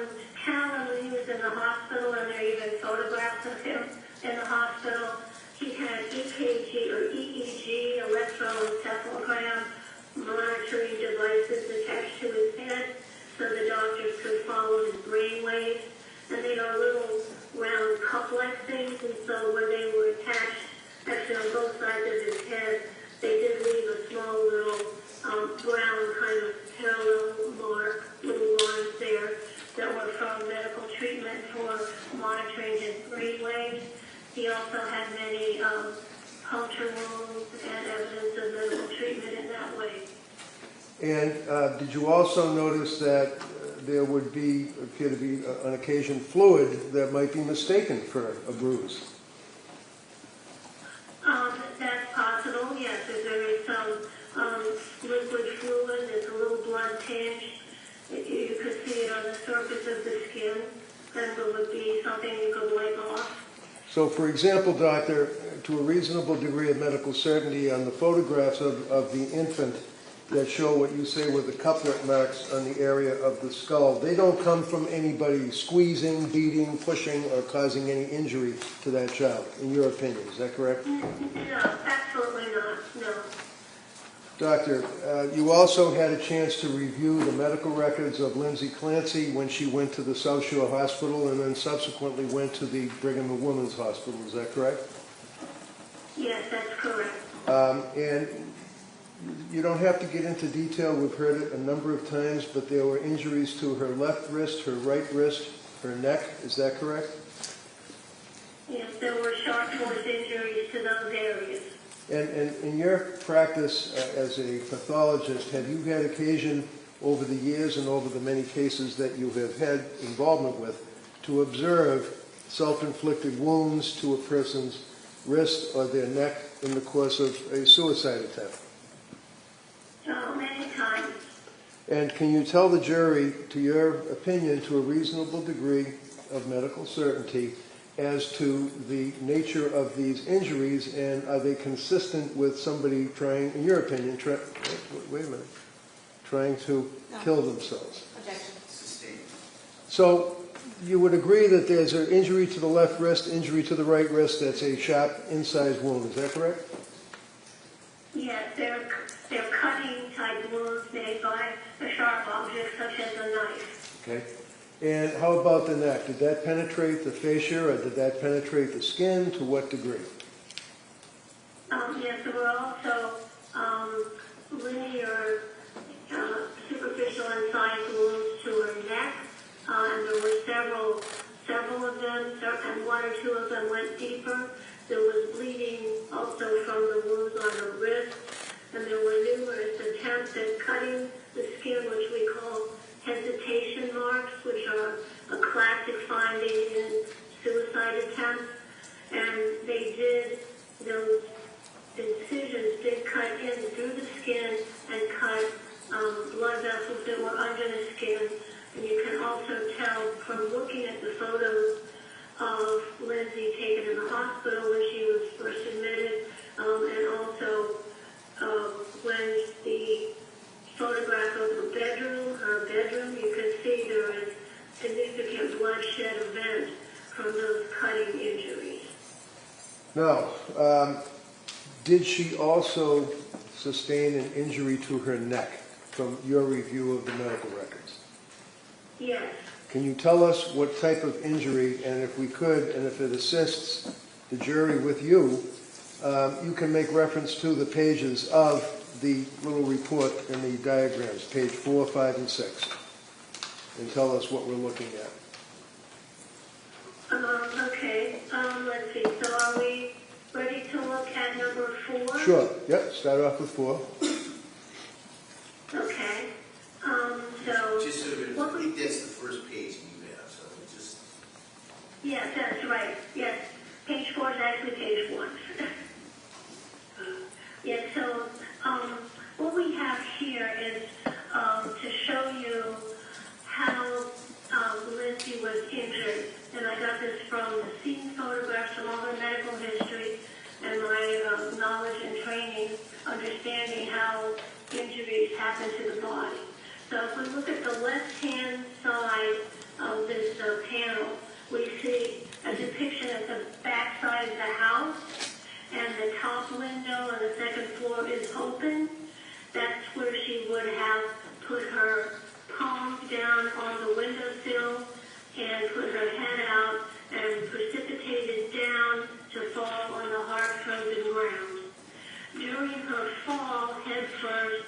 Callan, when he was in the hospital, and there are even photographs of him in the hospital, he had EKG or EEG, electroencephalogram, monitoring devices attached to his head so the doctors could follow his brain waves. And they are little round cup-like things, and so when they were attached, actually on both sides of his head, they did leave a small little brown kind of parallel mark, little lines there that were from medical treatment for monitoring his brain waves. He also had many puncture wounds and evidence of medical treatment in that way. And did you also notice that there would appear to be, on occasion, fluid that might be mistaken for a bruise? That's possible, yes. If there is some liquid fluid that's a little blood tinged, you could see it on the surface of the skin, and it would be something you could wipe off. So, for example, Doctor, to a reasonable degree of medical certainty, on the photographs of the infant that show what you say were the couplet marks on the area of the skull, they don't come from anybody squeezing, beating, pushing, or causing any injury to that child, in your opinion. Is that correct? No, absolutely not, no. Doctor, you also had a chance to review the medical records of Lindsay Clancy when she went to the South Shore Hospital and then subsequently went to the Brigham and Women's Hospital. Is that correct? Yes, that's correct. And you don't have to get into detail. We've heard it a number of times, but there were injuries to her left wrist, her right wrist, her neck. Is that correct? Yes, there were sharp force injuries to those areas. And in your practice as a pathologist, have you had occasion over the years and over the many cases that you have had involvement with to observe self-inflicted wounds to a person's wrist or their neck in the course of a suicide attempt? Many times. And can you tell the jury, to your opinion, to a reasonable degree of medical certainty, as to the nature of these injuries, and are they consistent with somebody trying, in your opinion, wait a minute, trying to kill themselves? Objection. So you would agree that there's an injury to the left wrist, injury to the right wrist, that's a sharp incised wound, is that correct? Yes, they're cutting type wounds made by a sharp object such as a knife. Okay. And how about the neck? Did that penetrate the fascia, or did that penetrate the skin? To what degree? Yes, there were also linear, superficial incised wounds to her neck, and there were several of them, and one or two of them went deeper. There was bleeding also from the wounds on her wrist, and there were numerous attempts at cutting the skin, which we call hesitation marks, which are a classic finding in suicide attempts. And those incisions did cut in through the skin and cut blood vessels that were under the skin. And you can also tell from looking at the photos of Lindsay taken in the hospital when she was first admitted, and also when the photograph of her bedroom, you can see there is significant bloodshed event from those cutting injuries. Now, did she also sustain an injury to her neck from your review of the medical records? Yes. Can you tell us what type of injury, and if we could, and if it assists the jury with you, you can make reference to the pages of the little report and the diagrams, page 4, 5, and 6, and tell us what we're looking at. Okay, let's see. So are we ready to look at number 4? Sure. Yep. Start off with 4. Okay. So Just so that I think that's the first page you have, so just... Yes, that's right. Yes. Page 4 is actually page 1. Yes, so what we have here is to show you how Lindsay was injured. And I got this from the scene photographs, from all her medical history, and my knowledge and training, understanding how injuries happen to the body. So if we look at the left-hand side of this panel, we see a depiction of the back side of the house, and the top window on the second floor is open. That's where she would have put her palms down on the windowsill and put her head out and precipitated down to fall on the hard-frozen ground. During her fall, head first,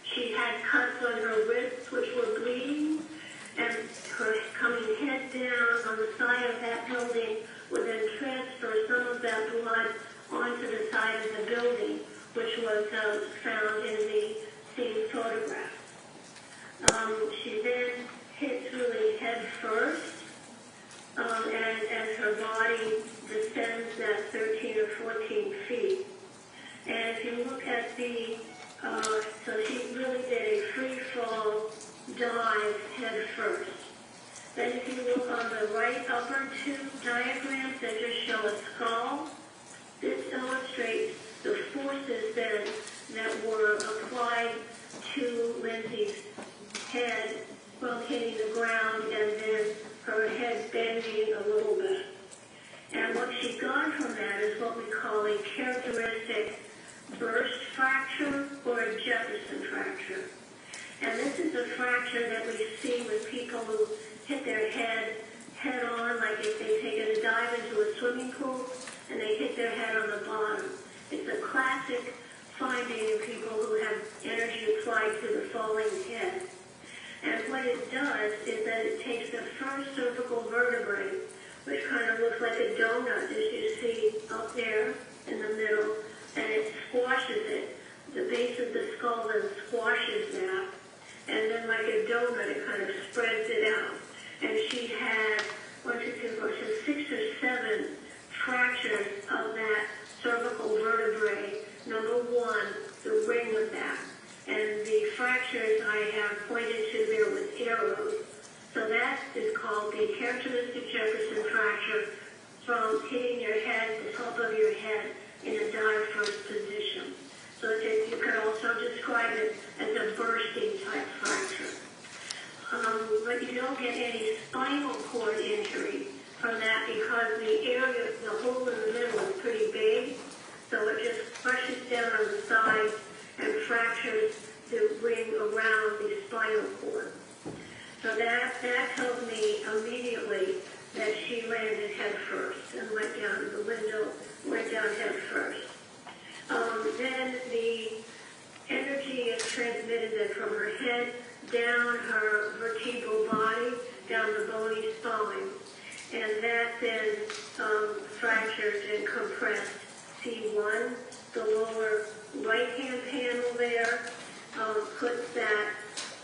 she had cuts on her wrists which were bleeding, and her coming head down on the side of that building would then transfer some of that blood onto the side of the building, which was found in the scene photograph. She then hits really head first, and as her body descends that 13 or 14 feet. And if you look at the, so she really did a free fall dive head first. Then if you look on the right upper two diagrams that just show a skull, this illustrates the forces then that were applied to Lindsay's head while hitting the ground, and then her head bending a little bit. And what she got from that is what we call a characteristic burst fracture or a Jefferson fracture. And this is a fracture that we see with people who hit their head head on, like if they've taken a dive into a swimming pool and they hit their head on the bottom. It's a classic finding in people who have energy applied to the falling head. And what it does is that it takes the first cervical vertebrae, which kind of looks like a donut, as you see up there in the middle, and it squashes it. The base of the skull then squashes that, and then like a donut, it kind of spreads it out. And she had 6 or 7 fractures of that cervical vertebrae. Number 1, the ring of that. And the fractures I have pointed to there with arrows. So that is called the characteristic Jefferson fracture from hitting your head, the top of your head, in a dive first position. So you could also describe it as a bursting type fracture. But you don't get any spinal cord injury from that because the area, the hole in the middle is pretty big. So it just crushes down on the side and fractures the ring around the spinal cord. So that tells me immediately that she landed head first and went down the window, went down head first. Then the energy is transmitted then from her head down her vertebral body, down the bony spine. And that then fractured and compressed C1, the lower right-hand panel there, puts that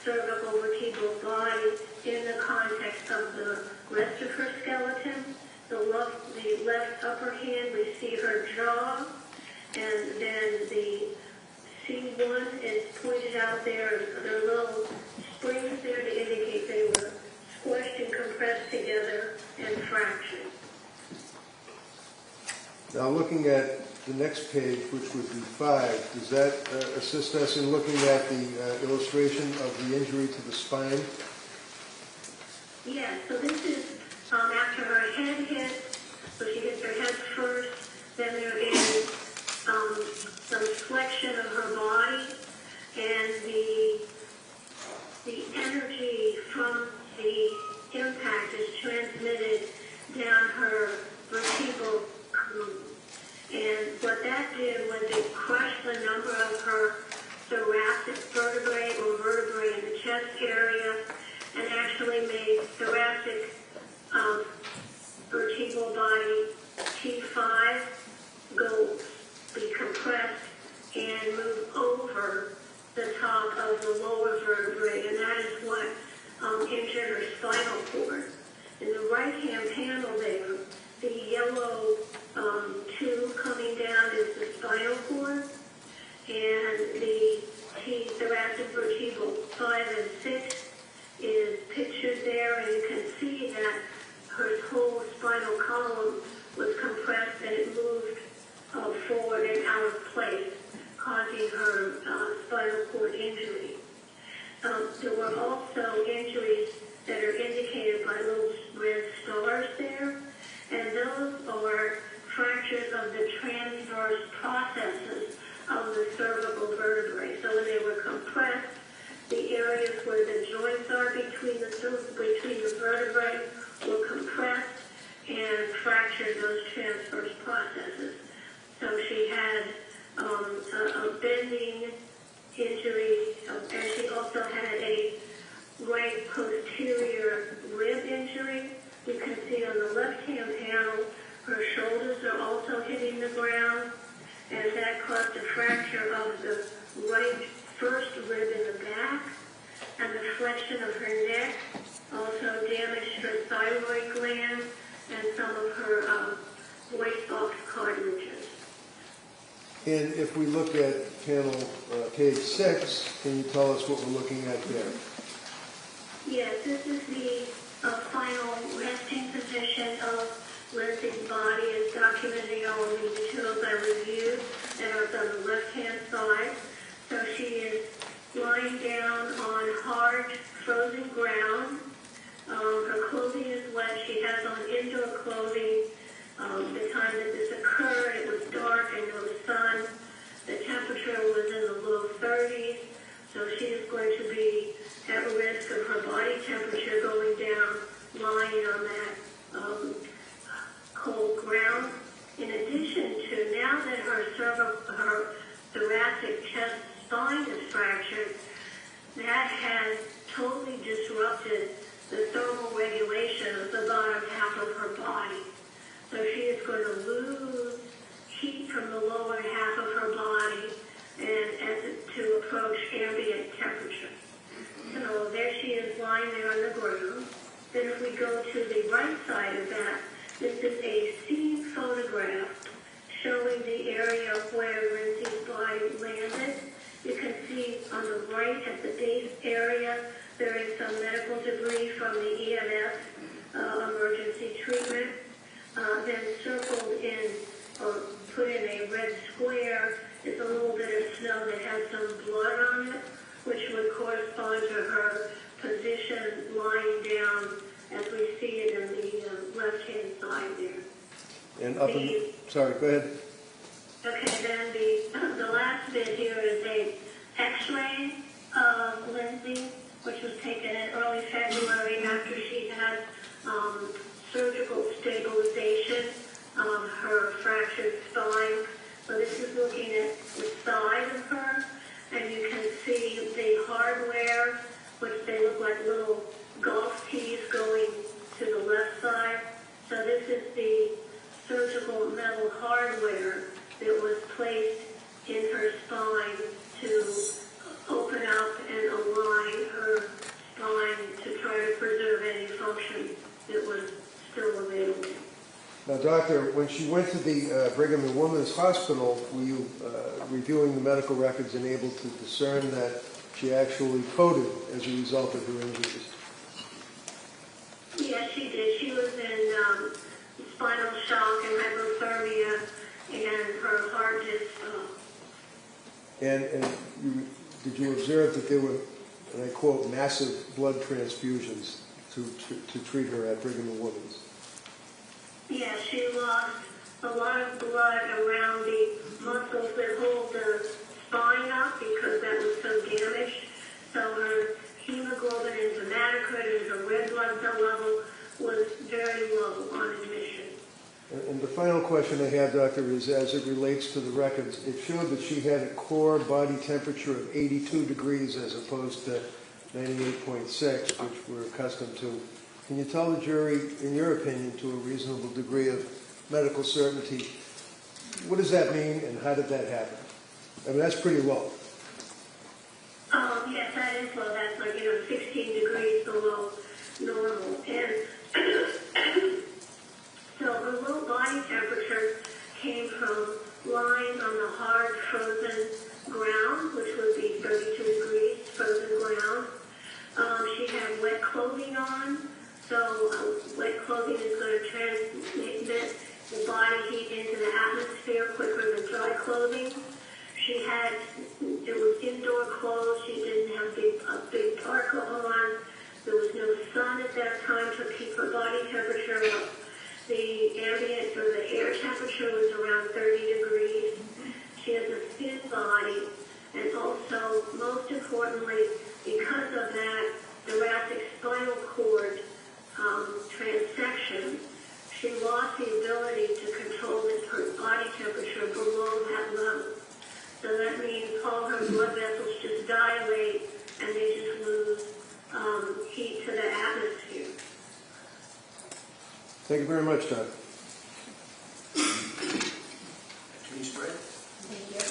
cervical vertebral body in the context of the rest of her skeleton. The left upper hand, we see her jaw, and then the C1 is pointed out there. There are little springs there to indicate they were squished and compressed together and fractured. Now, looking at the next page, which would be 5, does that assist us in looking at the illustration of the injury to the spine? Yes, so this is after her head hits, so she gets her head first, then there is some flexion of her body, and the energy from the impact is transmitted down her vertebral column. And what that did was it crushed the number of her thoracic vertebrae or vertebrae in the chest area and actually made thoracic vertebral body T5 be compressed and move over the top of the lower vertebrae, and that is what injured her spinal cord. In the right-hand panel there, the yellow tube coming down is the spinal cord, and the thoracic vertebral 5 and 6 is pictured there, and you can see that her whole spinal column was compressed and it moved forward and out of place, causing her spinal cord injury. There were also injuries that are indicated by little red stars there, and those are fractures of the transverse processes of the cervical vertebrae. So when they were compressed, the areas where the joints are between the vertebrae were compressed and fractured those transverse processes. So she had a bending injury, and she also had a right posterior rib injury. You can see on the left-hand panel, her shoulders are also hitting the ground, and that caused a fracture of the right first rib in the back, and the flexion of her neck also damaged her thyroid gland and some of her voice box cartilages. And if we look at panel page 6, can you tell us what we're looking at there? Yes, this is the final resting position of Lindsay's body as documenting all of the materials I reviewed and are on the left-hand side. So she is lying down on hard, frozen ground. Her clothing is wet. She has on indoor clothing. The time that this occurred, it was dark and no sun. The temperature was in the low 30s, so she is going to be at risk of her body temperature going down, lying on that cold ground. In addition to, now that her cervical that has totally disrupted the thermal regulation of the bottom half of her body. So she is going to lose heat from the lower half of her body to approach ambient temperature. So there she is lying there on the ground. Then if we go to the right side of that, this is a scene photograph showing the area where Lindsay's body landed. You can see on the right at the base area, there is some medical debris from the EMS emergency treatment. Then circled in, or put in a red square, is a little bit of snow that has some blood on it, which would correspond to her position lying down as we see it in the left-hand side there. And sorry, go ahead. Okay, then the last bit here is a X-ray of Lindsay, which was taken in early February after she had surgical stabilization of her fractured spine. So this is looking at the side of her, and you can see the hardware, which they look like little golf tees going to the left side. So this is the surgical metal hardware that was placed in her spine to open up and align her spine to try to preserve any function that was still available. Now, doctor, when she went to the Brigham and Women's Hospital, were you reviewing the medical records and able to discern that she actually coded as a result of her injuries? Yes, she did. She was in spinal shock and hypothermia, and her heart is And did you observe that there were, and I quote, massive blood transfusions to treat her at Brigham and Women's? Yeah, she lost a lot of blood around the muscles that hold the spine up because that was so damaged. So her hemoglobin and hematocrit and her red blood cell level was very low on admission. And the final question I have, doctor, is as it relates to the records, it showed that she had a core body temperature of 82 degrees as opposed to 98.6, which we're accustomed to. Can you tell the jury, in your opinion, to a reasonable degree of medical certainty, what does that mean and how did that happen? I mean, that's pretty low. Yes, that is low. That's like, 16 degrees below normal. And so her low body temperature came from lying on the hard frozen ground, which would be 32 degrees frozen ground. She had wet clothing on, so wet clothing is going to transmit the body heat into the atmosphere quicker than dry clothing. It was indoor clothes. She didn't have a big parka on. There was no sun at that time to keep her body temperature up. The ambient or the air temperature was around 30 degrees. She has a thin body, and also, most importantly, because of that thoracic spinal cord transection, she lost the ability to control her body temperature below that level. So that means all her blood vessels just dilate and they just lose heat to the atmosphere. Thank you very much, Doc. Attorney Sprague? Thank you.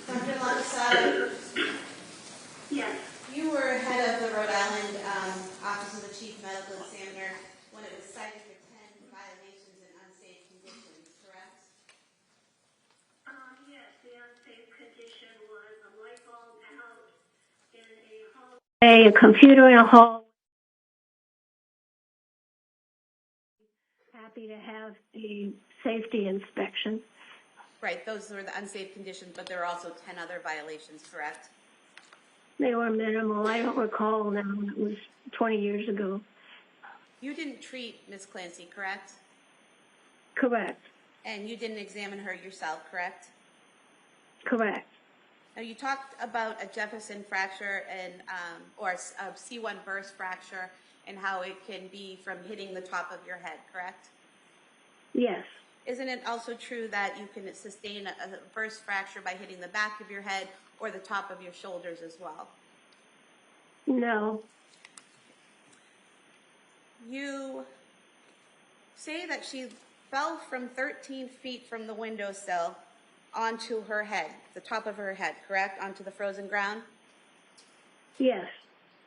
Dr. Lonside, Yes. you were head of the Rhode Island Office of the Chief Medical Examiner when it was cited for 10 violations and unsafe conditions, correct? Yes, the unsafe condition was a light bulb out in a hallway, a computer in a hall. Happy to have a safety inspection. Right, those were the unsafe conditions, but there were also 10 other violations, correct? They were minimal. I don't recall now. It was 20 years ago. You didn't treat Ms. Clancy, correct? Correct. And you didn't examine her yourself, correct? Correct. Now, you talked about a Jefferson fracture and or a C1 burst fracture and how it can be from hitting the top of your head, correct? Yes. Isn't it also true that you can sustain a burst fracture by hitting the back of your head or the top of your shoulders as well? No. You say that she fell from 13 feet from the windowsill onto her head, the top of her head, correct? Onto the frozen ground? Yes.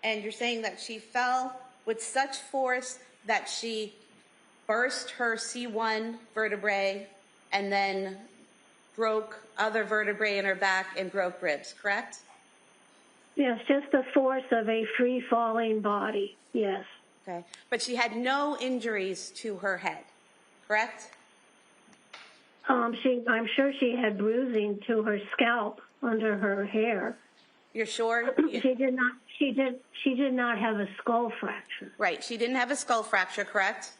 And you're saying that she fell with such force that she burst her C1 vertebrae and then broke other vertebrae in her back and broke ribs, correct? Yes, just the force of a free-falling body, yes. Okay. But she had no injuries to her head, correct? I'm sure she had bruising to her scalp under her hair. You're sure? She did not have a skull fracture. Right. She didn't have a skull fracture, correct?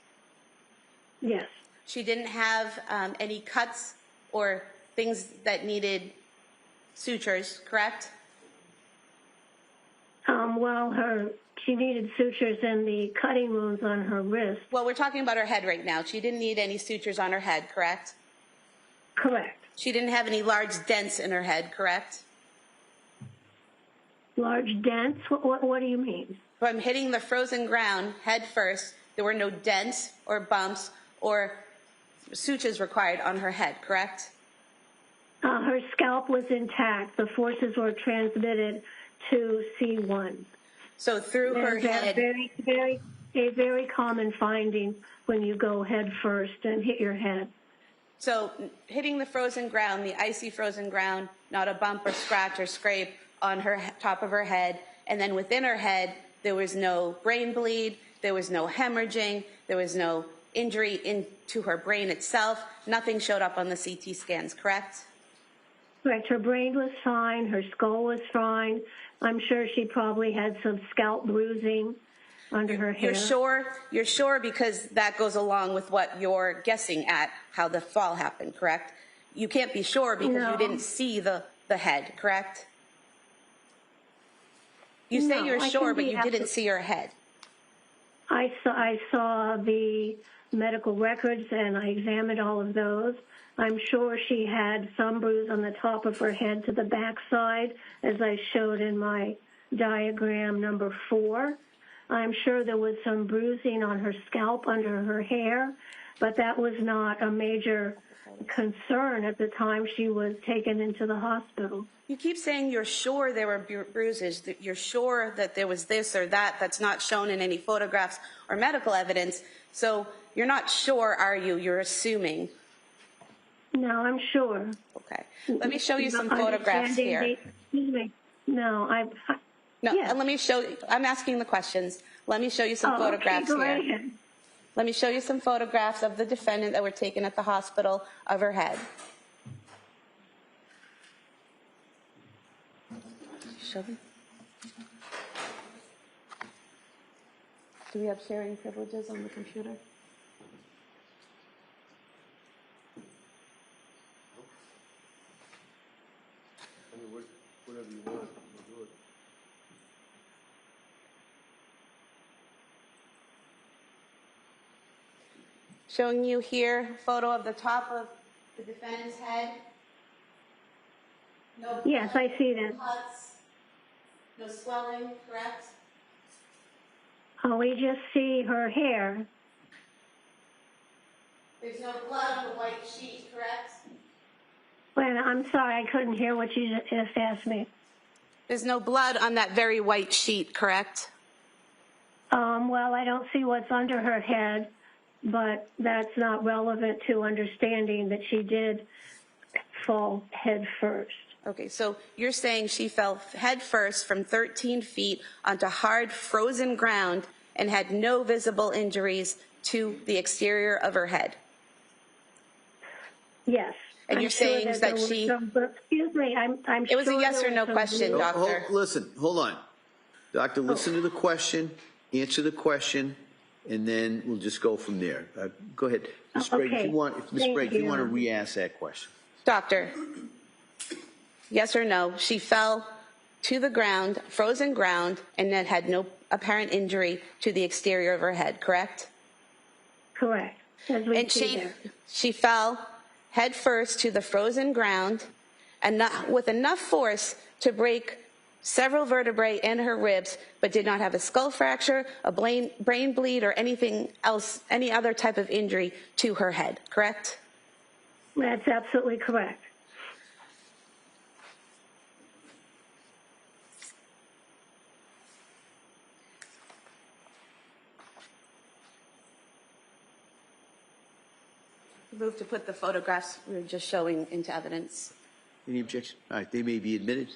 Yes. She didn't have any cuts or things that needed sutures, correct? She needed sutures in the cutting wounds on her wrist. Well, we're talking about her head right now. She didn't need any sutures on her head, correct? Correct. She didn't have any large dents in her head, correct? Large dents? What do you mean? From hitting the frozen ground head first, there were no dents or bumps or sutures required on her head, correct? Her scalp was intact. The forces were transmitted to C1. So through her head. A very common finding when you go head first and hit your head. So hitting the frozen ground, the icy frozen ground, not a bump or scratch or scrape on her top of her head, and then within her head, there was no brain bleed, there was no hemorrhaging, there was no injury into her brain itself. Nothing showed up on the CT scans, correct? Correct. Her brain was fine. Her skull was fine. I'm sure she probably had some scalp bruising under her hair. You're sure because that goes along with what you're guessing at how the fall happened, correct? You can't be sure because you didn't see the head, correct? You say you're sure, but you didn't see her head. I saw the medical records and I examined all of those. I'm sure she had some bruise on the top of her head to the backside, as I showed in my diagram number 4. I'm sure there was some bruising on her scalp under her hair, but that was not a major concern at the time she was taken into the hospital. You keep saying you're sure there were bruises, that you're sure that there was this or that that's not shown in any photographs or medical evidence. So you're not sure, are you? You're assuming. No, I'm sure. Okay. Let me show you some photographs here. Excuse me. No, yes. Let me show you. I'm asking the questions. Let me show you some photographs go here. ahead. Let me show you some photographs of the defendant that were taken at the hospital of her head. Show them. Do we have sharing privileges on the computer? Whatever you want, we'll do it. Showing you here a photo of the top of the defendant's head. No yes, I see that. cuts, no swelling, correct? We just see her hair. There's no blood on the white sheet, correct? Well, I'm sorry, I couldn't hear what you just asked me. There's no blood on that very white sheet, correct? Well, I don't see what's under her head, but that's not relevant to understanding that she did fall head first. Okay, so you're saying she fell head first from 13 feet onto hard frozen ground and had no visible injuries to the exterior of her head? Yes. And you're saying that she... Excuse me, I'm It was sure a yes or no question, doctor. Listen, hold on. Doctor, listen to the question, answer the question, and then we'll just go from there. Go ahead. Ms. Sprague, if you want to re-ask that question. Doctor, yes or no, she fell to the ground, frozen ground, and then had no apparent injury to the exterior of her head, correct? Correct. as we And see there. she fell head first to the frozen ground and with enough force to break several vertebrae in her ribs, but did not have a skull fracture, a brain bleed, or anything else, any other type of injury to her head, correct? That's absolutely correct. Move to put the photographs we were just showing into evidence. Any objection? All right, they may be admitted.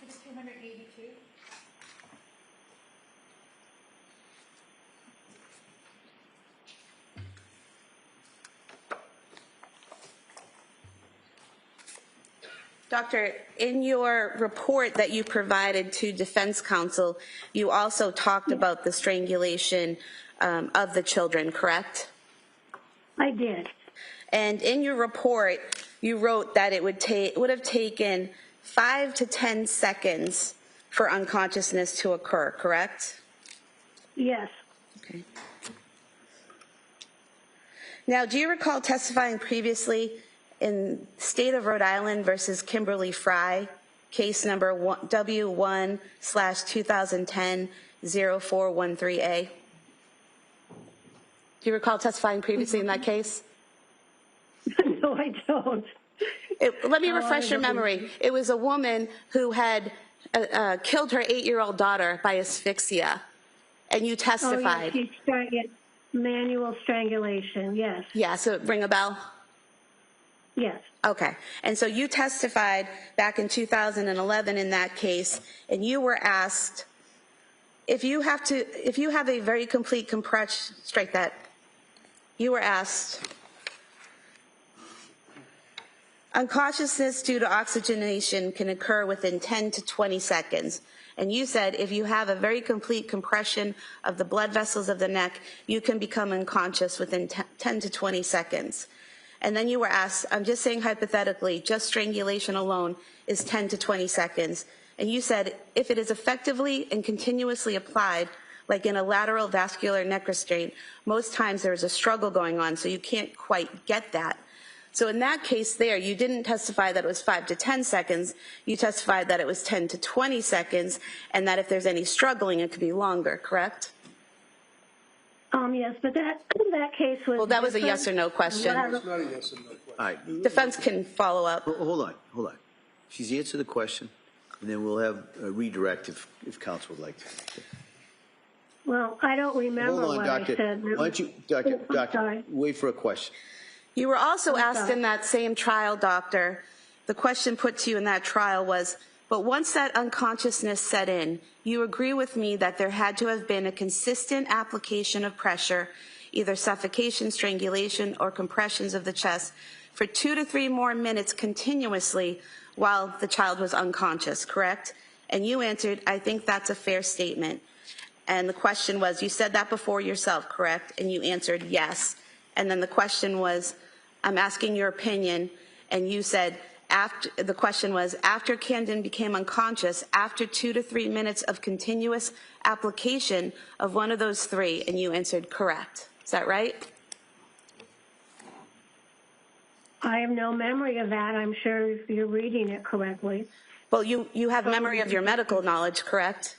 1682. Doctor, in your report that you provided to defense counsel, you also talked about the strangulation of the children, correct? I did. And in your report, you wrote that it would have taken 5 to 10 seconds for unconsciousness to occur, correct? Yes. Okay. Now, do you recall testifying previously in State of Rhode Island versus Kimberly Fry, case number W1/2010-0413A? Do you recall testifying previously in that case? No, I don't. Let me refresh your memory. It was a woman who had killed her 8-year-old daughter by asphyxia, and you testified. Oh, yes, manual strangulation, yes. Yeah, so ring a bell? Yes. Okay, and so you testified back in 2011 in that case, and you were asked, if you have a very complete compression, strike that, you were asked, unconsciousness due to oxygenation can occur within 10 to 20 seconds. And you said if you have a very complete compression of the blood vessels of the neck, you can become unconscious within 10 to 20 seconds. And then you were asked, I'm just saying hypothetically, just strangulation alone is 10 to 20 seconds. And you said if it is effectively and continuously applied, like in a lateral vascular neck restraint, most times there is a struggle going on, so you can't quite get that. So in that case there, you didn't testify that it was 5 to 10 seconds. You testified that it was 10 to 20 seconds, and that if there's any struggling, it could be longer, correct? Yes, but that case was... Well, that was a yes or no question. It's not a yes or no question. All right. Defense can follow up. Hold on. She's answered the question, and then we'll have a redirect if counsel would like to. Well, I don't remember Hold on, what Doctor. I said. Why don't you, Doctor, Sorry. wait for a question. You were also asked in that same trial, Doctor, the question put to you in that trial was, but once that unconsciousness set in, you agree with me that there had to have been a consistent application of pressure, either suffocation, strangulation, or compressions of the chest for 2 to 3 more minutes continuously while the child was unconscious, correct? And you answered, I think that's a fair statement. And the question was, you said that before yourself, correct? And you answered yes. And then the question was, I'm asking your opinion, and you said, the question was, after Camden became unconscious, after 2 to 3 minutes of continuous application of one of those 3, and you answered correct. Is that right? I have no memory of that. I'm sure you're reading it correctly. Well, you have memory of your medical knowledge, correct?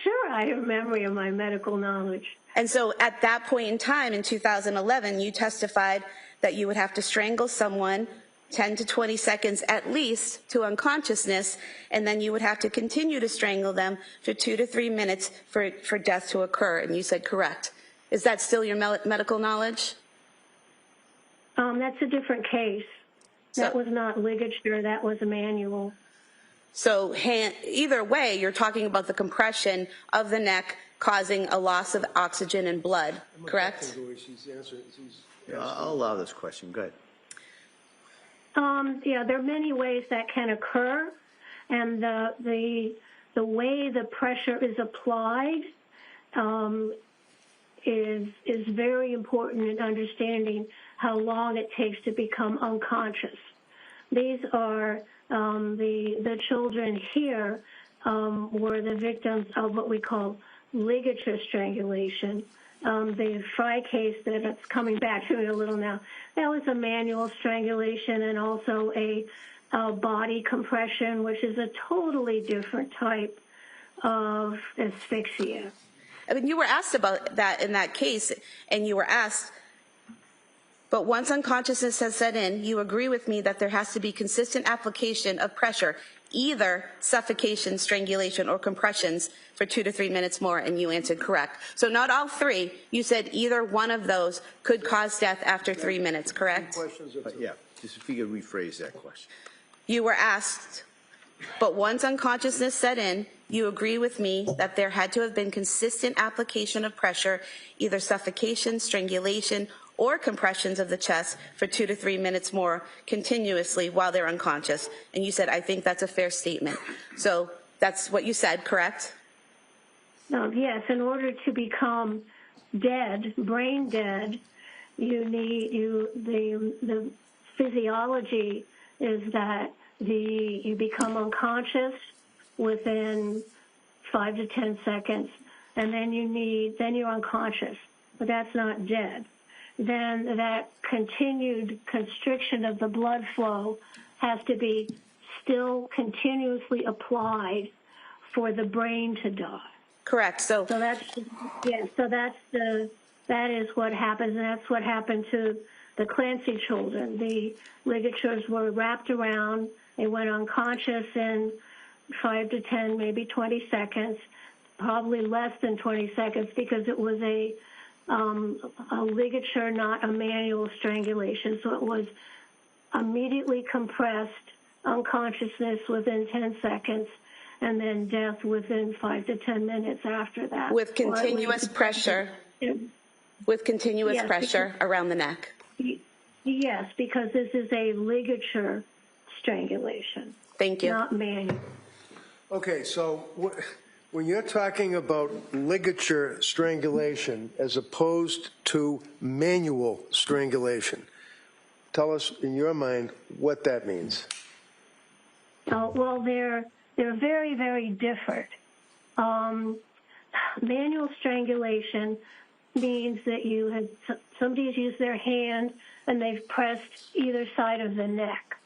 Sure, I have memory of my medical knowledge. And so at that point in time, in 2011, you testified that you would have to strangle someone 10 to 20 seconds at least to unconsciousness, and then you would have to continue to strangle them for 2 to 3 minutes for death to occur, and you said correct. Is that still your medical knowledge? That's a different case. That was not ligature, that was a manual. So either way, you're talking about the compression of the neck causing a loss of oxygen and blood, correct? I'll allow this question. Go ahead. Yeah, there are many ways that can occur, and the way the pressure is applied is very important in understanding how long it takes to become unconscious. These are the children here were the victims of what we call ligature strangulation. The Fry case that's coming back to me a little now, that was a manual strangulation and also a body compression, which is a totally different type of asphyxia. I mean, you were asked about that in that case, and you were asked, but once unconsciousness has set in, you agree with me that there has to be consistent application of pressure, either suffocation, strangulation, or compressions for 2 to 3 minutes more, and you answered correct. So not all three. You said either one of those could cause death after 3 minutes, correct? Yeah, just if you could rephrase that question. You were asked, but once unconsciousness set in, you agree with me that there had to have been consistent application of pressure, either suffocation, strangulation, or compressions of the chest for 2 to 3 minutes more continuously while they're unconscious. And you said, I think that's a fair statement. So that's what you said, correct? No, yes, in order to become dead, brain dead, you need, the physiology is that you become unconscious within 5 to 10 seconds, and then you're unconscious, but that's not dead. Then that continued constriction of the blood flow has to be still continuously applied for the brain to die. Correct. So that is what happens, and that's what happened to the Clancy children. The ligatures were wrapped around. They went unconscious in 5 to 10, maybe 20 seconds, probably less than 20 seconds because it was a ligature, not a manual strangulation. So it was immediately compressed, unconsciousness within 10 seconds, and then death within 5 to 10 minutes after that. With continuous pressure. With continuous pressure around the neck. Yes, because this is a ligature strangulation. Thank you. Not manual. Okay, so when you're talking about ligature strangulation as opposed to manual strangulation, tell us in your mind what that means. Well, they're very, very different. Manual strangulation means that somebody's used their hand and they've pressed either side of the neck.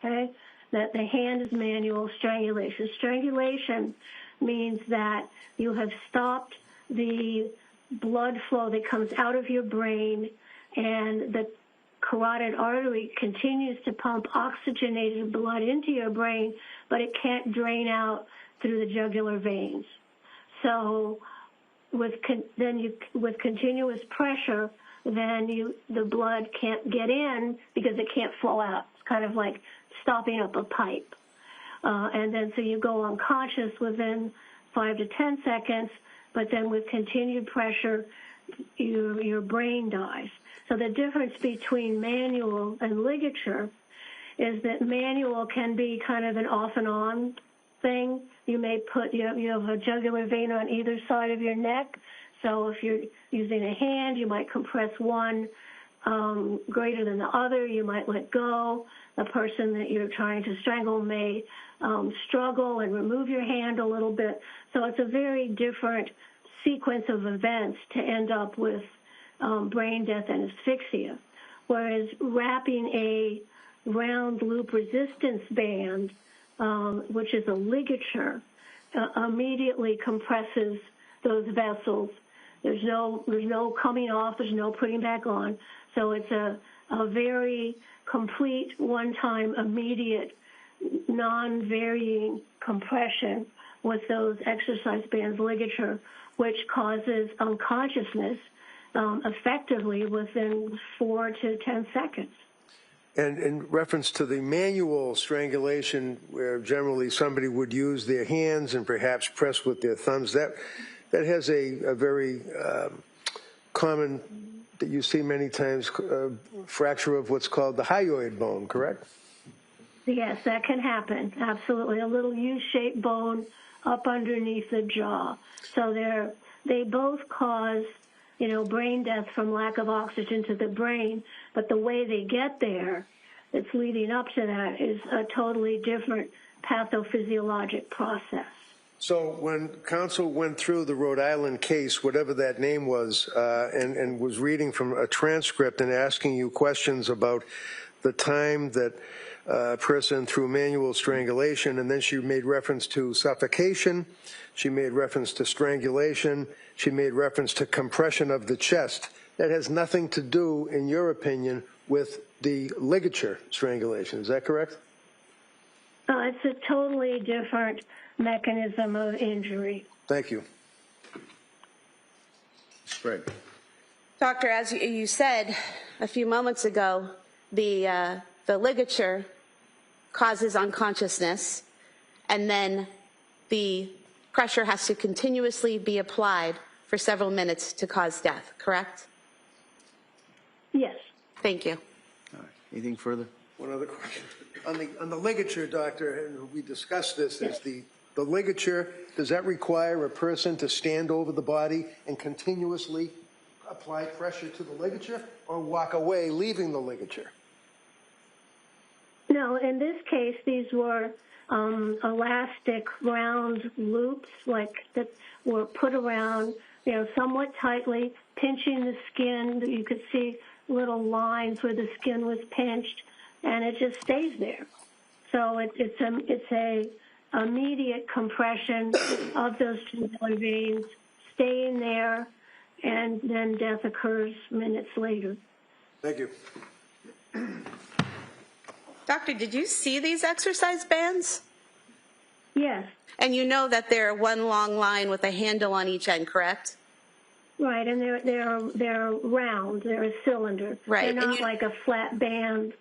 Okay, that the hand is manual strangulation. Strangulation means that you have stopped the blood flow that comes out of your brain, and the carotid artery continues to pump oxygenated blood into your brain, but it can't drain out through the jugular veins. So with continuous pressure, then the blood can't get in because it can't flow out. It's kind of like stopping up a pipe. And then so you go unconscious within 5 to 10 seconds, but then with continued pressure, your brain dies. So the difference between manual and ligature is that manual can be kind of an off and on thing. You may you have a jugular vein on either side of your neck. So if you're using a hand, you might compress one greater than the other. You might let go. The person that you're trying to strangle may struggle and remove your hand a little bit. So it's a very different sequence of events to end up with brain death and asphyxia. Whereas wrapping a round loop resistance band, which is a ligature, immediately compresses those vessels. There's no coming off, there's no putting back on. So it's a very complete, one-time, immediate, non-varying compression with those exercise bands ligature, which causes unconsciousness effectively within 4 to 10 seconds. And in reference to the manual strangulation, where generally somebody would use their hands and perhaps press with their thumbs, that has a very common, that you see many times, fracture of what's called the hyoid bone, correct? Yes, that can happen, absolutely. A little U-shaped bone up underneath the jaw. So they both cause, brain death from lack of oxygen to the brain, but the way they get there, that's leading up to that, is a totally different pathophysiologic process. So when counsel went through the Rhode Island case, whatever that name was, and was reading from a transcript and asking you questions about the time that a person through manual strangulation, and then she made reference to suffocation, she made reference to strangulation, she made reference to compression of the chest. That has nothing to do, in your opinion, with the ligature strangulation. Is that correct? It's a totally different mechanism of injury. Thank you. Sprague. Doctor, as you said a few moments ago, the ligature causes unconsciousness, and then the pressure has to continuously be applied for several minutes to cause death, correct? Yes. Thank you. All right. Anything further? One other question. On the ligature, doctor, and we discussed this, is the ligature, does that require a person to stand over the body and continuously apply pressure to the ligature, or walk away leaving the ligature? No, in this case, these were elastic round loops that were put around, somewhat tightly, pinching the skin. You could see little lines where the skin was pinched, and it just stays there. So it's a immediate compression of those tubular veins, staying there, and then death occurs minutes later. Thank you. Doctor, did you see these exercise bands? Yes. And you know that they're one long line with a handle on each end, correct? Right, and they're round. They're a cylinder. Right. They're not like a flat band.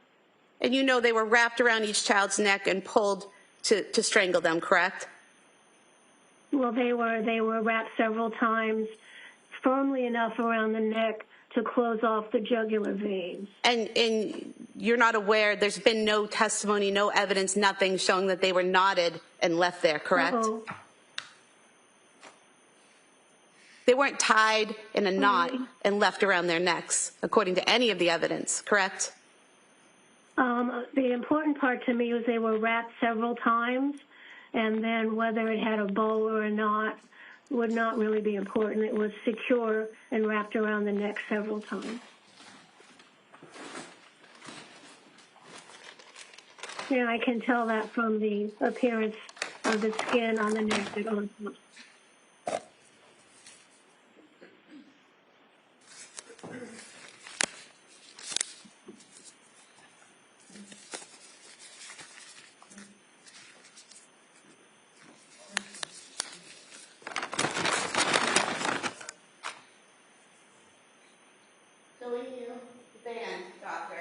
And you know they were wrapped around each child's neck and pulled to strangle them, correct? Well, they were wrapped several times, firmly enough around the neck to close off the jugular veins. And you're not aware, there's been no testimony, no evidence, nothing showing that they were knotted and left there, correct? Uh-oh. They weren't tied in a knot and left around their necks, according to any of the evidence, correct? The important part to me was they were wrapped several times, and then whether it had a bow or a knot would not really be important. It was secure and wrapped around the neck several times. Yeah, I can tell that from the appearance of the skin on the neck and on top. Showing you the band, doctor,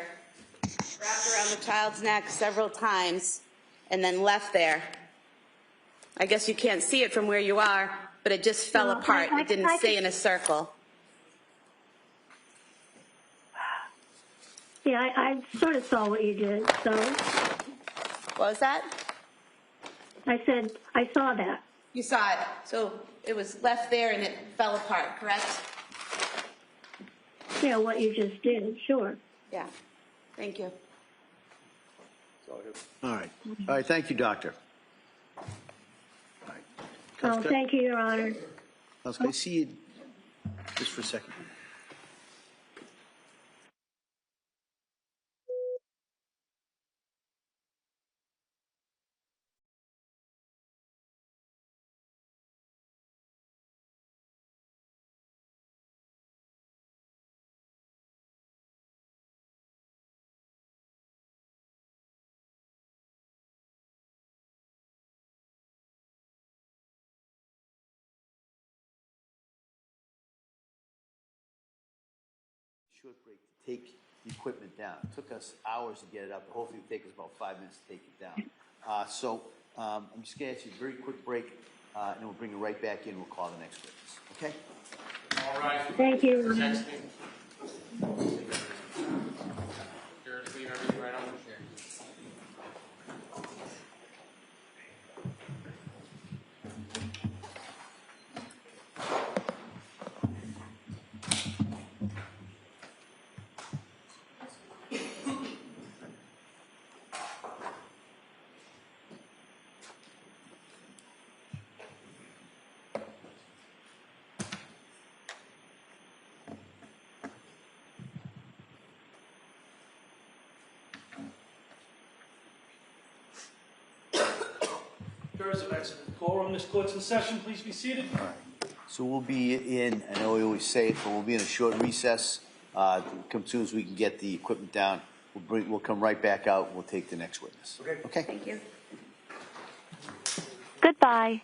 wrapped around the child's neck several times and then left there. I guess you can't see it from where you are, but it just fell apart. It didn't stay in a circle. Yeah, I sort of saw what you did, so. What was that? I said, I saw that. You saw it. So it was left there and it fell apart, correct? Yeah, what you just did, sure. Yeah. Thank you. All right. All right. Thank you, doctor. All right. Oh, thank you, Your Honor. Can I see you just for a second? Short break to take the equipment down. It took us hours to get it up, but hopefully it'll take us about 5 minutes to take it down. I'm just going to ask you a very quick break, and then we'll bring it right back in. We'll call the next witness. Okay? All right. Thank you. Next thing. Just leave everything right on the chair. There is an excellent quorum. This court's in session. Please be seated. So we'll be in, I know we always say it, but we'll be in a short recess. Come soon as we can get the equipment down. We'll come right back out. We'll take the next witness. Okay. Thank you. Goodbye.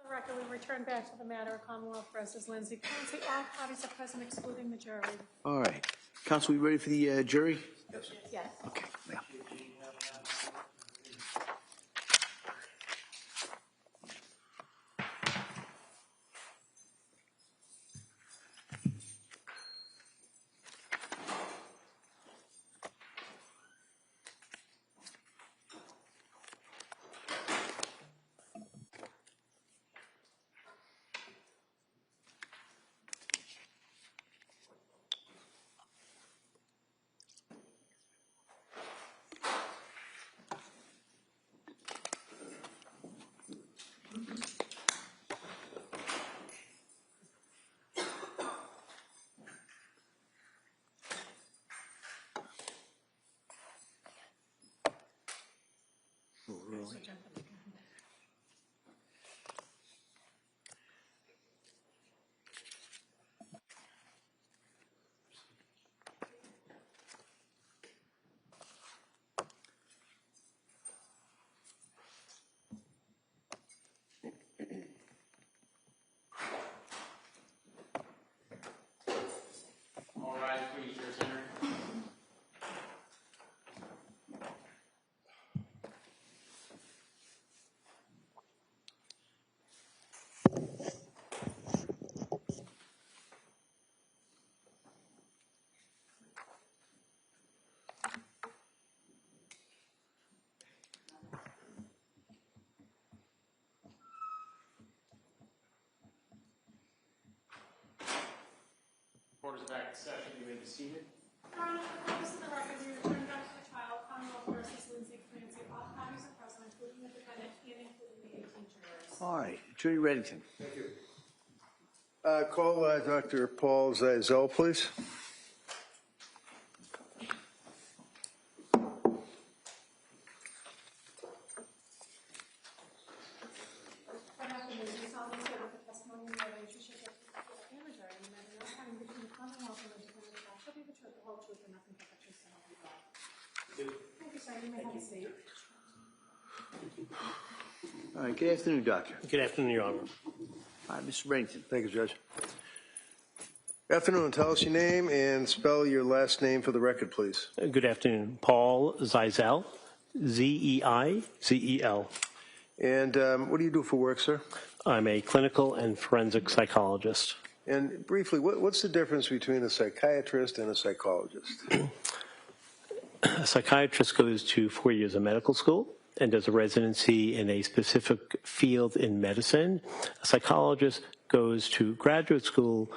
the record, we return back to the matter of Commonwealth versus Lindsay Clancy. All parties are present excluding the jury. All right. Counsel, we ready for the jury? Yes. Okay. Yeah. All right, please, your center. Court is back in session. You may be seated. Your Honor, for the purpose of the record, we return back to the trial of Commonwealth versus Lindsay Clancy. All parties are present, including the defendant and including the 18 jurors. All right. Attorney Reddington. Thank you. Call Dr. Paul Zizell, please. What happened is you solemnly swear that the testimony you give and you should get and the jury, and that in no time between the Commonwealth and the defendant shall be the truth, the whole truth, and nothing but the truth, so help you God. Thank you, sir. You may have a seat. All right. Good afternoon, Doctor. Good afternoon, Your Honor. All right, Mr. Reddington. Thank you, Judge. Afternoon. Tell us your name and spell your last name for the record, please. Good afternoon. Paul Zizell, Z-E-I-Z-E-L. And what do you do for work, sir? I'm a clinical and forensic psychologist. And briefly, what's the difference between a psychiatrist and a psychologist? A psychiatrist goes to 4 years of medical school and does a residency in a specific field in medicine. A psychologist goes to graduate school,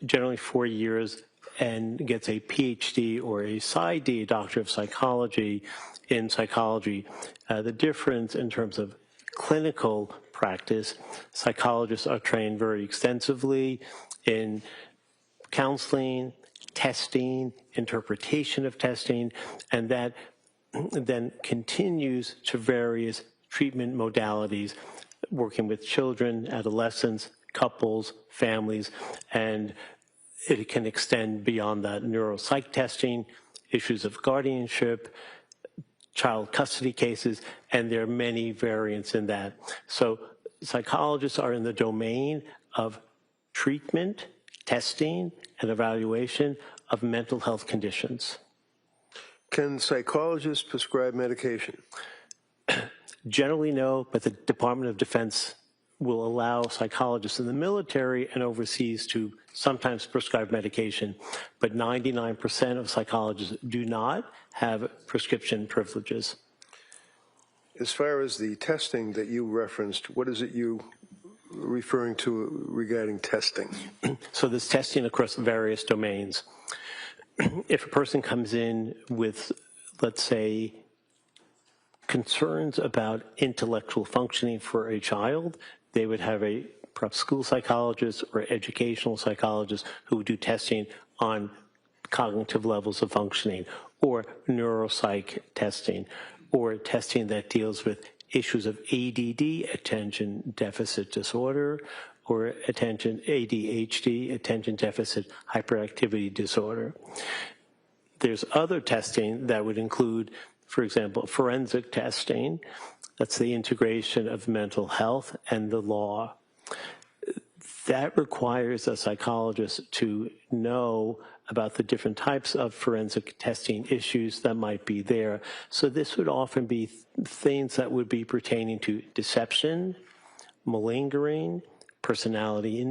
generally 4 years, and gets a PhD or a PsyD, Doctor of Psychology, in psychology. The difference in terms of clinical practice, psychologists are trained very extensively in counseling, testing, interpretation of testing, and that then continues to various treatment modalities, working with children, adolescents, couples, families, and it can extend beyond that. Neuropsych testing, issues of guardianship, child custody cases, and there are many variants in that. So psychologists are in the domain of treatment, testing, and evaluation of mental health conditions. Can psychologists prescribe medication? Generally, no, but the Department of Defense will allow psychologists in the military and overseas to sometimes prescribe medication, but 99% of psychologists do not have prescription privileges. As far as the testing that you referenced, what is it you referring to regarding testing? So there's testing across various domains. If a person comes in with, let's say, concerns about intellectual functioning for a child, they would have a perhaps school psychologist or educational psychologist who would do testing on cognitive levels of functioning, or neuropsych testing, or testing that deals with issues of ADD, attention deficit disorder, or ADHD, attention deficit hyperactivity disorder. There's other testing that would include, for example, forensic testing. That's the integration of mental health and the law. That requires a psychologist to know about the different types of forensic testing issues that might be there. So this would often be things that would be pertaining to deception, malingering, personality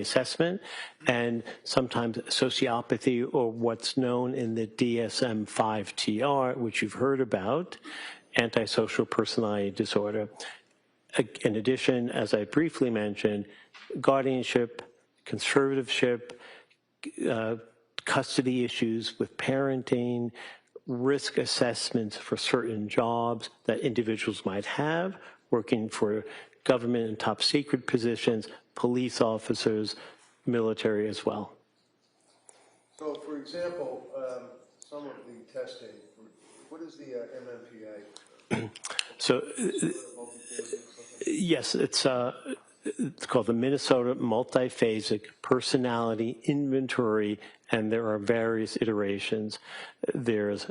assessment, and sometimes sociopathy, or what's known in the DSM-5-TR, which you've heard about, antisocial personality disorder. In addition, as I briefly mentioned, guardianship, conservatorship, custody issues with parenting, risk assessments for certain jobs that individuals might have, working for government and top secret positions, police officers, military as well. So, for example, some of the testing, what is the MMPI? So, yes, it's called the Minnesota Multiphasic Personality Inventory, and there are various iterations. There's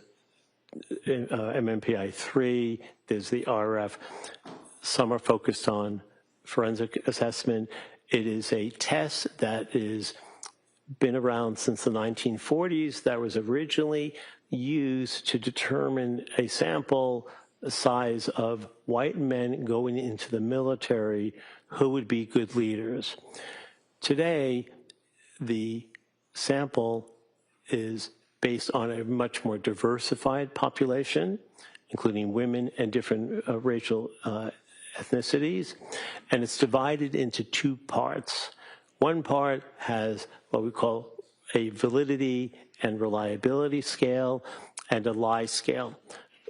MMPI 3, there's the RF. Some are focused on forensic assessment. It is a test that has been around since the 1940s, that was originally used to determine a sample size of white men going into the military who would be good leaders. Today, the sample is based on a much more diversified population, including women and different racial ethnicities, and it's divided into two parts. One part has what we call a validity and reliability scale and a lie scale.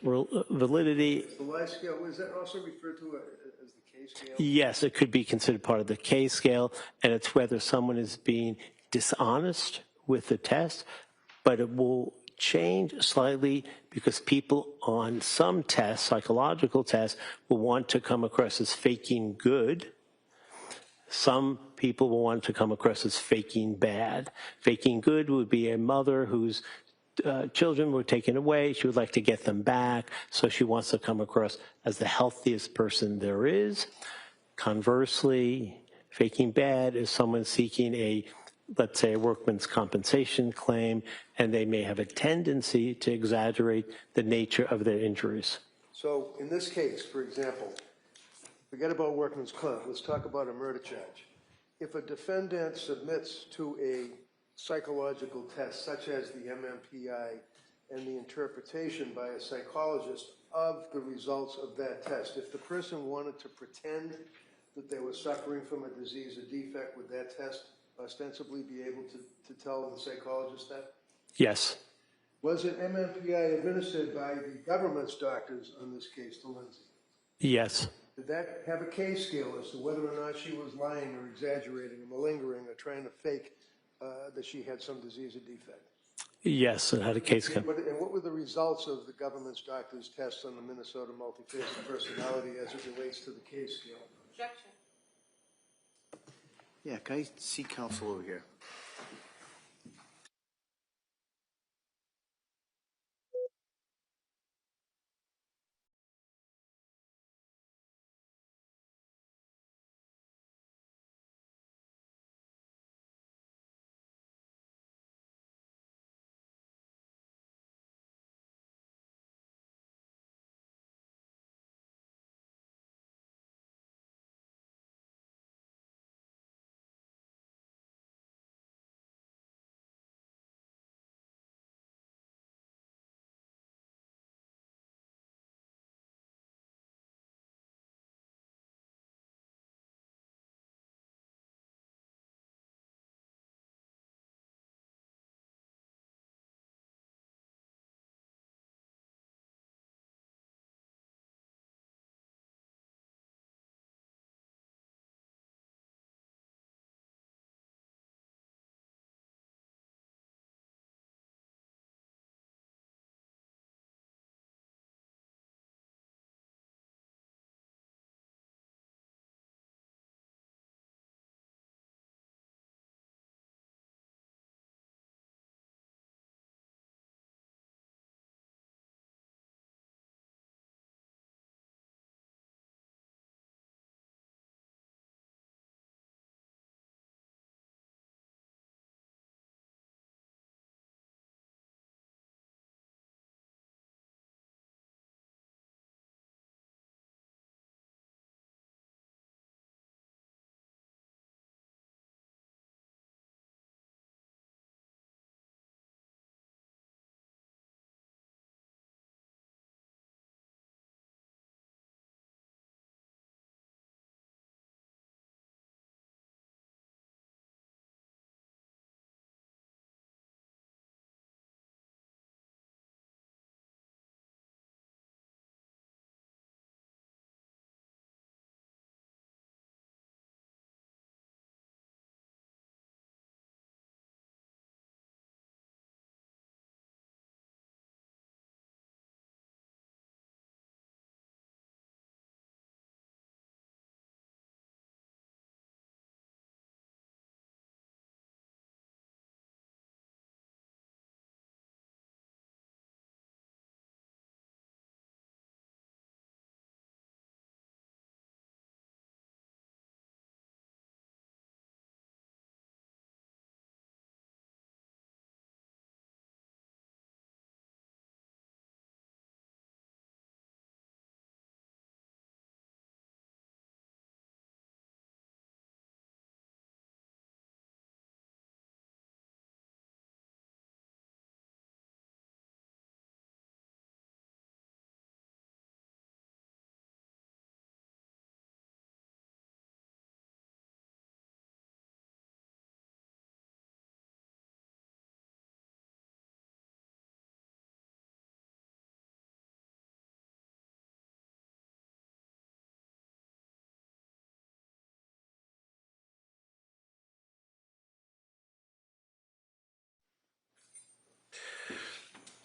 Validity. The lie scale, is that also referred to as the K scale? Yes, it could be considered part of the K scale, and it's whether someone is being dishonest with the test, but it will change slightly because people on some tests, psychological tests, will want to come across as faking good. Some people will want to come across as faking bad. Faking good would be a mother whose children were taken away. She would like to get them back, so she wants to come across as the healthiest person there is. Conversely, faking bad is someone seeking a, let's say, a workman's compensation claim, and they may have a tendency to exaggerate the nature of their injuries. So in this case, for example, forget about workman's comp. Let's talk about a murder charge. If a defendant submits to a psychological test, such as the MMPI, and the interpretation by a psychologist of the results of that test, if the person wanted to pretend that they were suffering from a disease, a defect, would that test ostensibly be able to tell the psychologist that? Yes. Was it MMPI administered by the government's doctors on this case to Lindsay? Yes. Did that have a K scale as to whether or not she was lying or exaggerating or malingering or trying to fake that she had some disease or defect? Yes, it had a K scale. And what were the results of the government's doctors' tests on the Minnesota multiphasic personality as it relates to the K scale? Objection. Yeah, can I see counsel over here?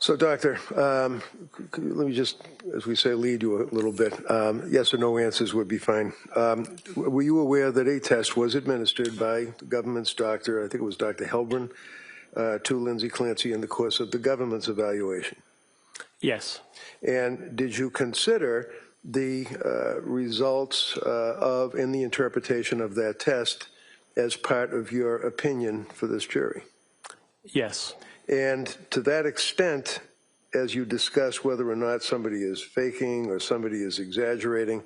So, Doctor, let me just, as we say, lead you a little bit. Yes or no answers would be fine. Were you aware that a test was administered by the government's doctor, I think it was Dr. Helbrin, to Lindsay Clancy in the course of the government's evaluation? Yes. And did you consider the results of and the interpretation of that test as part of your opinion for this jury? Yes. And to that extent, as you discuss whether or not somebody is faking or somebody is exaggerating,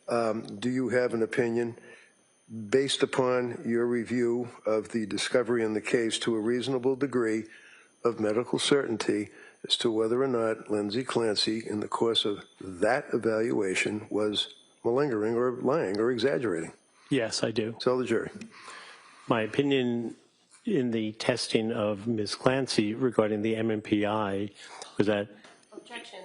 do you have an opinion based upon your review of the discovery in the case to a reasonable degree of medical certainty as to whether or not Lindsay Clancy, in the course of that evaluation, was malingering or lying or exaggerating? Yes, I do. Tell the jury. My opinion in the testing of Ms. Clancy regarding the MMPI was that. Objection.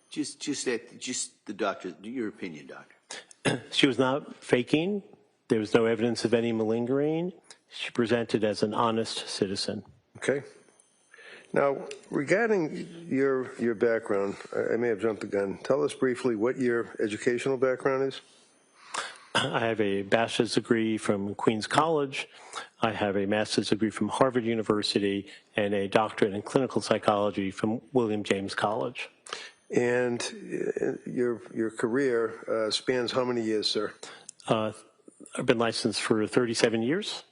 Just the doctor, your opinion, doctor. She was not faking. There was no evidence of any malingering. She presented as an honest citizen. Okay. Now, regarding your background, I may have jumped the gun. Tell us briefly what your educational background is. I have a bachelor's degree from Queens College. I have a master's degree from Harvard University and a doctorate in clinical psychology from William James College. And your career spans how many years, sir? I've been licensed for 37 years.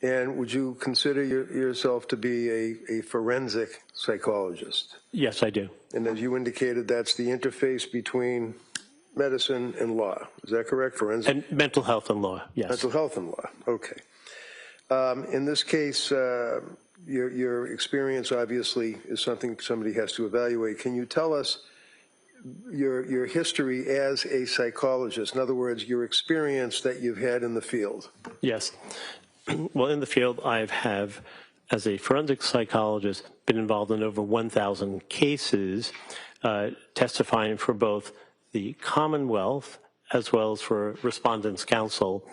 And would you consider yourself to be a forensic psychologist? Yes, I do. And as you indicated, that's the interface between medicine and law. Is that correct? Forensic? And mental health and law, yes. Mental health and law, okay. In this case, your experience obviously is something somebody has to evaluate. Can you tell us your history as a psychologist? In other words, your experience that you've had in the field. Yes. Well, in the field, I have, as a forensic psychologist, been involved in over 1,000 cases, testifying for both the Commonwealth as well as for Respondents' Counsel.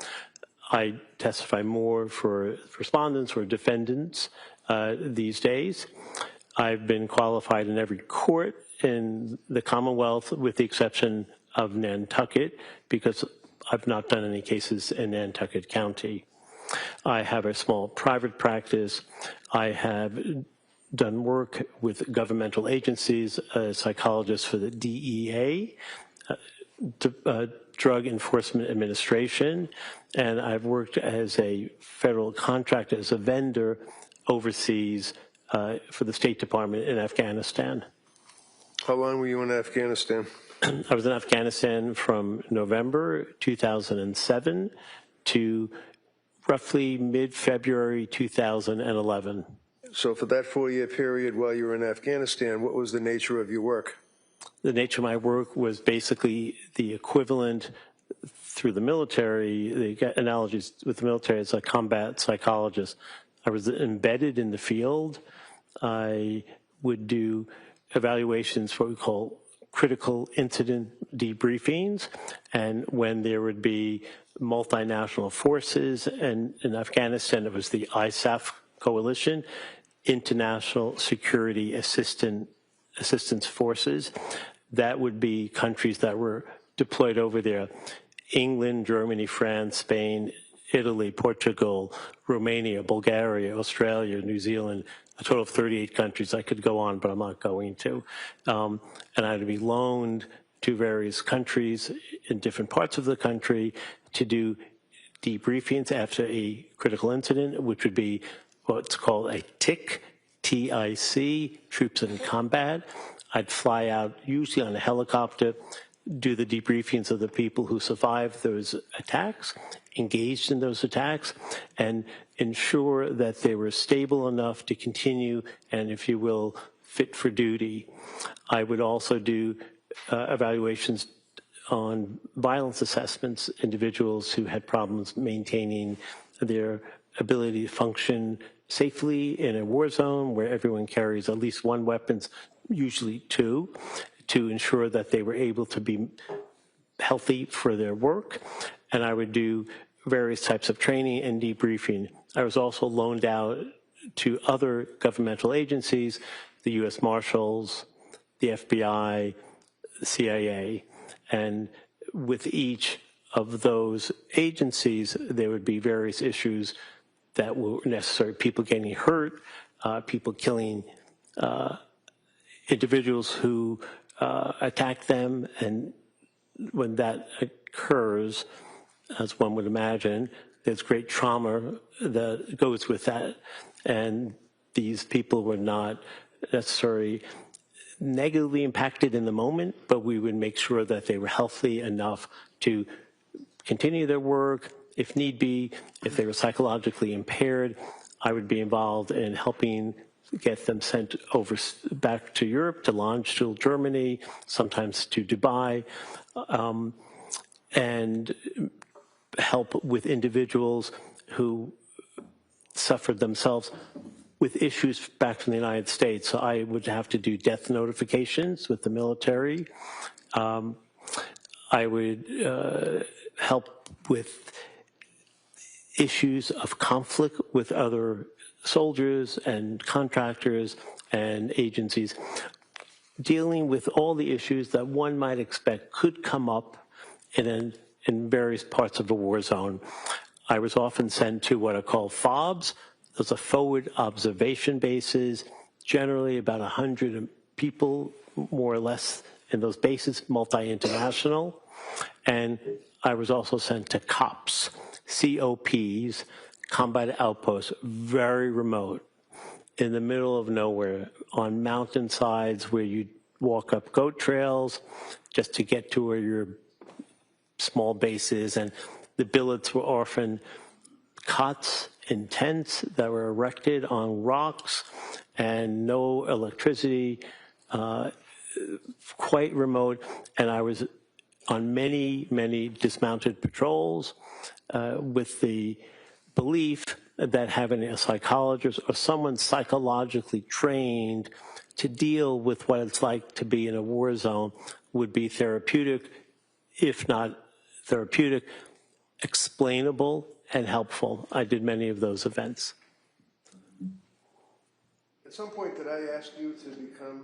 I testify more for respondents or defendants these days. I've been qualified in every court in the Commonwealth with the exception of Nantucket because I've not done any cases in Nantucket County. I have a small private practice. I have done work with governmental agencies, a psychologist for the DEA, Drug Enforcement Administration, and I've worked as a federal contractor, as a vendor overseas for the State Department in Afghanistan. How long were you in Afghanistan? I was in Afghanistan from November 2007 to roughly mid-February 2011. So for that 4-year period while you were in Afghanistan, what was the nature of your work? The nature of my work was basically the equivalent through the military, the analogies with the military as a combat psychologist. I was embedded in the field. I would do evaluations for what we call critical incident debriefings, and when there would be multinational forces, and in Afghanistan it was the ISAF coalition, International Security Assistance Forces. That would be countries that were deployed over there: England, Germany, France, Spain, Italy, Portugal, Romania, Bulgaria, Australia, New Zealand, a total of 38 countries. I could go on, but I'm not going to. And I would be loaned to various countries in different parts of the country to do debriefings after a critical incident, which would be what's called a TIC, T-I-C, Troops in Combat. I'd fly out, usually on a helicopter, do the debriefings of the people who survived those attacks, engaged in those attacks, and ensure that they were stable enough to continue and, if you will, fit for duty. I would also do evaluations on violence assessments, individuals who had problems maintaining their ability to function safely in a war zone where everyone carries at least one weapon, usually two, to ensure that they were able to be healthy for their work. And I would do various types of training and debriefing. I was also loaned out to other governmental agencies the U.S. Marshals, the FBI, the CIA, and with each of those agencies, there would be various issues that were necessary. People getting hurt, people killing individuals who attack them, and when that occurs, as one would imagine, there's great trauma that goes with that. And these people were not necessarily negatively impacted in the moment, but we would make sure that they were healthy enough to continue their work. If need be, if they were psychologically impaired, I would be involved in helping get them sent over back to Europe, to Landstuhl, Germany, sometimes to Dubai, and help with individuals who suffered themselves with issues back from the United States. So I would have to do death notifications with the military. I would help with issues of conflict with other soldiers and contractors and agencies, dealing with all the issues that one might expect could come up in various parts of a war zone. I was often sent to what are called FOBs. Those are forward observation bases, generally about 100 people, more or less, in those bases, multi-international. And I was also sent to COPs, COPs, combat outposts, very remote, in the middle of nowhere, on mountainsides where you walk up goat trails just to get to where your small bases. And the billets were often cots in tents that were erected on rocks and no electricity, quite remote. And I was on many, many dismounted patrols with the belief that having a psychologist or someone psychologically trained to deal with what it's like to be in a war zone would be therapeutic, if not therapeutic, explainable and helpful. I did many of those events. At some point, did I ask you to become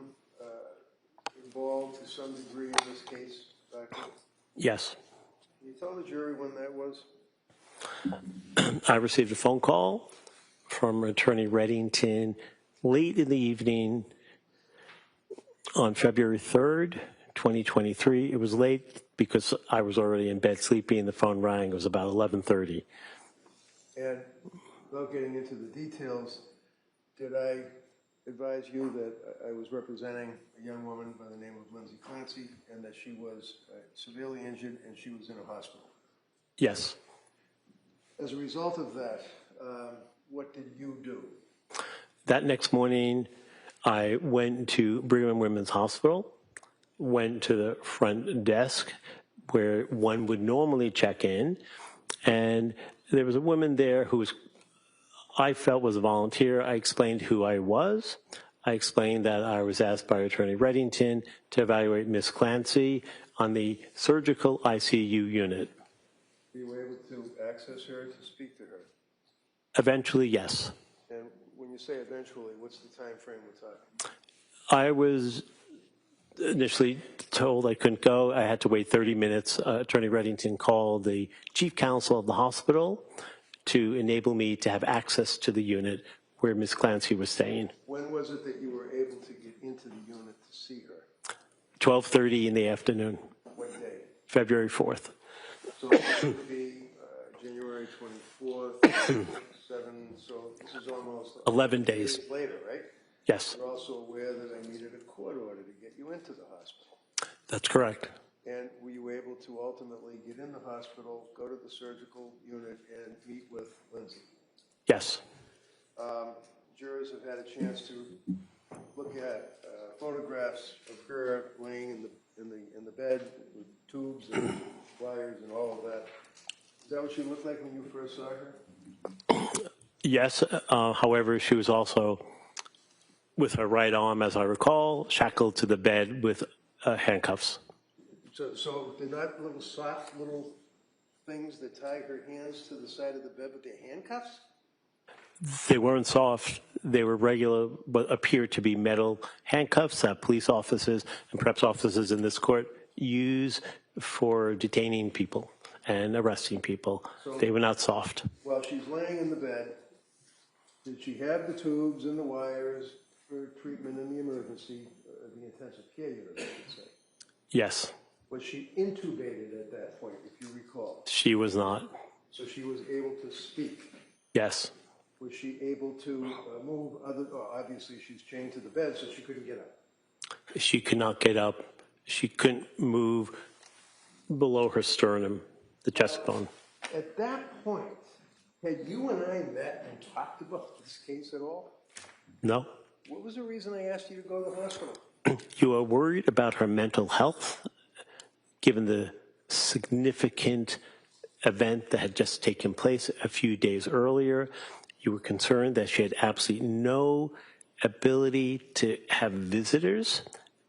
involved to some degree in this case, Doctor? Yes. Can you tell the jury when that was? I received a phone call from Attorney Reddington late in the evening on February 3rd, 2023. It was late because I was already in bed sleeping and the phone rang. It was about 11:30. And without getting into the details, did I advise you that I was representing a young woman by the name of Lindsay Clancy and that she was severely injured and she was in a hospital? Yes. As a result of that, what did you do? That next morning, I went to Brigham and Women's Hospital, went to the front desk where one would normally check in, and there was a woman there who I felt was a volunteer. I explained who I was. I explained that I was asked by Attorney Reddington to evaluate Ms. Clancy on the surgical ICU unit. Were you able to access her to speak to her? Eventually, yes. And when you say eventually, what's the time frame we're talking? I was initially told I couldn't go. I had to wait 30 minutes. Attorney Reddington called the chief counsel of the hospital to enable me to have access to the unit where Ms. Clancy was staying. When was it that you were able to get into the unit to see her? 12:30 in the afternoon. What day? February 4th. So it would be January 24th, 7, so this is almost 11 days later, right? Yes. You're also aware that I needed a court order to get you into the hospital. That's correct. And were you able to ultimately get in the hospital, go to the surgical unit, and meet with Lindsay? Yes. Jurors have had a chance to look at photographs of her laying in the bed with tubes and wires and all of that. Is that what she looked like when you first saw her? Yes. However, she was also, with her right arm, as I recall, shackled to the bed with handcuffs. So they're not little soft little things that tie her hands to the side of the bed with their handcuffs? They weren't soft. They were regular, but appeared to be metal handcuffs that police officers and perhaps officers in this court use for detaining people and arresting people. So, they were not soft. while she's laying in the bed, did she have the tubes and the wires for treatment in the emergency, the intensive care unit, I should say? Yes. Was she intubated at that point, if you recall? She was not. So she was able to speak? Yes. Was she able to move obviously she's chained to the bed, so she couldn't get up? She could not get up. She couldn't move below her sternum, the chest bone. At that point, had you and I met and talked about this case at all? No. What was the reason I asked you to go to the hospital? You are worried about her mental health, given the significant event that had just taken place a few days earlier. You were concerned that she had absolutely no ability to have visitors.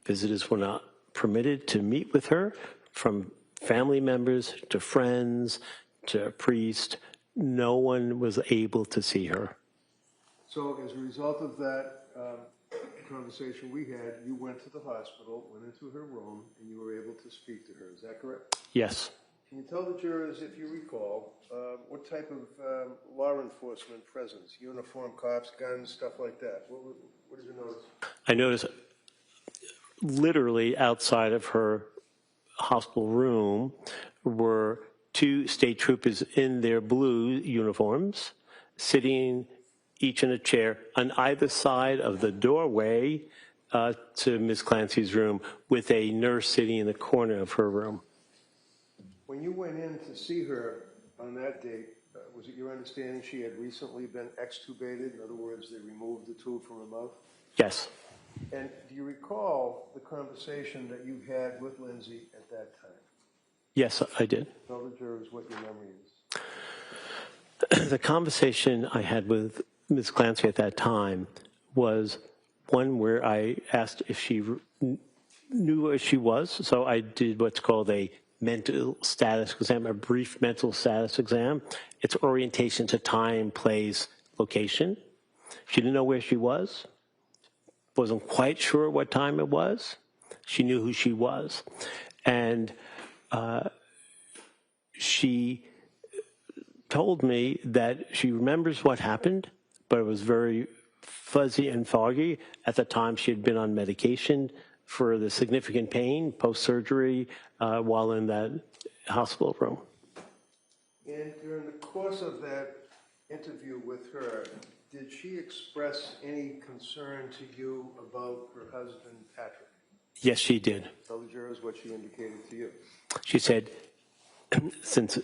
Visitors were not permitted to meet with her, from family members to friends to a priest. No one was able to see her. So as a result of that conversation we had, you went to the hospital, went into her room, and you were able to speak to her. Is that correct? Yes. Can you tell the jurors, if you recall, what type of law enforcement presence? Uniform, cops, guns, stuff like that. What did you notice? I noticed literally outside of her hospital room were 2 state troopers in their blue uniforms, sitting each in a chair on either side of the doorway to Ms. Clancy's room, with a nurse sitting in the corner of her room. When you went in to see her on that date, was it your understanding she had recently been extubated? In other words, they removed the tube from her mouth? Yes. And do you recall the conversation that you had with Lindsay at that time? Yes, I did. Tell the jurors what your memory is. The conversation I had with Ms. Clancy at that time was one where I asked if she knew where she was. So I did what's called a mental status exam, a brief mental status exam. It's orientation to time, place, location. She didn't know where she was, wasn't quite sure what time it was. She knew who she was. And she told me that she remembers what happened, but it was very fuzzy and foggy. At the time, she had been on medication for the significant pain post-surgery while in that hospital room. And during the course of that interview with her, did she express any concern to you about her husband, Patrick? Yes, she did. Tell the jurors what she indicated to you. She said, since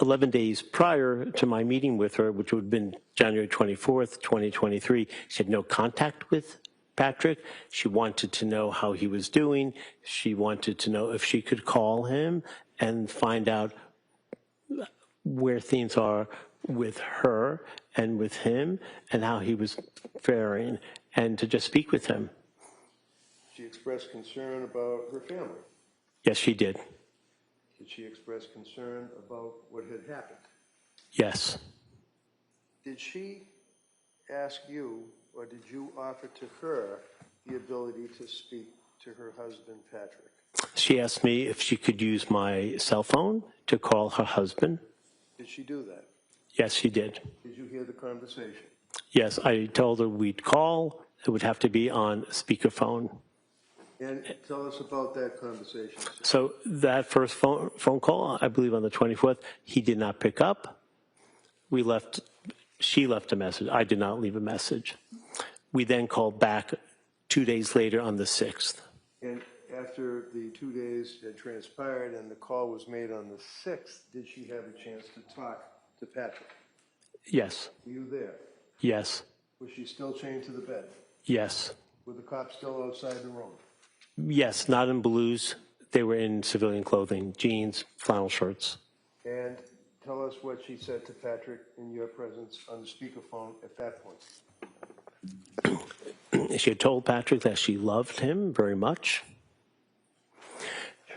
11 days prior to my meeting with her, which would have been January 24th, 2023, she had no contact with Patrick. She wanted to know how he was doing. She wanted to know if she could call him and find out where things are with her and with him and how he was faring, and to just speak with him. She expressed concern about her family. Yes, she did. Did she express concern about what had happened? Yes. Did she ask you, or did you offer to her the ability to speak to her husband, Patrick? She asked me if she could use my cell phone to call her husband. Did she do that? Yes, she did. Did you hear the conversation? Yes, I told her we'd call. It would have to be on speakerphone. And tell us about that conversation. So that first phone call, I believe on the 24th, he did not pick up. She left a message. I did not leave a message. We then called back 2 days later on the 6th. And after the 2 days had transpired and the call was made on the 6th, did she have a chance to talk to Patrick? Yes. Were you there? Yes. Was she still chained to the bed? Yes. Were the cops still outside the room? Yes, not in blues. They were in civilian clothing, jeans, flannel shirts. And tell us what she said to Patrick in your presence on the speakerphone at that point. She had told Patrick that she loved him very much.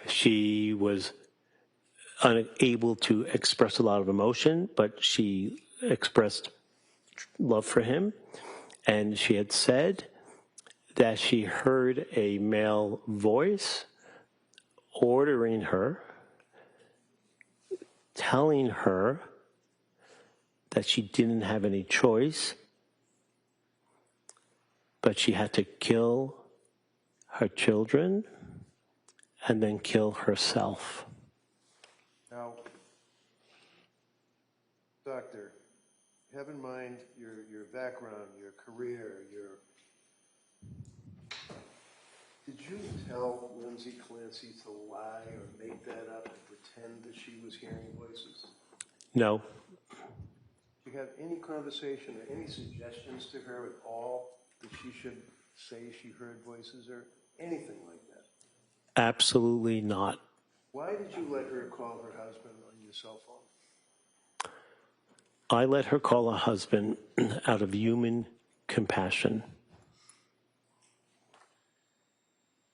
She was unable to express a lot of emotion, but she expressed love for him, and she had said that she heard a male voice ordering her, telling her that she didn't have any choice, but she had to kill her children and then kill herself. Now, doctor, have in mind your background, your career, Did you tell Lindsay Clancy to lie or make that up and pretend that she was hearing voices? No. Did you have any conversation or any suggestions to her at all that she should say she heard voices or anything like that? Absolutely not. Why did you let her call her husband on your cell phone? I let her call her husband out of human compassion.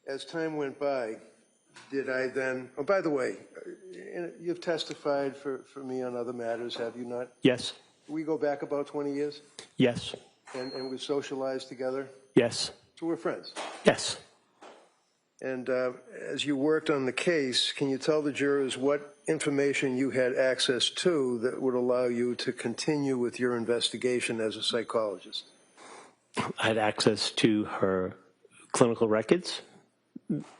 As time went by, did I then, oh, by the way, you've testified for me on other matters, have you not? Yes. We go back about 20 years? Yes. And we socialized together? Yes. So we're friends? Yes. And as you worked on the case, can you tell the jurors what information you had access to that would allow you to continue with your investigation as a psychologist? I had access to her clinical records.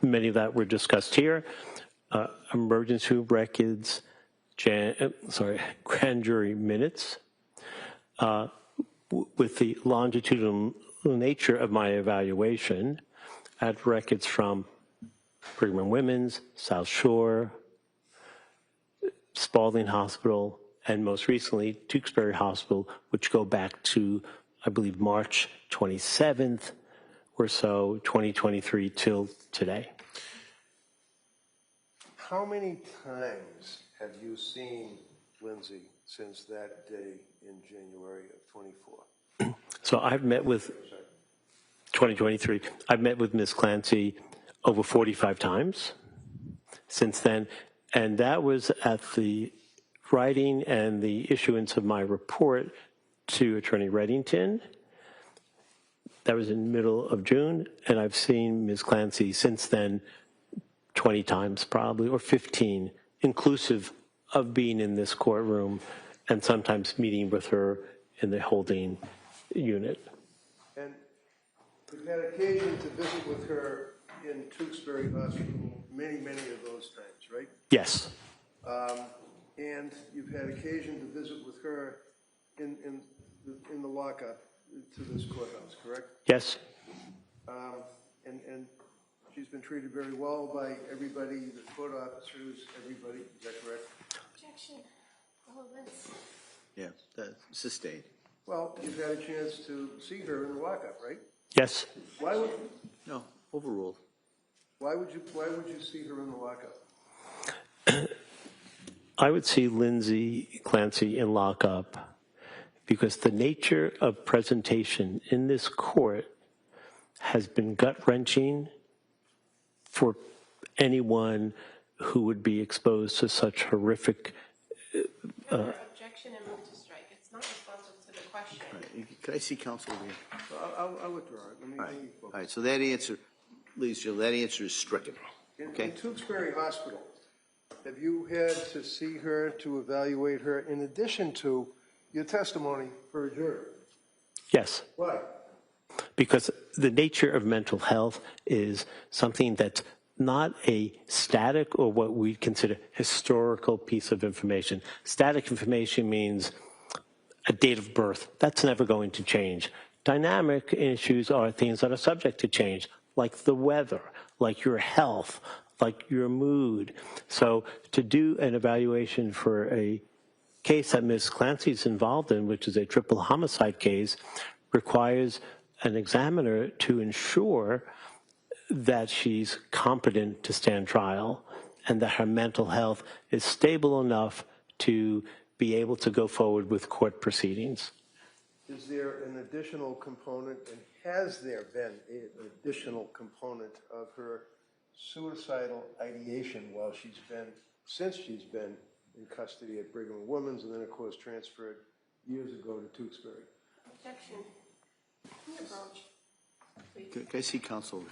Many of that were discussed here. Emergency room records, grand jury minutes. With the longitudinal nature of my evaluation, I had records from Brigham and Women's, South Shore, Spalding Hospital, and most recently, Tewksbury Hospital, which go back to, I believe, March 27th or so, 2023 till today. How many times have you seen Lindsay since that day in January of 24? So I've met with 2023. I've met with Ms. Clancy over 45 times since then, and that was at the writing and the issuance of my report to Attorney Reddington. That was in the middle of June, and I've seen Ms. Clancy since then 20 times probably, or 15, inclusive of being in this courtroom and sometimes meeting with her in the holding unit. And you've had occasion to visit with her in Tewksbury Hospital many, many of those times, right? Yes. And you've had occasion to visit with her in the lockup to this courthouse, correct? Yes. And she's been treated very well by everybody, the court officers, everybody, is that correct? Objection. All of this. Yeah, that's sustained. Well, you've had a chance to see her in the lockup, right? Yes. Why would No, overruled. Why would you see her in the lockup? I would see Lindsay Clancy in lockup because the nature of presentation in this court has been gut-wrenching for anyone who would be exposed to such horrific Objection and move to strike. It's not responsive to the question. Right. Can I see counsel over here? I'll withdraw it. Let me focus. All right, so that answer, ladies and gentlemen, that answer is stricken. Okay? In Tewksbury Hospital, have you had to see her to evaluate her in addition to your testimony for a jury? Yes. Why? Because the nature of mental health is something that's not a static or what we consider historical piece of information. Static information means a date of birth. That's never going to change. Dynamic issues are things that are subject to change, like the weather, like your health, like your mood. So to do an evaluation for a case that Ms. Clancy's involved in, which is a triple homicide case, requires an examiner to ensure that she's competent to stand trial and that her mental health is stable enough to be able to go forward with court proceedings. Is there an additional component, and has there been an additional component of her suicidal ideation since she's been in custody at Brigham and Women's and then, of course, transferred years ago to Tewksbury? Objection. Approach. Can I see counsel?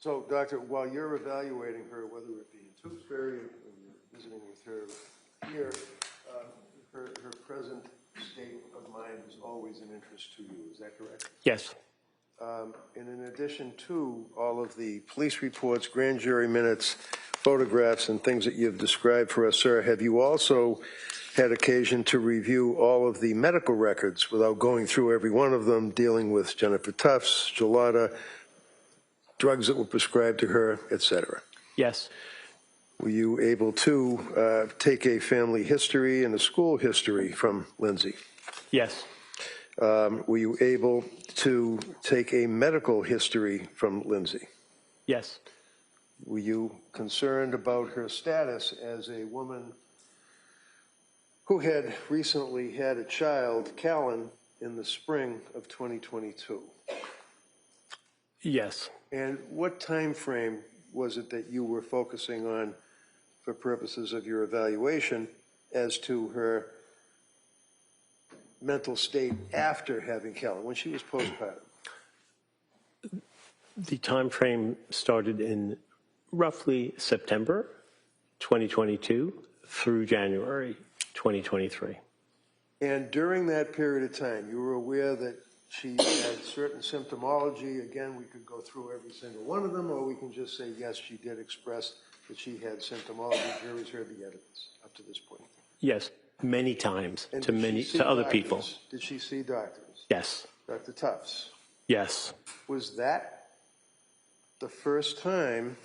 So, Doctor, while you're evaluating her, whether it be in Tewksbury or you're visiting with her here, her present state of mind is always an interest to you. Is that correct? Yes. And in addition to all of the police reports, grand jury minutes, photographs, and things that you've described for us, sir, have you also had occasion to review all of the medical records without going through every one of them, dealing with Jennifer Tufts, Gelada, drugs that were prescribed to her, etc.? Yes. Were you able to take a family history and a school history from Lindsay? Yes. Were you able to take a medical history from Lindsay? Yes. Were you concerned about her status as a woman who had recently had a child, Callan, in the spring of 2022? Yes. And what time frame was it that you were focusing on for purposes of your evaluation as to her mental state after having Callan, when she was postpartum? The time frame started in roughly September 2022 through January 2023. And during that period of time, you were aware that she had certain symptomology. Again, we could go through every single one of them, or we can just say, yes, she did express that she had symptomology. Jury's heard the evidence up to this point. Yes, many times And to other people. Did she see doctors? Yes. Dr. Tufts? Yes. Was that the first time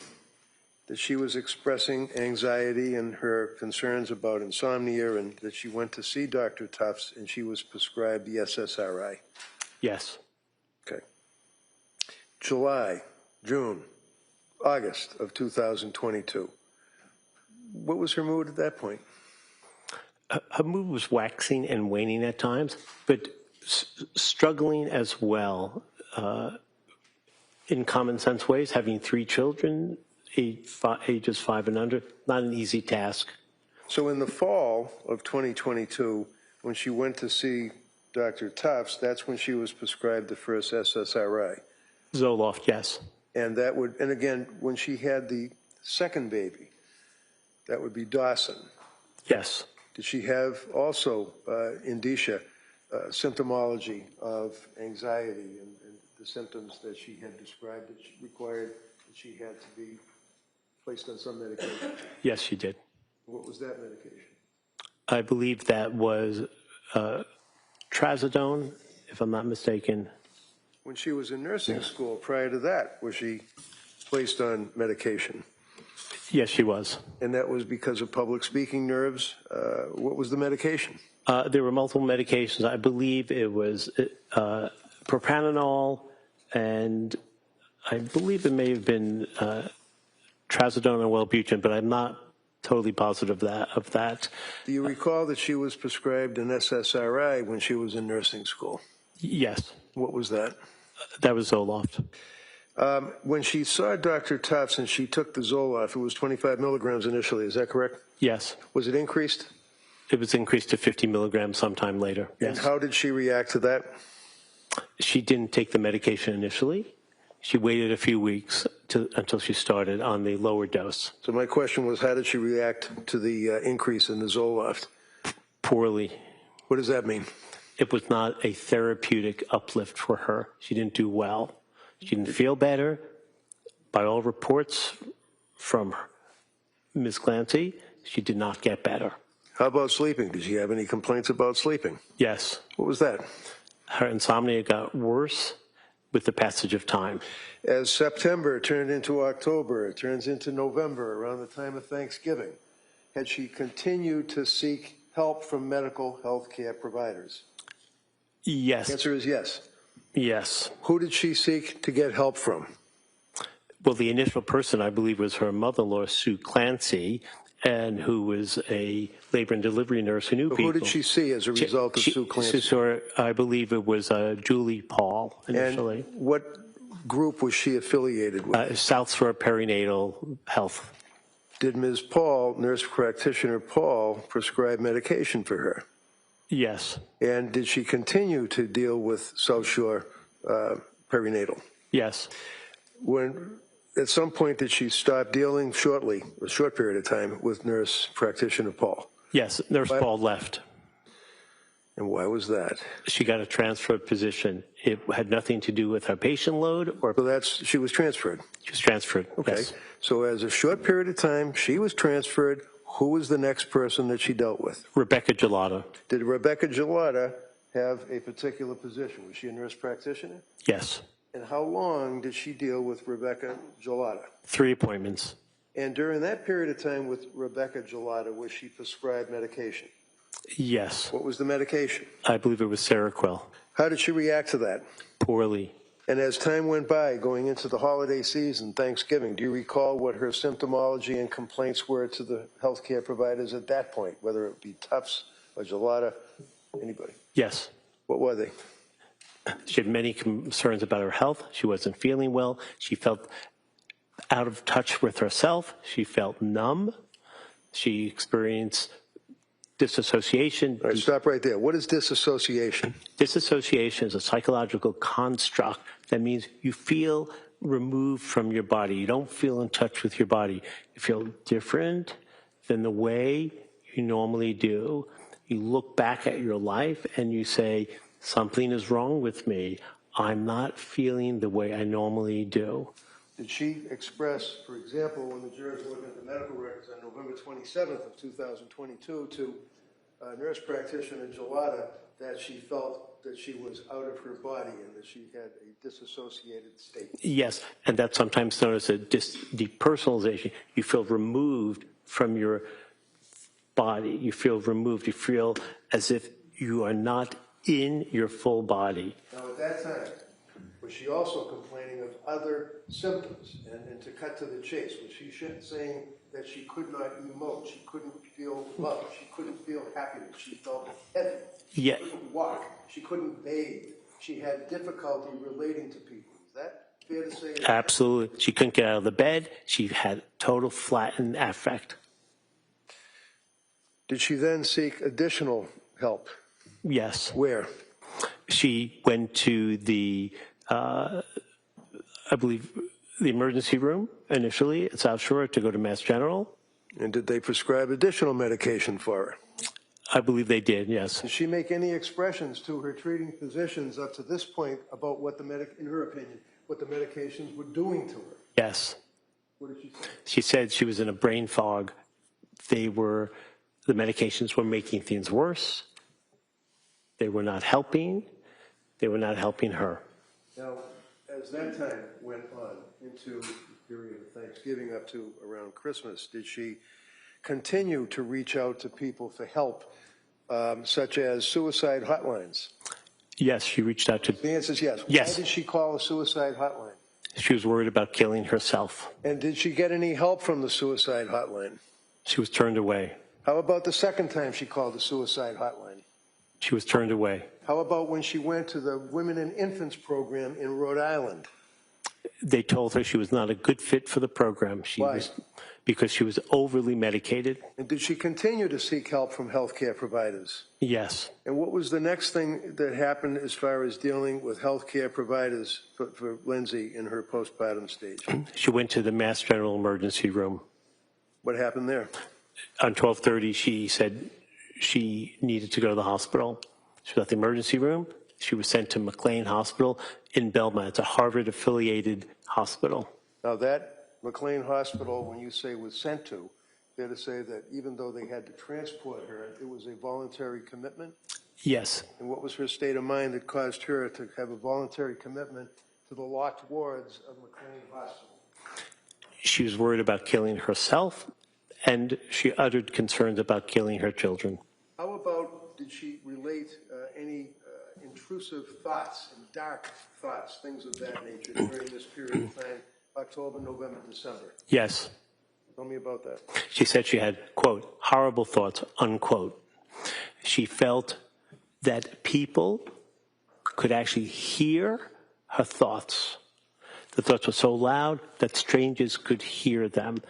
that she was expressing anxiety and her concerns about insomnia, and that she went to see Dr. Tufts and she was prescribed the SSRI? Yes. Okay. July, June, August of 2022. What was her mood at that point? Her mood was waxing and waning at times, but struggling as well in common sense ways. Having 3 children, ages 5 and under, not an easy task. So in the fall of 2022, when she went to see Dr. Tufts, that's when she was prescribed the first SSRI. Zoloft, yes. And that would, and again, when she had the second baby, that would be Dawson. Yes. Did she have also indicia, symptomology of anxiety and the symptoms that she had described that she required that she had to be placed on some medication? Yes, she did. What was that medication? I believe that was trazodone, if I'm not mistaken. When she was in nursing school, prior to that, was she placed on medication? Yes, she was. And that was because of public speaking nerves? What was the medication? There were multiple medications. I believe it was propranolol, and I believe it may have been trazodone and Wellbutrin, but I'm not totally positive of that. Do you recall that she was prescribed an SSRI when she was in nursing school? Yes. What was that? That was Zoloft. When she saw Dr. Tufts and she took the Zoloft, it was 25 milligrams initially, is that correct? Yes. Was it increased? It was increased to 50 milligrams sometime later. Yes. And how did she react to that? She didn't take the medication initially. She waited a few weeks until she started on the lower dose. So my question was, how did she react to the increase in the Zoloft? Poorly. What does that mean? It was not a therapeutic uplift for her. She didn't do well. She didn't feel better. By all reports from Ms. Clancy, she did not get better. How about sleeping? Did she have any complaints about sleeping? Yes. What was that? Her insomnia got worse with the passage of time. As September turned into October, it turns into November, around the time of Thanksgiving. Had she continued to seek help from medical health care providers? Yes. The answer is yes. Yes. Who did she seek to get help from? Well, the initial person, I believe, was her mother-in-law, Sue Clancy, and who was a labor and delivery nurse who knew people. Who did she see as a result of Sue Clancy? I believe it was Julie Paul initially. And what group was she affiliated with? South Shore Perinatal Health. Did Ms. Paul, nurse practitioner Paul, prescribe medication for her? Yes. And did she continue to deal with South Shore Perinatal? Yes. At some point, did she stop dealing shortly, a short period of time, with nurse practitioner Paul? Yes, Nurse Paul left. And why was that? She got a transferred position. It had nothing to do with her patient load or... So she was transferred? She was transferred, okay. Yes. So as a short period of time, she was transferred. Who was the next person that she dealt with? Rebecca Gelada. Did Rebecca Gelada have a particular position? Was she a nurse practitioner? Yes. And how long did she deal with Rebecca Gelada? 3 appointments. And during that period of time with Rebecca Gelada, was she prescribed medication? Yes. What was the medication? I believe it was Seroquel. How did she react to that? Poorly. And as time went by, going into the holiday season, Thanksgiving, do you recall what her symptomology and complaints were to the healthcare providers at that point, whether it be Tufts or Gelada, anybody? Yes. What were they? She had many concerns about her health. She wasn't feeling well. She felt out of touch with herself. She felt numb. She experienced disassociation. All right, stop right there. What is disassociation? Disassociation is a psychological construct that means you feel removed from your body. You don't feel in touch with your body. You feel different than the way you normally do. You look back at your life and you say, something is wrong with me. I'm not feeling the way I normally do. Did she express, for example, when the jurors were looking at the medical records on November 27th of 2022 to nurse practitioner Gelada, that she felt that she was out of her body and that she had a disassociated state? Yes, and that's sometimes known as a depersonalization. You feel removed from your body. You feel removed. You feel as if you are not in your full body. Now, at that time, was she also complaining of other symptoms? And to cut to the chase, was she saying that she could not emote, she couldn't feel love, she couldn't feel happiness, she felt heavy, Yeah. she couldn't walk, she couldn't bathe, she had difficulty relating to people? Is that fair to say? Absolutely. She couldn't get out of the bed. She had total flattened affect. Did she then seek additional help? Yes. Where? She went to the, I believe, the emergency room initially at South Shore to go to Mass General. And did they prescribe additional medication for her? I believe they did, yes. Did she make any expressions to her treating physicians up to this point about what in her opinion, what the medications were doing to her? Yes. What did she say? She said she was in a brain fog. The medications were making things worse. They were not helping. They were not helping her. Now, as that time went on into the period of Thanksgiving up to around Christmas, did she continue to reach out to people for help, such as suicide hotlines? Yes, she reached out to... The answer is yes. Yes. Why did she call a suicide hotline? She was worried about killing herself. And did she get any help from the suicide hotline? She was turned away. How about the second time she called the suicide hotline? She was turned away. How about when she went to the Women and Infants program in Rhode Island? They told her she was not a good fit for the program. Why? Because she was overly medicated. And did she continue to seek help from healthcare providers? Yes. And what was the next thing that happened as far as dealing with healthcare providers for Lindsay in her postpartum stage? She went to the Mass General emergency room. What happened there? On 12:30, she said she needed to go to the hospital. She was at the emergency room. She was sent to McLean Hospital in Belmont. It's a Harvard-affiliated hospital. Now that McLean Hospital, when you say was sent to, fair to say that even though they had to transport her, it was a voluntary commitment? Yes. And what was her state of mind that caused her to have a voluntary commitment to the locked wards of McLean Hospital? She was worried about killing herself, and she uttered concerns about killing her children. How about, did she relate any intrusive thoughts and dark thoughts, things of that nature during this period of time, October, November, December? Yes. Tell me about that. She said she had, quote, horrible thoughts, unquote. She felt that people could actually hear her thoughts. The thoughts were so loud that strangers could hear them.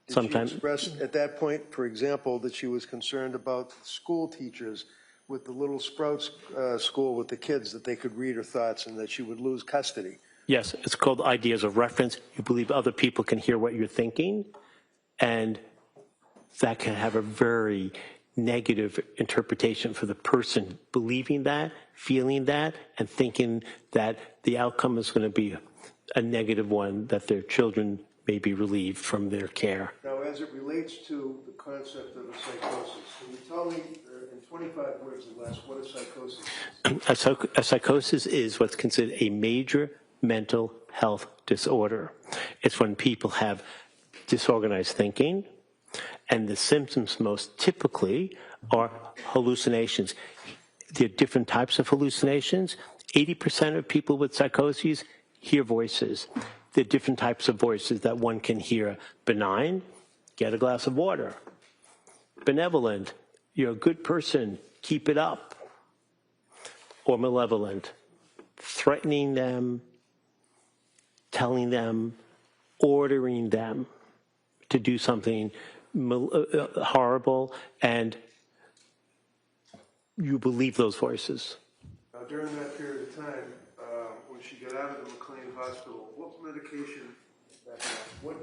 Did she express at that point, for example, that she was concerned about school teachers with the little Sprouts school with the kids, that they could read her thoughts and that she would lose custody? Yes, it's called ideas of reference. You believe other people can hear what you're thinking, and that can have a very negative interpretation for the person believing that, feeling that, and thinking that the outcome is going to be a negative one, that their children may be relieved from their care. Now, as it relates to the concept of a psychosis, can you tell me in 25 words or less what a psychosis is? A psychosis is what's considered a major mental health disorder. It's when people have disorganized thinking, and the symptoms most typically are hallucinations. There are different types of hallucinations. 80% of people with psychoses hear voices. There are different types of voices that one can hear. Benign, get a glass of water. Benevolent, you're a good person, keep it up. Or malevolent, threatening them, telling them ordering them to do something horrible, and you believe those voices. Now, during that period of time, when she got out of the McLean Hospital, what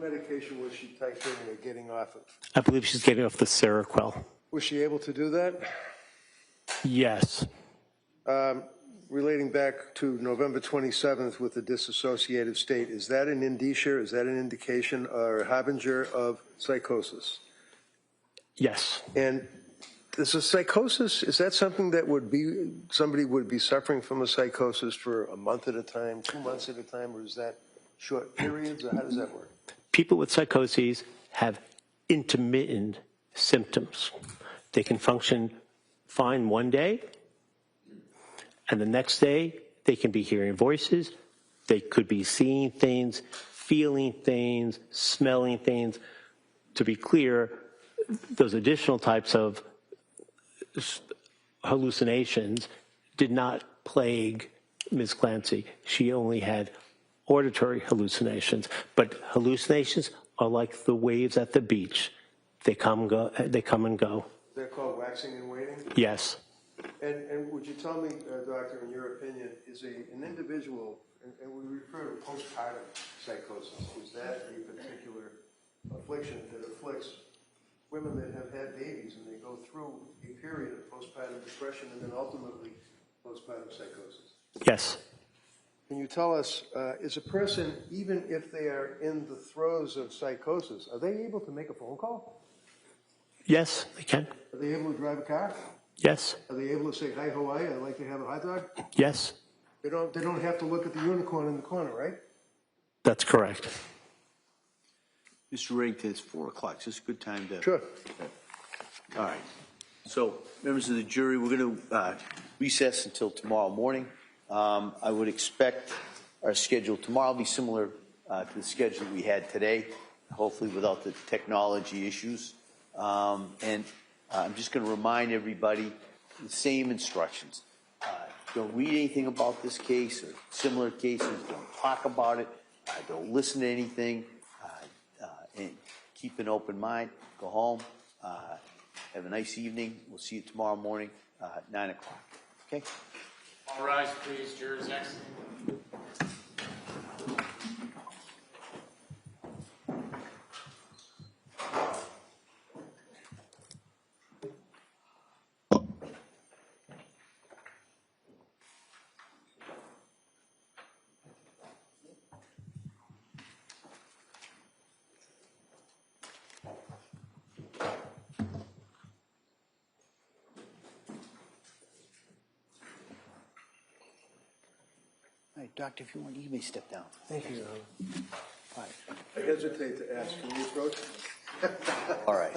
medication was she titrating or getting off of? I believe she's getting off the Seroquel. Was she able to do that? Yes. Relating back to November 27th with the disassociative state, is that an indicia, is that an indication or a harbinger of psychosis? Yes. And is a psychosis, is that something that somebody would be suffering from a psychosis for a month at a time, 2 months at a time, or is that short periods, or how does that work? People with psychoses have intermittent symptoms. They can function fine one day, and the next day they can be hearing voices, they could be seeing things, feeling things, smelling things. To be clear, those additional types of hallucinations did not plague Ms. Clancy. She only had auditory hallucinations, but hallucinations are like the waves at the beach. They come and go. They're called waxing and waning? Yes. And would you tell me, doctor, in your opinion, is an individual, and we refer to postpartum psychosis, is that a particular affliction that afflicts women that have had babies and they go through a period of postpartum depression and then ultimately postpartum psychosis? Yes. Can you tell us, is a person, even if they are in the throes of psychosis, are they able to make a phone call? Yes, they can. Are they able to drive a car? Yes. Are they able to say, hi, how are you? I'd like to have a hot dog? Yes. They don't have to look at the unicorn in the corner, right? That's correct. Mr. Rington, it's 4 o'clock. Is this a good time to? Sure. All right. So, members of the jury, we're going to recess until tomorrow morning. I would expect our schedule tomorrow will be similar to the schedule we had today, hopefully without the technology issues. And I'm just going to remind everybody the same instructions. Don't read anything about this case or similar cases. Don't talk about it. Don't listen to anything. And keep an open mind. Go home. Have a nice evening. We'll see you tomorrow morning, 9 o'clock. Okay? All rise, please. Jurors exit. All right, doctor, if you want, you may step down. Thank you. All right. I hesitate to ask, can you approach? All right.